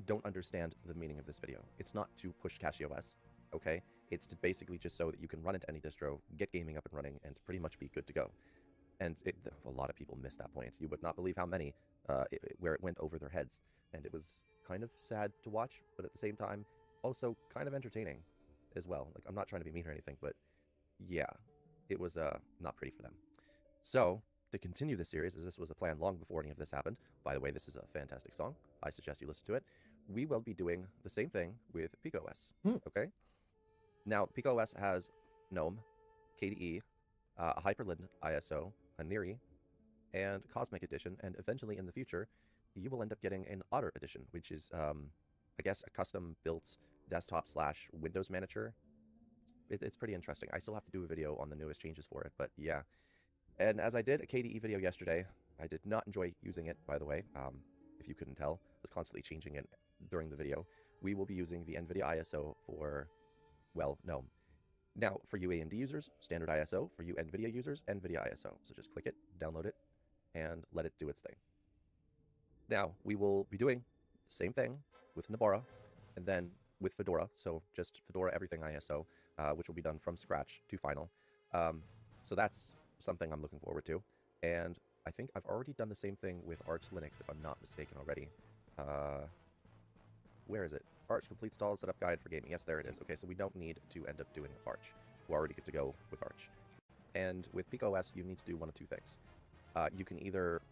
don't understand the meaning of this video. It's not to push CachyOS, okay? It's to basically just so that you can run it to any distro, get gaming up and running, and pretty much be good to go. And a lot of people missed that point. You would not believe how many, where it went over their heads. And it was kind of sad to watch, but at the same time, also kind of entertaining as well. Like, I'm not trying to be mean or anything, but yeah, it was not pretty for them. So, to continue this series, as this was a plan long before any of this happened, by the way, this is a fantastic song. I suggest you listen to it. We will be doing the same thing with PicoOS, okay? Now, PicoOS has GNOME, KDE, a Hyperlind ISO, a Neri, and Cosmic Edition, and eventually in the future, you will end up getting an Otter Edition, which is, I guess, a custom-built desktop/Windows manager. It's pretty interesting. I still have to do a video on the newest changes for it, but yeah. And as I did a KDE video yesterday, I did not enjoy using it, by the way, if you couldn't tell. I was constantly changing it during the video. We will be using the NVIDIA ISO for, well, GNOME. Now, for you AMD users, standard ISO. For you NVIDIA users, NVIDIA ISO. So just click it, download it, and let it do its thing. Now, we will be doing the same thing with Nabara, and then with Fedora, so just Fedora Everything ISO, which will be done from scratch to final. So that's something I'm looking forward to. And I think I've already done the same thing with Arch Linux, if I'm not mistaken already. Where is it? Arch Complete Install Setup Guide for Gaming. Yes, there it is. Okay, so we don't need to end up doing Arch. We're already good to go with Arch. And with PicoOS, you need to do one of two things. You can either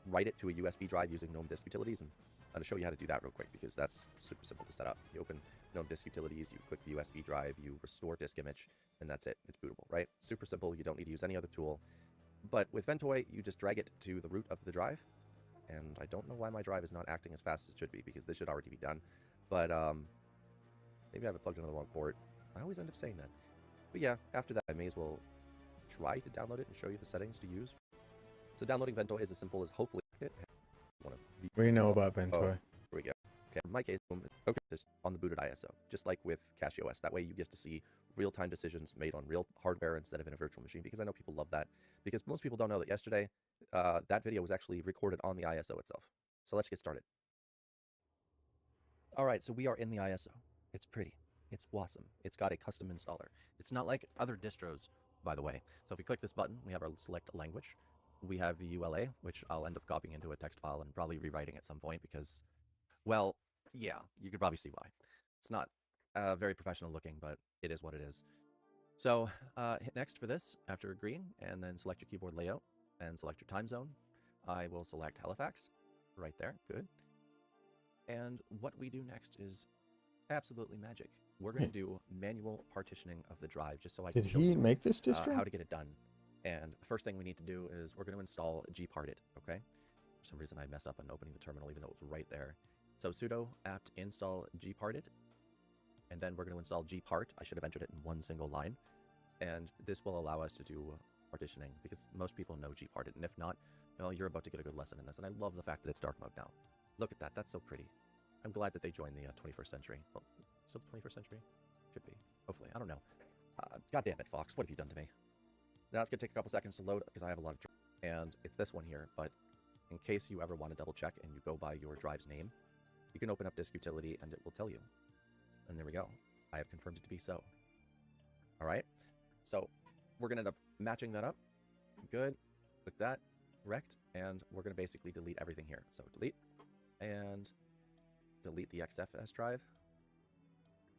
write it to a USB drive using GNOME Disk Utilities, and I'm going to show you how to do that real quick because that's super simple to set up. You open GNOME Disk Utilities, you click the USB drive, you restore disk image, and that's it. It's bootable, right? Super simple. You don't need to use any other tool. But with Ventoy, you just drag it to the root of the drive, and I don't know why my drive is not acting as fast as it should be because this should already be done. But maybe I have it plugged into the wrong port. I always end up saying that. But yeah, after that, I may as well try to download it and show you the settings to use. So downloading Ventoy is as simple as hopefully We know about Ventoy. Here we go. Okay, in my case, okay, this on the booted ISO, just like with CachyOS. That way you get to see real-time decisions made on real hardware instead of in a virtual machine, because I know people love that. Because most people don't know that yesterday, that video was actually recorded on the ISO itself. So let's get started. All right, so we are in the ISO. It's pretty. It's awesome. It's got a custom installer. It's not like other distros, by the way. So if we click this button, we have our select language. We have the ULA, which I'll end up copying into a text file and probably rewriting at some point because, well, yeah, you could probably see why. It's not very professional looking, but it is what it is. So hit next for this after agreeing, and then select your keyboard layout and select your time zone. I will select Halifax right there. Good. And what we do next is absolutely magic. We're going to do manual partitioning of the drive just so I can show you make this distro? how to get it done. And the first thing we need to do is we're going to install gparted, okay? For some reason I messed up on opening the terminal even though it was right there. So sudo apt install gparted, and then we're going to install gpart. I should have entered it in one single line. And this will allow us to do partitioning because most people know gparted, and if not, well, you're about to get a good lesson in this. And I love the fact that it's dark mode now. Look at that, that's so pretty. I'm glad that they joined the 21st century. Well, still the 21st century? Should be, hopefully, I don't know. God damn it, Fox, what have you done to me? Now it's going to take a couple seconds to load because I have a lot of drives. And it's this one here, but in case you ever want to double check and you go by your drive's name, you can open up Disk Utility and it will tell you. And there we go. I have confirmed it to be so. All right. So we're going to end up matching that up. Good. Click that. rect, and we're going to basically delete everything here. So delete, and delete the XFS drive.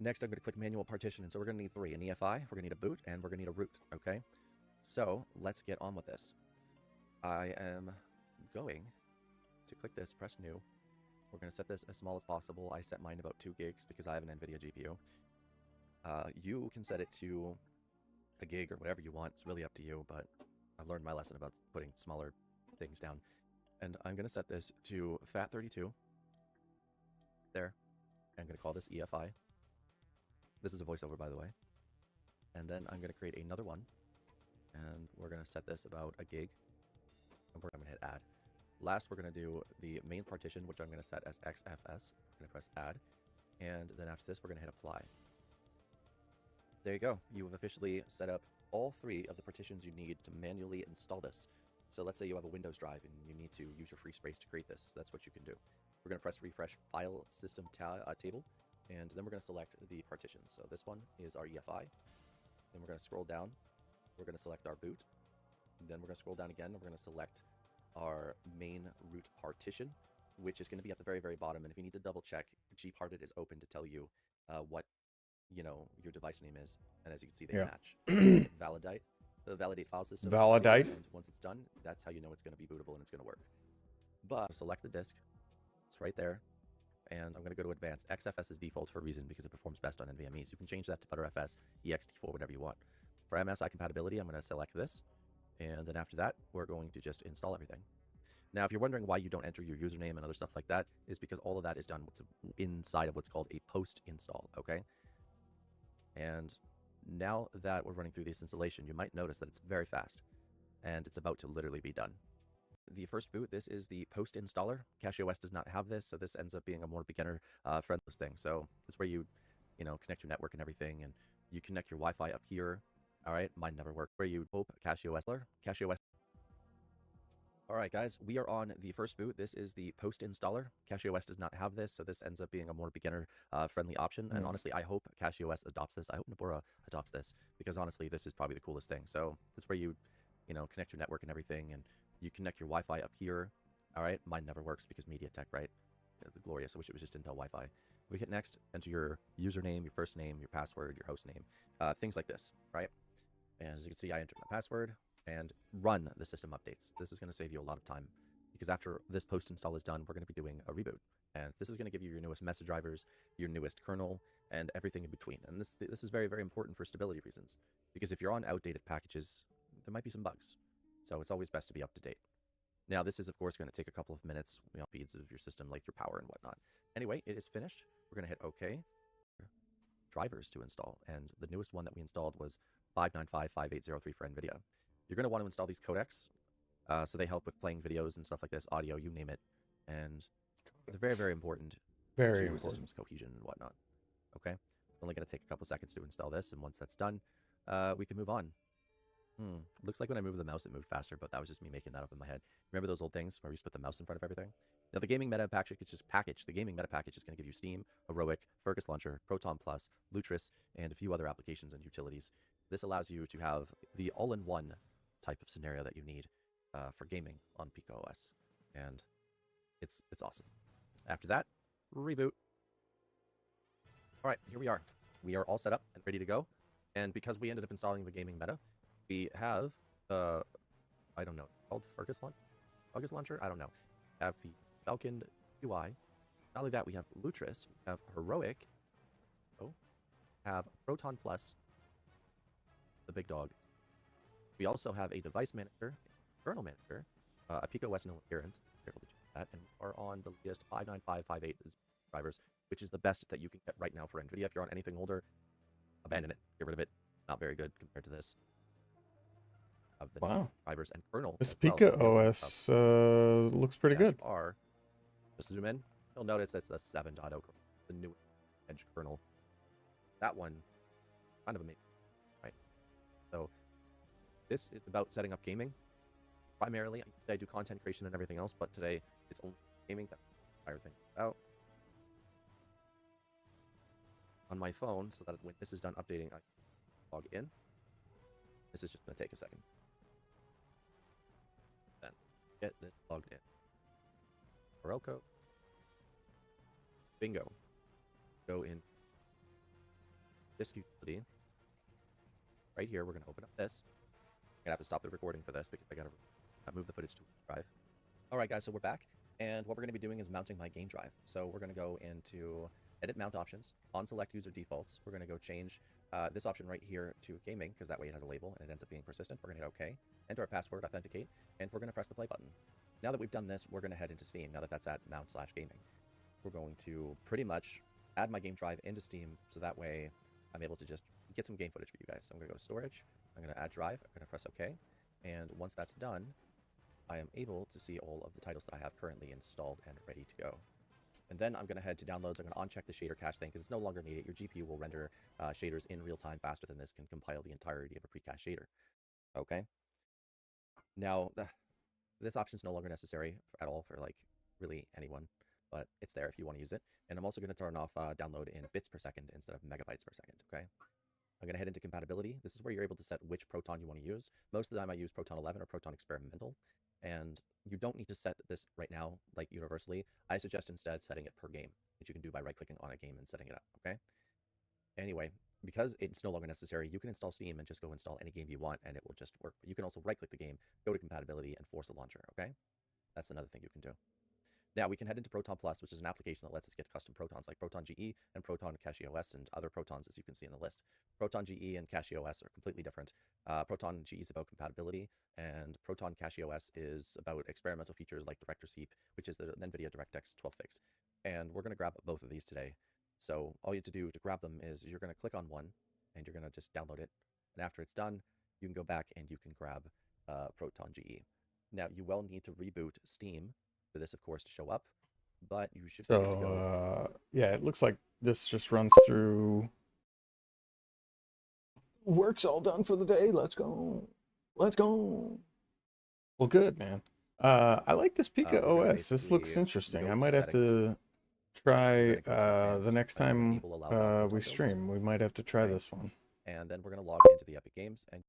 Next, I'm going to click manual partition, and so we're going to need 3, an EFI, we're going to need a boot, and we're going to need a root, okay? So let's get on with this. I am going to click this, press new. We're going to set this as small as possible. I set mine about 2 gigs because I have an NVIDIA GPU. You can set it to a gig or whatever you want. It's really up to you, but I've learned my lesson about putting smaller things down. And I'm going to set this to FAT32. There. I'm going to call this EFI. This is a voiceover, by the way. And then I'm going to create another one. And we're going to set this about a gig. And I'm going to hit add. Last, we're going to do the main partition, which I'm going to set as XFS. I'm going to press add. And then after this, we're going to hit apply. There you go. You have officially set up all 3 of the partitions you need to manually install this. So let's say you have a Windows drive and you need to use your free space to create this. That's what you can do. We're going to press refresh file system table, and then we're going to select the partitions. So this one is our EFI. Then we're going to scroll down. We're going to select our boot. Then we're going to scroll down again. And we're going to select our main root partition, which is going to be at the very, very bottom. And if you need to double check, gparted is open to tell you what your device name is. And as you can see, they match. Validate file system. Validate. And once it's done, that's how you know it's going to be bootable and it's going to work. But select the disk. It's right there. And I'm going to go to advanced. XFS is default for a reason because it performs best on NVMe's. You can change that to ButterFS, ext4, whatever you want. For MSI compatibility, I'm going to select this. And then after that, we're going to just install everything. Now, if you're wondering why you don't enter your username and other stuff like that, is because all of that is done inside of what's called a post-install, okay? And now that we're running through this installation, you might notice that it's very fast, and it's about to literally be done. The first boot, this is the post-installer. CachyOS does not have this, so this ends up being a more beginner-friendly thing. So this is where you connect your network and everything, and you connect your Wi-Fi up here. All right, mine never worked. Where you hope CachyOS. All right, guys, we are on the first boot. This is the post-installer. CachyOS does not have this, so this ends up being a more beginner-friendly option. And honestly, I hope CachyOS adopts this. I hope Nabora adopts this, because honestly, this is probably the coolest thing. So this is where you connect your network and everything, and you connect your Wi-Fi up here. All right, mine never works because MediaTek, right? The glorious. I wish it was just Intel Wi-Fi. We hit next, enter your username, your first name, your password, your host name, things like this, right? And as you can see, I entered my password and run the system updates. This is going to save you a lot of time because after this post install is done, we're going to be doing a reboot. And this is going to give you your newest message drivers, your newest kernel, and everything in between. And this is very, very important for stability reasons, because if you're on outdated packages, there might be some bugs. So it's always best to be up to date. Now, this is, of course, going to take a couple of minutes, speeds of your system, like your power and whatnot. Anyway, it is finished. We're going to hit OK. Drivers to install. And the newest one that we installed was 5955803 for NVIDIA. You're going to want to install these codecs. So they help with playing videos and stuff like this, audio, you name it. And they're very, very important to your system's cohesion and whatnot. Okay? It's only going to take a couple seconds to install this. And once that's done, we can move on. Looks like when I moved the mouse, it moved faster, but that was just me making that up in my head. Remember those old things where we used to put the mouse in front of everything? Now, the gaming meta package is the gaming meta package is going to give you Steam, Heroic, Fergus Launcher, Proton Plus, Lutris, and a few other applications and utilities. This allows you to have the all-in-one type of scenario that you need for gaming on Pico OS, and it's awesome. After that, reboot. All right, here we are. We are all set up and ready to go. And because we ended up installing the gaming meta, we have, I don't know, called Fergus Launcher? I don't know. Have the Falcon UI. Not only that, we have Lutris, we have Heroic, have Proton Plus, the big dog. We also have a device manager, a kernel manager, a Pico OS no appearance, able to check that, and we are on the latest 59558 drivers, which is the best that you can get right now for NVIDIA. If you're on anything older, abandon it, get rid of it. Not very good compared to this. Wow. Drivers and kernel. This Pico OS looks pretty good. Just zoom in. You'll notice that's the 7.0 kernel, the new Edge kernel. That one, kind of amazing, right? So this is about setting up gaming. Primarily, I do content creation and everything else, but today it's only gaming. That's the entire thing out on my phone, so that when this is done updating, I log in. This is just going to take a second. get this logged in. Morocco. Bingo. Go in disk utility. Right here, we're going to open up this. I'm going to have to stop the recording for this because I got to move the footage to drive. All right, guys, so we're back. And what we're going to be doing is mounting my game drive. So we're going to go into edit mount options, on select user defaults. We're going to go change this option right here to gaming, because that way it has a label and it ends up being persistent. We're going to hit OK, enter our password, authenticate, and we're going to press the play button. Now that we've done this, we're going to head into Steam, now that that's at mount/gaming. We're going to pretty much add my game drive into Steam, so that way I'm able to just get some game footage for you guys. So I'm going to go to storage, I'm going to add drive, I'm going to press OK, and once that's done, I am able to see all of the titles that I have currently installed and ready to go. And then I'm going to head to downloads. I'm going to uncheck the shader cache thing because it's no longer needed. Your GPU will render shaders in real time faster than this can compile the entirety of a pre-cached shader. Okay. Now, this option is no longer necessary at all for like really anyone, but it's there if you want to use it. And I'm also going to turn off download in bits per second instead of megabytes per second. Okay. I'm going to head into compatibility. This is where you're able to set which Proton you want to use. Most of the time I use Proton 11 or Proton Experimental. And you don't need to set this right now, like universally. I suggest instead setting it per game, which you can do by right-clicking on a game and setting it up, okay? Anyway, because it's no longer necessary, you can install Steam and just go install any game you want, and it will just work. But you can also right-click the game, go to compatibility, and force a launcher, okay? That's another thing you can do. Now, we can head into Proton Plus, which is an application that lets us get custom protons like Proton GE and Proton CachyOS and other protons, as you can see in the list. Proton GE and CachyOS are completely different. Proton GE is about compatibility, and Proton CachyOS is about experimental features like Director's Heap, which is the NVIDIA DirectX 12 fix. And we're going to grab both of these today. So all you have to do to grab them is you're going to click on one, and you're going to just download it. And after it's done, you can go back and you can grab Proton GE. Now, you will need to reboot Steam for this, of course, to show up, but you should be good to go. Yeah, it looks like this just runs through. Work's all done for the day. Let's go. Let's go. Well, good, man. I like this Pika OS. This looks interesting. I might have to try the next time we stream. We might have to try this one. And then we're going to log into the Epic Games and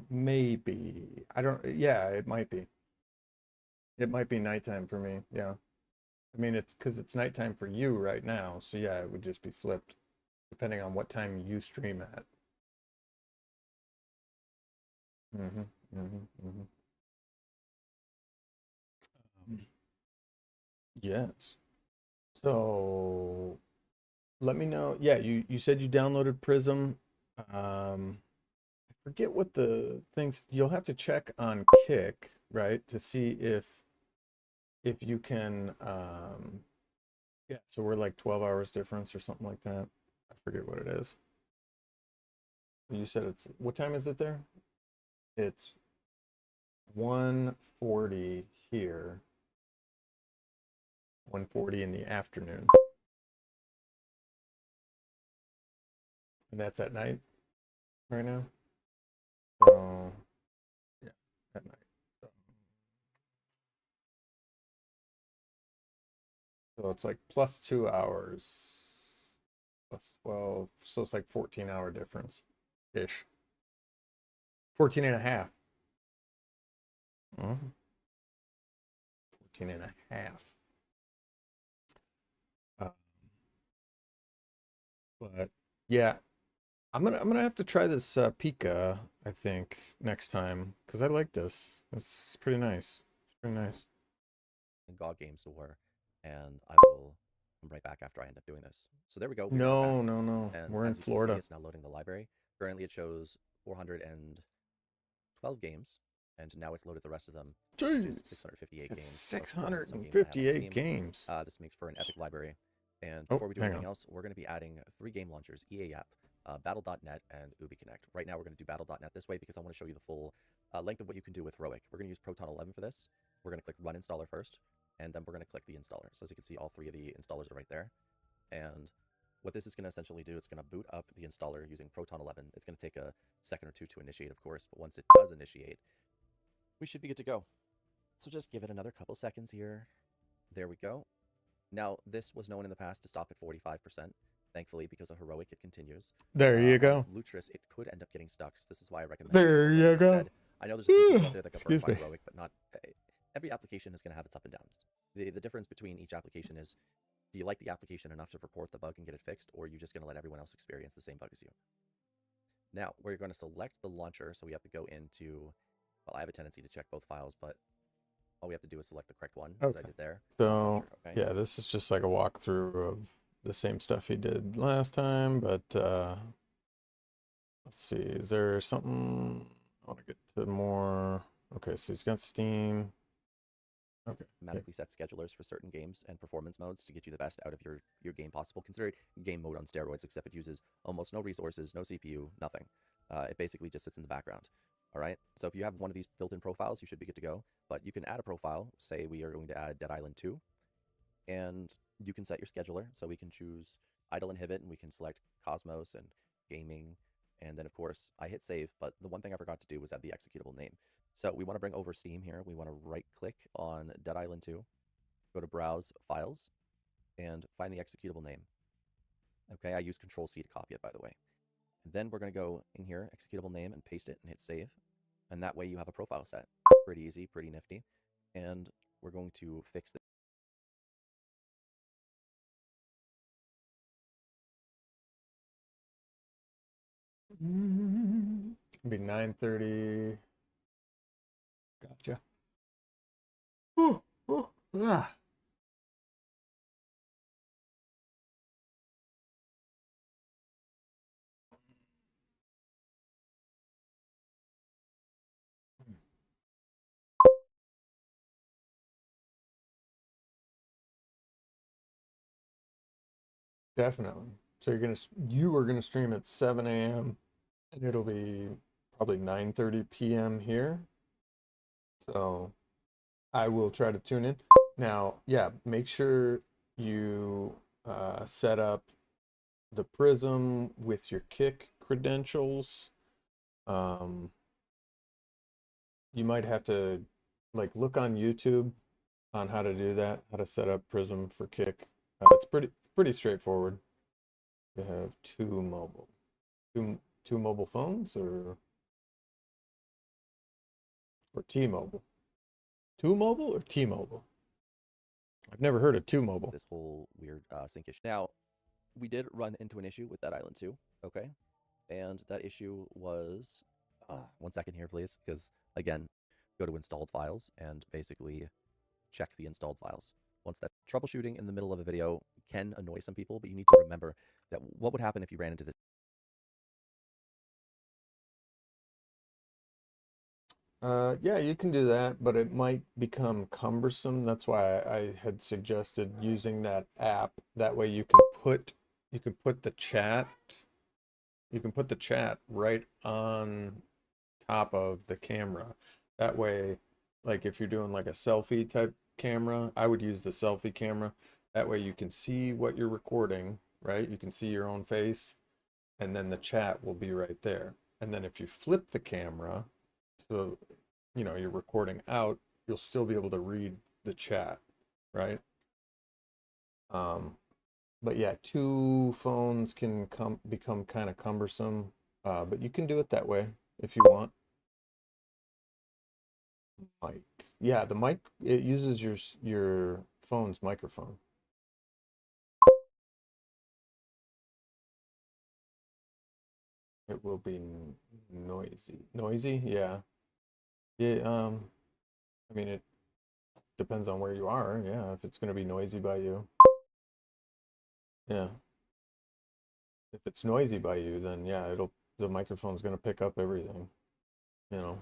maybe. I don't, yeah, it might be. It might be nighttime for me, yeah. I mean, it's because it's nighttime for you right now, so yeah, it would just be flipped, depending on what time you stream at. Yes. So, let me know. Yeah, you said you downloaded Prism. I forget what the things, you'll have to check on Kick, right, to see if you can yeah, so we're like 12 hours difference or something like that. I forget what it is. You said it's, what time is it there? It's 1:40 here, 1:40 in the afternoon, and that's at night right now. So yeah, at night. So it's like plus 2 hours, plus 12. So it's like 14-hour difference ish. 14 and a half. 14 and a half. But yeah, I'm gonna have to try this Pika, I think, next time, because I like this. It's pretty nice. It's pretty nice. GOG Game Store, and I will come right back after I end up doing this. So there we go. No. And We're in as you can Florida. see, it's now loading the library. Currently, it shows 412 games, and now it's loaded the rest of them. Jeez. Which is 658 games. 658 games. This makes for an epic library. And before we do anything else, we're going to be adding 3 game launchers: EA App, Battle.net, and UbiConnect. Right now, we're going to do Battle.net this way because I want to show you the full length of what you can do with Heroic. We're going to use Proton 11 for this. We're going to click Run Installer first, and then we're going to click the installer. So as you can see, all 3 of the installers are right there. And what this is going to essentially do, it's going to boot up the installer using Proton 11. It's going to take a second or two to initiate, of course, but once it does initiate, we should be good to go. So just give it another couple seconds here. There we go. Now, this was known in the past to stop at 45%. Thankfully, because of Heroic, it continues. There you go. Lutris, it could end up getting stuck. So this is why I recommend. There you go. Instead. I know there's a few people out there that got burned Excuse by me. Heroic, but not every application is going to have its up and downs. The difference between each application is, do you like the application enough to report the bug and get it fixed, or are you just going to let everyone else experience the same bug as you? Now, we're going to select the launcher, so we have to go into, well, I have a tendency to check both files, but all we have to do is select the correct one, as I did there. So, Launcher, okay? yeah, this is just like a walkthrough of the same stuff he did last time, but let's see, is there something, I want to get to more, okay, so he's got Steam, okay. Automatically set schedulers for certain games and performance modes to get you the best out of your game possible. Consider it game mode on steroids, except it uses almost no resources, no CPU, nothing. It basically just sits in the background. All right, so if you have one of these built-in profiles, you should be good to go. But you can add a profile. Say we are going to add Dead Island 2, and you can set your scheduler. So we can choose Idle Inhibit, and we can select Cosmos and Gaming, and then of course I hit save. But the one thing I forgot to do was add the executable name. So we want to bring over Steam here. We want to right-click on Dead Island 2, go to Browse Files, and find the executable name. Okay, I use Control-C to copy it, by the way. And then we're going to go in here, executable name, and paste it and hit save. And that way you have a profile set. Pretty easy, pretty nifty. And we're going to fix this. It'll be 9:30. Gotcha. Ooh, ooh, ah. Definitely. So you are gonna stream at 7 a.m. and it'll be probably 9:30 p.m. here. So I will try to tune in. Now, yeah, make sure you set up the Prism with your Kick credentials. You might have to like look on YouTube on how to do that, how to set up Prism for Kick. It's pretty straightforward. You have two mobile phones or T-Mobile. Two mobile or T-Mobile? I've never heard of two mobile. This whole weird sync issue. Now, we did run into an issue with Dead Island 2, okay? And that issue was, 1 second here, please, because again, go to installed files and basically check the installed files. Once that troubleshooting in the middle of a video can annoy some people, but you need to remember that what would happen if you ran into this. Yeah, you can do that, but it might become cumbersome. That's why I had suggested using that app. That way you can put the chat right on top of the camera. That way, like if you're doing like a selfie type camera, I would use the selfie camera. That way you can see what you're recording, right? You can see your own face, and then the chat will be right there. And then if you flip the camera, so you know you're recording out, you'll still be able to read the chat, right? But yeah, two phones can become kind of cumbersome, but you can do it that way if you want. Mic, yeah, the mic, it uses your phone's microphone. It will be noisy, yeah. Yeah, I mean, it depends on where you are. Yeah, if it's going to be noisy by you. Yeah. If it's noisy by you, then yeah, the microphone's going to pick up everything, you know.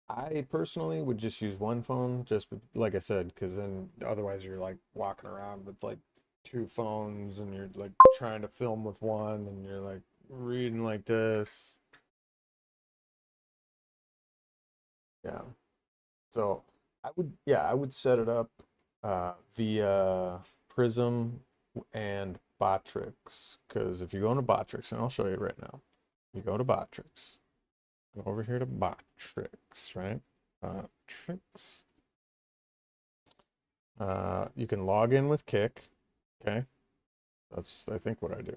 I personally would just use one phone, just like I said, because then otherwise you're like walking around with like two phones and you're like trying to film with one and you're like reading like this. Yeah. So I would set it up via Prism and Botrix, because if you go into Botrix, and I'll show you right now, you go to Botrix, go over here to Botrix, right? Botrix. You can log in with Kick. Okay. That's, I think, what I do.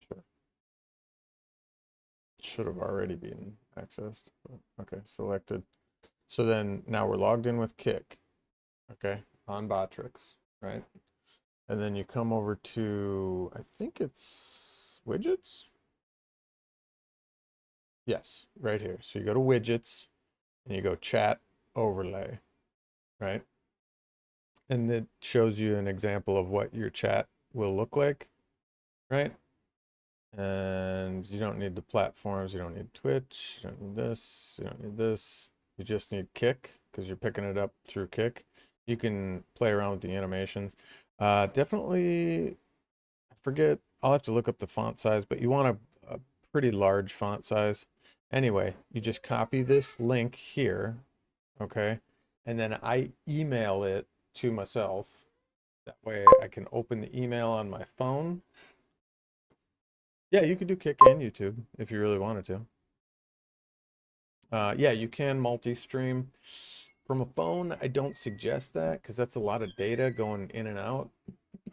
Sure. Should have already been accessed. Okay, selected. So then now we're logged in with Kick. Okay, on Botrix, right? And then you come over to, I think it's widgets. Yes, right here. So you go to widgets and you go chat overlay, right? And it shows you an example of what your chat will look like, right? And you don't need the platforms. You don't need Twitch. You don't need this. You don't need this. You just need Kick because you're picking it up through Kick. You can play around with the animations. Definitely, I forget. I'll have to look up the font size, but you want a pretty large font size. Anyway, you just copy this link here, okay? And then I email it to myself. That way I can open the email on my phone. Yeah, you could do Kick and YouTube if you really wanted to. Yeah, you can multi-stream from a phone. I don't suggest that because that's a lot of data going in and out.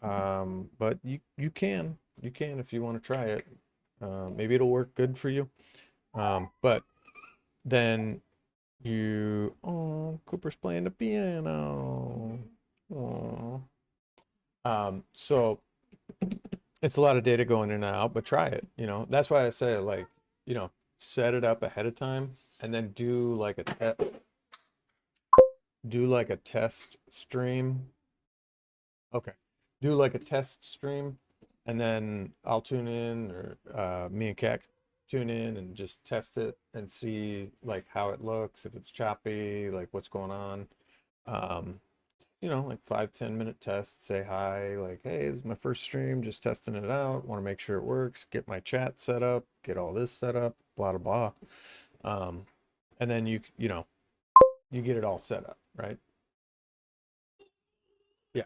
But you can if you want to try it. Maybe it'll work good for you. But then oh, Cooper's playing the piano. Oh. So it's a lot of data going in and out, but try it. You know, that's why I say, like, you know, set it up ahead of time and then do like a test stream. Okay. Do like a test stream and then I'll tune in, or me and Kat tune in and just test it and see like how it looks, if it's choppy, like what's going on. You know, like 5-10 minute test, say hi, like, hey, this is my first stream, just testing it out, want to make sure it works, get my chat set up, get all this set up, blah blah blah. And then you know, you get it all set up, right? Yeah.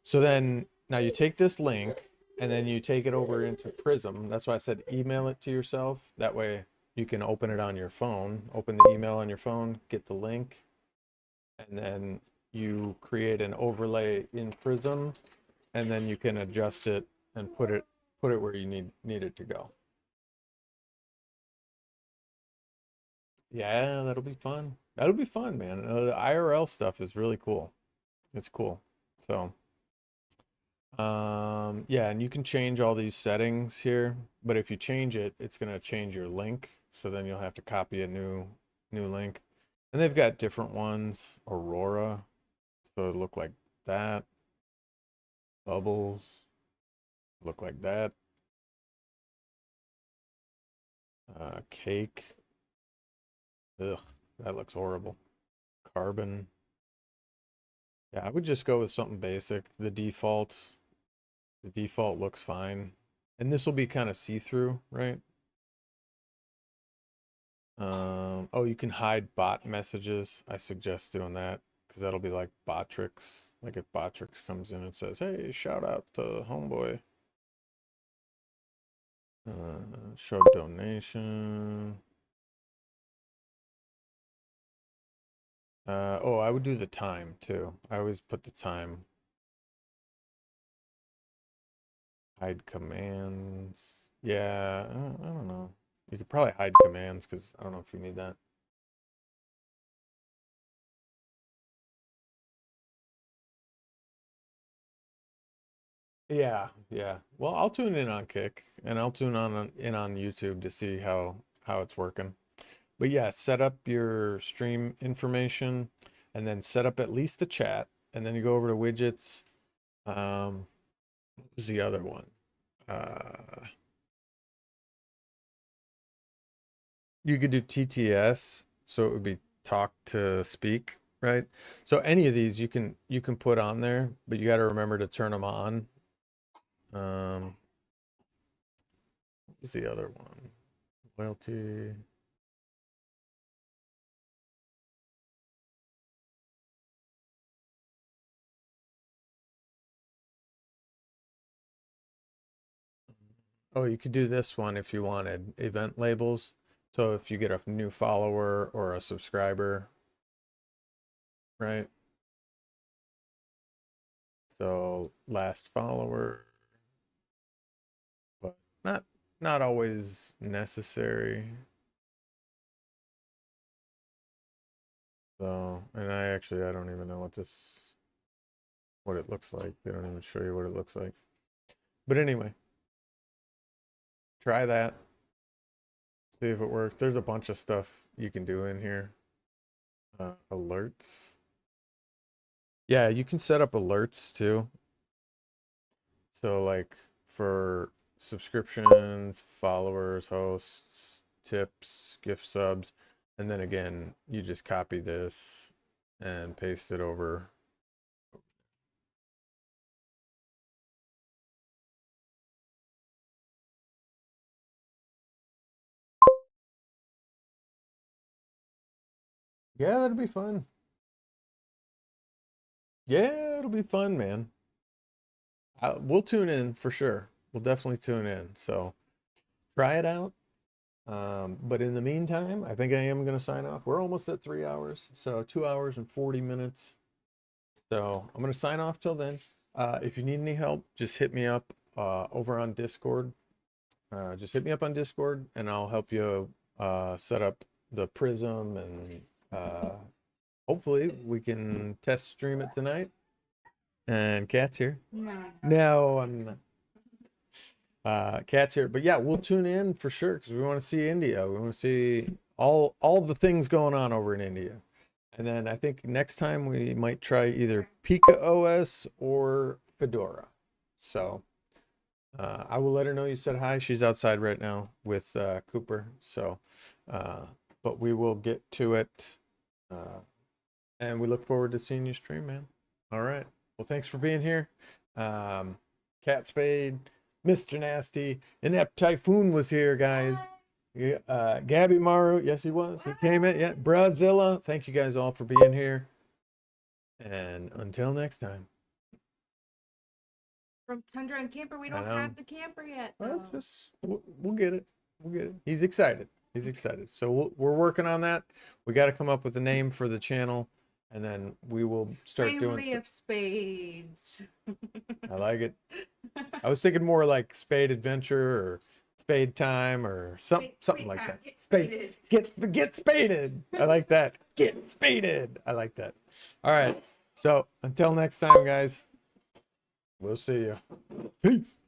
So then now you take this link and then you take it over into Prism. That's why I said email it to yourself. That way you can open it on your phone, open the email on your phone, get the link, and then you create an overlay in Prism, and then you can adjust it and put it where you need it to go. Yeah, that'll be fun. That'll be fun, man. The IRL stuff is really cool. It's cool. So, yeah, and you can change all these settings here, but if you change it, it's gonna change your link. So then you'll have to copy a new link. And they've got different ones. Aurora, so it look like that. Bubbles look like that. Cake. Ugh, that looks horrible. Carbon. Yeah, I would just go with something basic. The default looks fine. And this will be kind of see-through, right? Oh, you can hide bot messages. I suggest doing that because that'll be like Botrix. Like if Botrix comes in and says, hey, shout out to Homeboy. Show donation. Oh, I would do the time too. I always put the time. Hide commands. Yeah, I don't know. You could probably hide commands because I don't know if you need that. Yeah, yeah. Well, I'll tune in on Kick and I'll tune in on YouTube to see how it's working. But yeah, set up your stream information and then set up at least the chat, and then you go over to widgets. What was the other one? You could do TTS, so it would be talk to speak, right? So any of these you can put on there, but you got to remember to turn them on. What was the other one? Loyalty. Oh, you could do this one if you wanted event labels. So if you get a new follower or a subscriber, right? So last follower, but not always necessary. So, and I don't even know what it looks like. They don't even show you what it looks like. But anyway, try that. See if it works. There's a bunch of stuff you can do in here. Alerts. Yeah, you can set up alerts too. So like for subscriptions, followers, hosts, tips, gift subs, and then again, you just copy this and paste it over. Yeah, that'll be fun. Yeah, it'll be fun, man. We'll tune in for sure. We'll definitely tune in. So try it out. But in the meantime, I think I am going to sign off. We're almost at 3 hours. So 2 hours and 40 minutes. So I'm going to sign off till then. If you need any help, just hit me up over on Discord. Just hit me up on Discord and I'll help you set up the Prism, and hopefully we can test stream it tonight. And Kat's here. No, I'm not. Kat's here. But yeah, we'll tune in for sure because we want to see India. We want to see all the things going on over in India. And then I think next time we might try either Pika OS or Fedora. So I will let her know you said hi. She's outside right now with Cooper. So, but we will get to it. And we look forward to seeing you stream, man. All right. Well, thanks for being here. Cat Spade, Mr. Nasty, Inept Typhoon was here, guys. Gabby Maru, yes, he was. He came in. Yeah, Brazilla. Thank you guys all for being here. And until next time. From Tundra and Camper, we don't have the camper yet. Well, we'll get it. We'll get it. He's excited. He's excited. So we're working on that. We got to come up with a name for the channel, and then we will start doing. Family of Spades. I like it. I was thinking more like Spade Adventure or Spade Time or something like that. Get spaded. Get spaded. I like that. Get spaded. I like that. All right. So until next time, guys. We'll see you. Peace.